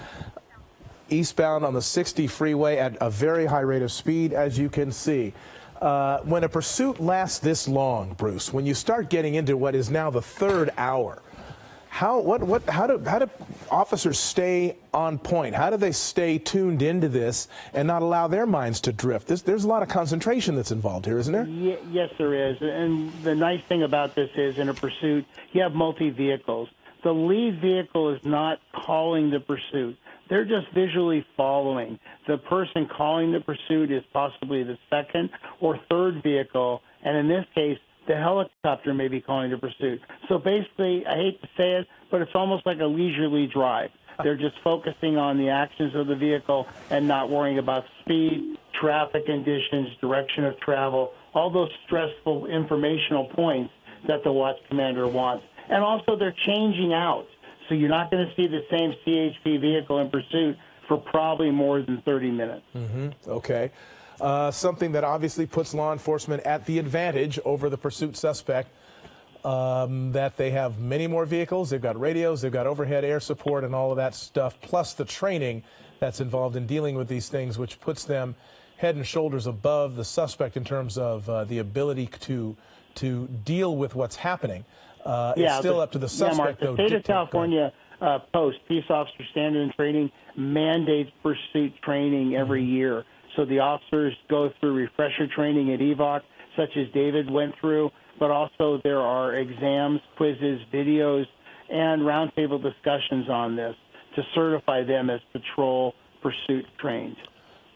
Eastbound on the 60 freeway at a very high rate of speed, as you can see. When a pursuit lasts this long, Bruce, when you start getting into what is now the third hour, how do officers stay on point? How do they stay tuned into this and not allow their minds to drift? There's a lot of concentration that's involved here, isn't there? Yes, there is. And the nice thing about this is in a pursuit, you have multi-vehicles. The lead vehicle is not calling the pursuit. They're just visually following. The person calling the pursuit is possibly the second or third vehicle, and in this case, the helicopter may be calling the pursuit. So basically, I hate to say it, but it's almost like a leisurely drive. They're just focusing on the actions of the vehicle and not worrying about speed, traffic conditions, direction of travel, all those stressful informational points that the watch commander wants. And also, they're changing out. So you're not going to see the same CHP vehicle in pursuit for probably more than 30 minutes. Okay. Something that obviously puts law enforcement at the advantage over the pursuit suspect, that they have many more vehicles, they've got radios, they've got overhead air support and all of that stuff, plus the training that's involved in dealing with these things, which puts them head and shoulders above the suspect in terms of the ability to deal with what's happening. It's still up to the suspect, Mark, the state of California Post, Peace Officer Standard and Training, mandates pursuit training every year. So the officers go through refresher training at EVOC, such as David went through, but also there are exams, quizzes, videos, and roundtable discussions on this to certify them as patrol pursuit trained.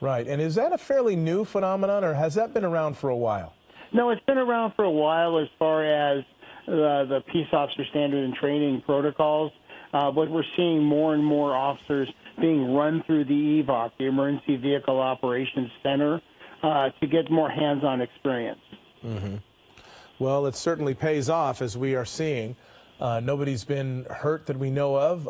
Right. And is that a fairly new phenomenon, or has that been around for a while? No, it's been around for a while as far as the Peace Officer Standard and Training protocols, but we're seeing more and more officers being run through the EVOC, the Emergency Vehicle Operations Center, to get more hands-on experience. Well, it certainly pays off, as we are seeing. Nobody's been hurt that we know of.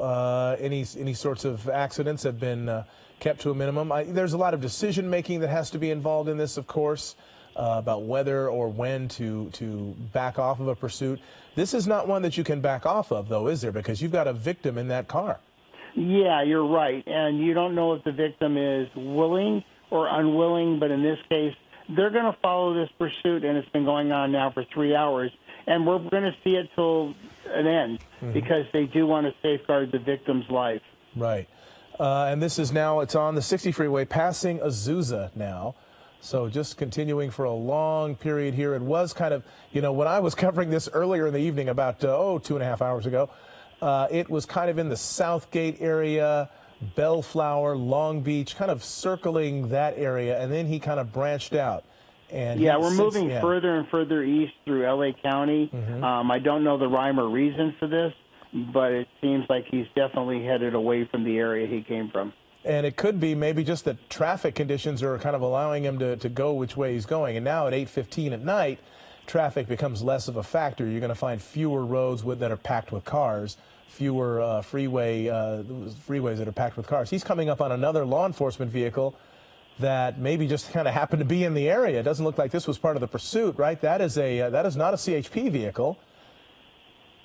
Any sorts of accidents have been kept to a minimum. There's a lot of decision-making that has to be involved in this, of course. about whether or when to back off of a pursuit. This is not one that you can back off of, though, is there? Because you've got a victim in that car. Yeah, you're right. And you don't know if the victim is willing or unwilling, but in this case, they're going to follow this pursuit, and it's been going on now for 3 hours. And we're going to see it till an end because they do want to safeguard the victim's life. Right. And this is now, it's on the 60 freeway, passing Azusa now. So just continuing for a long period here. It was kind of, when I was covering this earlier in the evening, about, 2.5 hours ago, it was kind of in the Southgate area, Bellflower, Long Beach, kind of circling that area, and then he kind of branched out. And yeah, we're moving further and further east through L.A. County. I don't know the rhyme or reason for this, but it seems like he's definitely headed away from the area he came from. And it could be maybe just that traffic conditions are kind of allowing him to go which way he's going. And now at 8:15 at night, traffic becomes less of a factor. You're going to find fewer roads that are packed with cars, fewer freeways that are packed with cars. He's coming up on another law enforcement vehicle that maybe just kind of happened to be in the area. It doesn't look like this was part of the pursuit, right? That is not a CHP vehicle.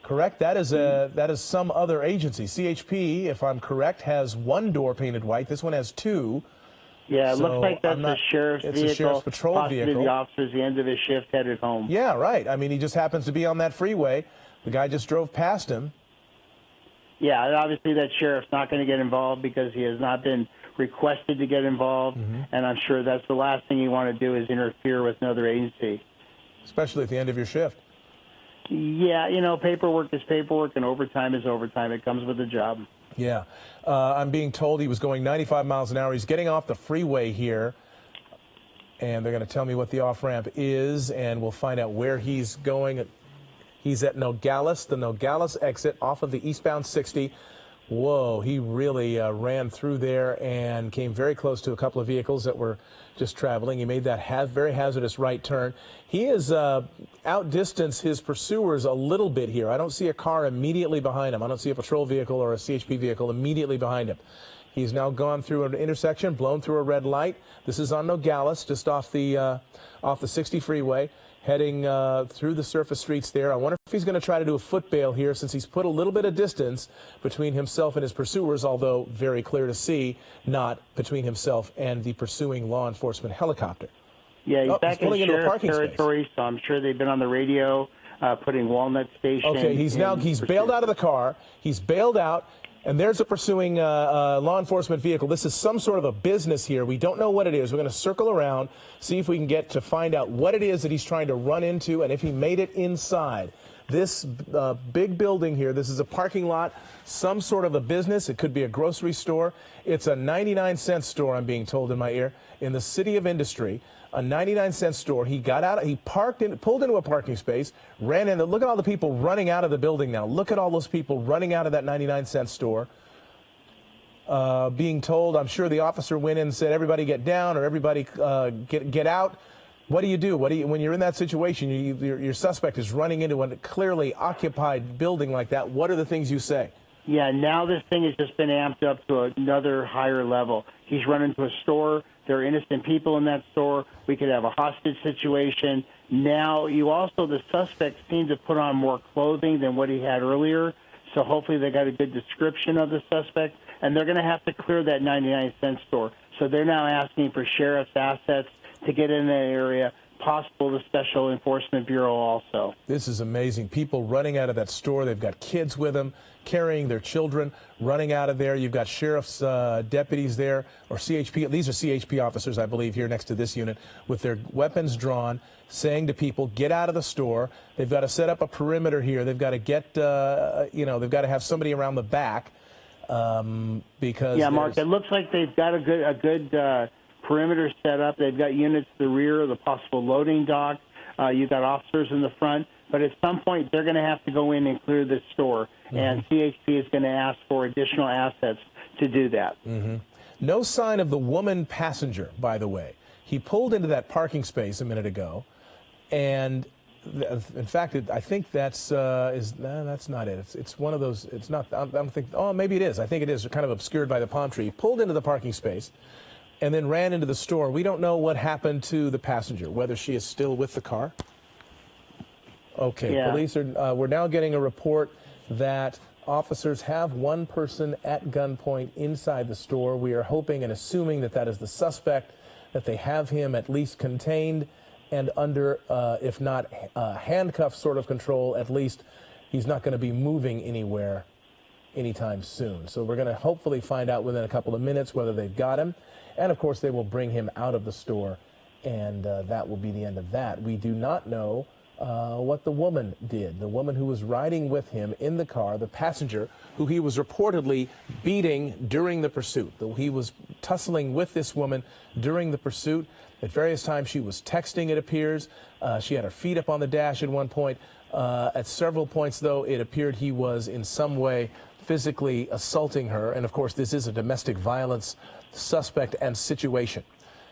Correct? That is some other agency. CHP, if I'm correct, has one door painted white. This one has two. Yeah, it looks like that's a sheriff's vehicle. It's a sheriff's patrol possibly vehicle. The officer's the end of his shift headed home. Yeah, right. I mean, he just happens to be on that freeway. The guy just drove past him. Yeah, and obviously that sheriff's not going to get involved because he has not been requested to get involved, and I'm sure that's the last thing you want to do is interfere with another agency. Especially at the end of your shift. Yeah, paperwork is paperwork and overtime is overtime. It comes with the job. Yeah. I'm being told he was going 95 miles an hour. He's getting off the freeway here, and they're going to tell me what the off-ramp is, and we'll find out where he's going. He's at Nogales, the Nogales exit off of the eastbound 60. Whoa, he really ran through there and came very close to a couple of vehicles that were just traveling. He made that very hazardous right turn. He has outdistanced his pursuers a little bit here. I don't see a car immediately behind him. I don't see a patrol vehicle or a CHP vehicle immediately behind him. He's now gone through an intersection, blown through a red light. This is on Nogales, just off the 60 freeway, heading through the surface streets there. I wonder if he's going to try to do a foot bail here since he's put a little bit of distance between himself and his pursuers, although very clear to see, not between himself and the pursuing law enforcement helicopter. Yeah, he's back in sheriff's territory, space. so I'm sure they've been on the radio putting Walnut Station. Okay, he's bailed out of the car. He's bailed out. And there's a pursuing law enforcement vehicle. This is some sort of a business here. We don't know what it is. We're going to circle around, see if we can get to find out what it is that he's trying to run into and if he made it inside. This big building here, this is a parking lot, some sort of a business. It could be a grocery store. It's a 99-cent store, I'm being told in my ear, in the city of Industry. A 99-cent store. He got out, he pulled into a parking space, ran in. Look at all the people running out of the building now. Look at all those people running out of that 99-cent store. Being told, I'm sure the officer went in and said, everybody get down or everybody get out. What do? When you're in that situation, your suspect is running into a clearly occupied building like that. What are the things you say? Yeah, now this thing has just been amped up to another higher level. He's run into a store. There are innocent people in that store. We could have a hostage situation. Now, the suspect seemed to put on more clothing than what he had earlier. So hopefully they got a good description of the suspect. And they're going to have to clear that 99-cent store. So they're now asking for sheriff's assets to get in that area, possible the Special Enforcement Bureau also. This is amazing. People running out of that store. They've got kids with them, carrying their children, running out of there. You've got sheriff's deputies there, or CHP. These are CHP officers, I believe, here next to this unit, with their weapons drawn, saying to people, get out of the store. They've got to set up a perimeter here. They've got to get, they've got to have somebody around the back because. Yeah, Mark, it looks like they've got a good perimeter set up. They've got units to the rear of the possible loading dock. You've got officers in the front. But at some point, they're going to have to go in and clear this store. And CHP is going to ask for additional assets to do that. No sign of the woman passenger, by the way. He pulled into that parking space a minute ago. And, in fact, I think that's not it. It's one of those. It's not. I don't think. Oh, maybe it is. I think it is kind of obscured by the palm tree. He pulled into the parking space. and then ran into the store. We don't know what happened to the passenger, whether she is still with the car. Okay, Yeah. police are, we're now getting a report that officers have one person at gunpoint inside the store. We are hoping and assuming that that is the suspect, that they have him at least contained and under, if not handcuff sort of control, at least he's not going to be moving anywhere anytime soon. So we're going to hopefully find out within a couple of minutes whether they've got him. And of course, they will bring him out of the store, and that will be the end of that. We do not know what the woman did. The woman who was riding with him in the car, the passenger, who he was reportedly beating during the pursuit. He was tussling with this woman during the pursuit. At various times she was texting, it appears. She had her feet up on the dash at one point. At several points, though, it appeared he was in some way physically assaulting her. And, of course, this is a domestic violence suspect and situation.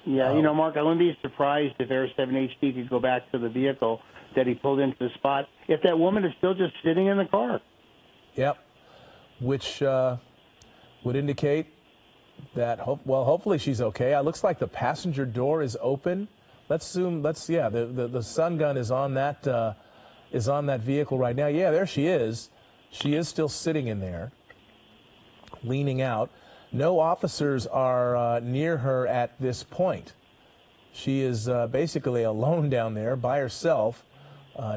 Yeah, you know, Mark, I wouldn't be surprised if Air 7 HD could go back to the vehicle that he pulled into the spot if that woman is still just sitting in the car. Yep, which would indicate that, hopefully she's okay. It looks like the passenger door is open. The stun gun is on that vehicle right now. Yeah, there she is. She is still sitting in there, leaning out. No officers are near her at this point. She is basically alone down there by herself.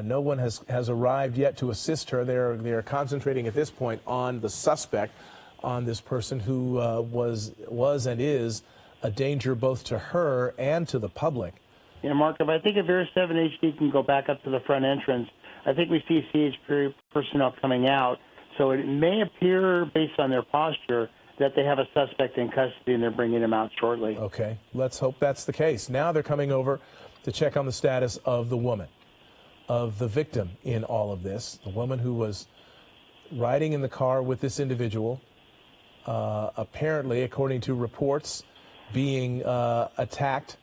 No one has arrived yet to assist her. They're concentrating at this point on the suspect, on this person who was and is a danger both to her and to the public. Yeah, Mark, I think if Air 7 HD can go back up to the front entrance, I think we see CHP personnel coming out. So it may appear, based on their posture, that they have a suspect in custody and they're bringing him out shortly. Okay, let's hope that's the case. Now they're coming over to check on the status of the woman, of the victim in all of this, the woman who was riding in the car with this individual, apparently, according to reports, being attacked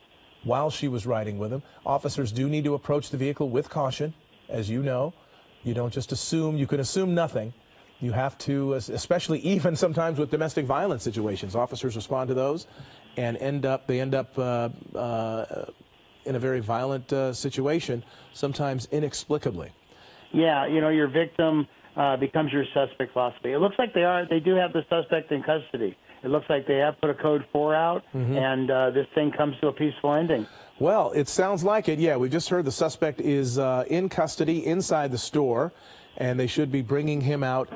while she was riding with him. Officers do need to approach the vehicle with caution, as you know. You don't just assume. You can assume nothing. You have to, especially even sometimes with domestic violence situations, officers respond to those and end up in a very violent situation, sometimes inexplicably. Yeah, you know, your victim becomes your suspect philosophy. It looks like they do have the suspect in custody. It looks like they have put a code 4 out, and this thing comes to a peaceful ending. Well, it sounds like it. Yeah, we just heard the suspect is in custody inside the store, and they should be bringing him out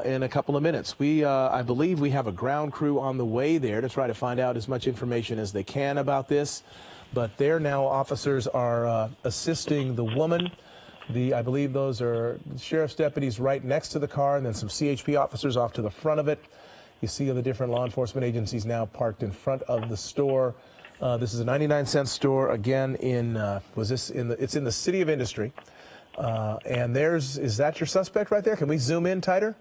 in a couple of minutes. I believe we have a ground crew on the way there to try to find out as much information as they can about this. But there now, officers are assisting the woman. I believe those are sheriff's deputies right next to the car, and then some CHP officers off to the front of it. You see the different law enforcement agencies now parked in front of the store. This is a 99-cent store, again, it's in the City of Industry. And is that your suspect right there? Can we zoom in tighter?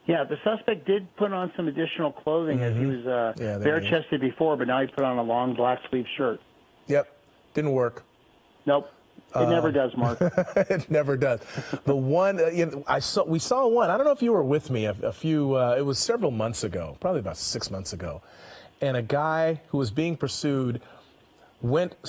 Yeah, the suspect did put on some additional clothing as he was bare-chested before, but now he put on a long black sleeve shirt. Yep, didn't work. Nope. It never does, Mark. It never does. The one we saw one. I don't know if you were with me a few. It was several months ago, probably about 6 months ago, and a guy who was being pursued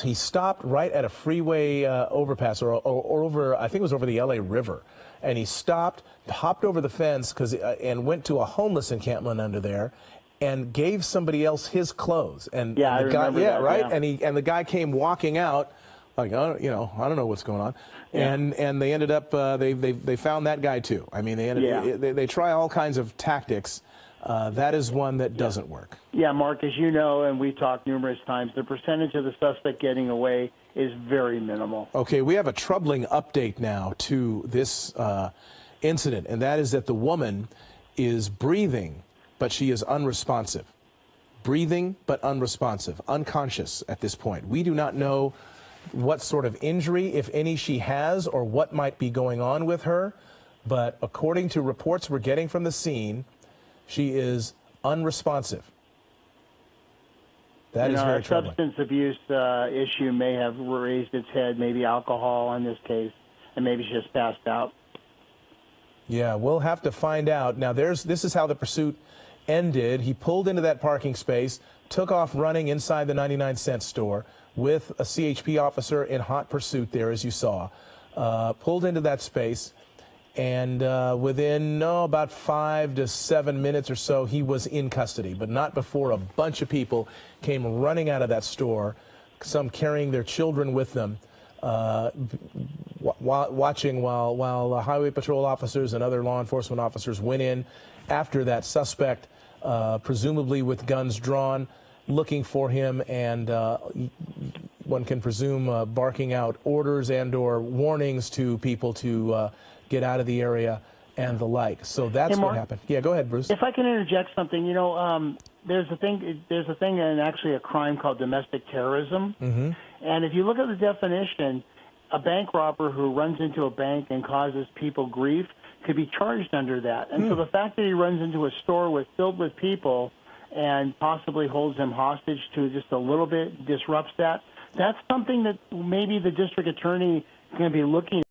he stopped right at a freeway overpass or over. I think it was over the LA River, and he stopped, hopped over the fence and went to a homeless encampment under there, and gave somebody else his clothes. And yeah, the guy, I remember that, right. Yeah. And the guy came walking out. Like, I don't know what's going on, and they ended up they found that guy too. I mean, they try all kinds of tactics. That is one that doesn't work. Yeah, Mark, as you know, and we've talked numerous times, the percentage of the suspect getting away is very minimal. Okay, we have a troubling update now to this incident, and that is that the woman is breathing, but she is unresponsive. Breathing, but unresponsive, unconscious at this point. We do not know what sort of injury, if any, she has or what might be going on with her. But according to reports we're getting from the scene, she is unresponsive. That is very troubling. A substance abuse issue may have raised its head, maybe alcohol in this case, and maybe she just passed out. Yeah, we'll have to find out. Now, this is how the pursuit ended, he pulled into that parking space, took off running inside the 99-cent store with a CHP officer in hot pursuit there, as you saw. Pulled into that space, and within about 5 to 7 minutes or so, he was in custody, but not before a bunch of people came running out of that store, some carrying their children with them, watching while highway patrol officers and other law enforcement officers went in after that suspect, presumably with guns drawn, looking for him, and one can presume barking out orders and or warnings to people to get out of the area and the like. So that's what happened. Yeah, go ahead, Bruce. If I can interject something, you know, there's a thing and actually a crime called domestic terrorism. Mm-hmm. And if you look at the definition, a bank robber who runs into a bank and causes people grief could be charged under that. And so the fact that he runs into a store filled with people and possibly holds them hostage to just a little bit, disrupts that, that's something that maybe the district attorney is going to be looking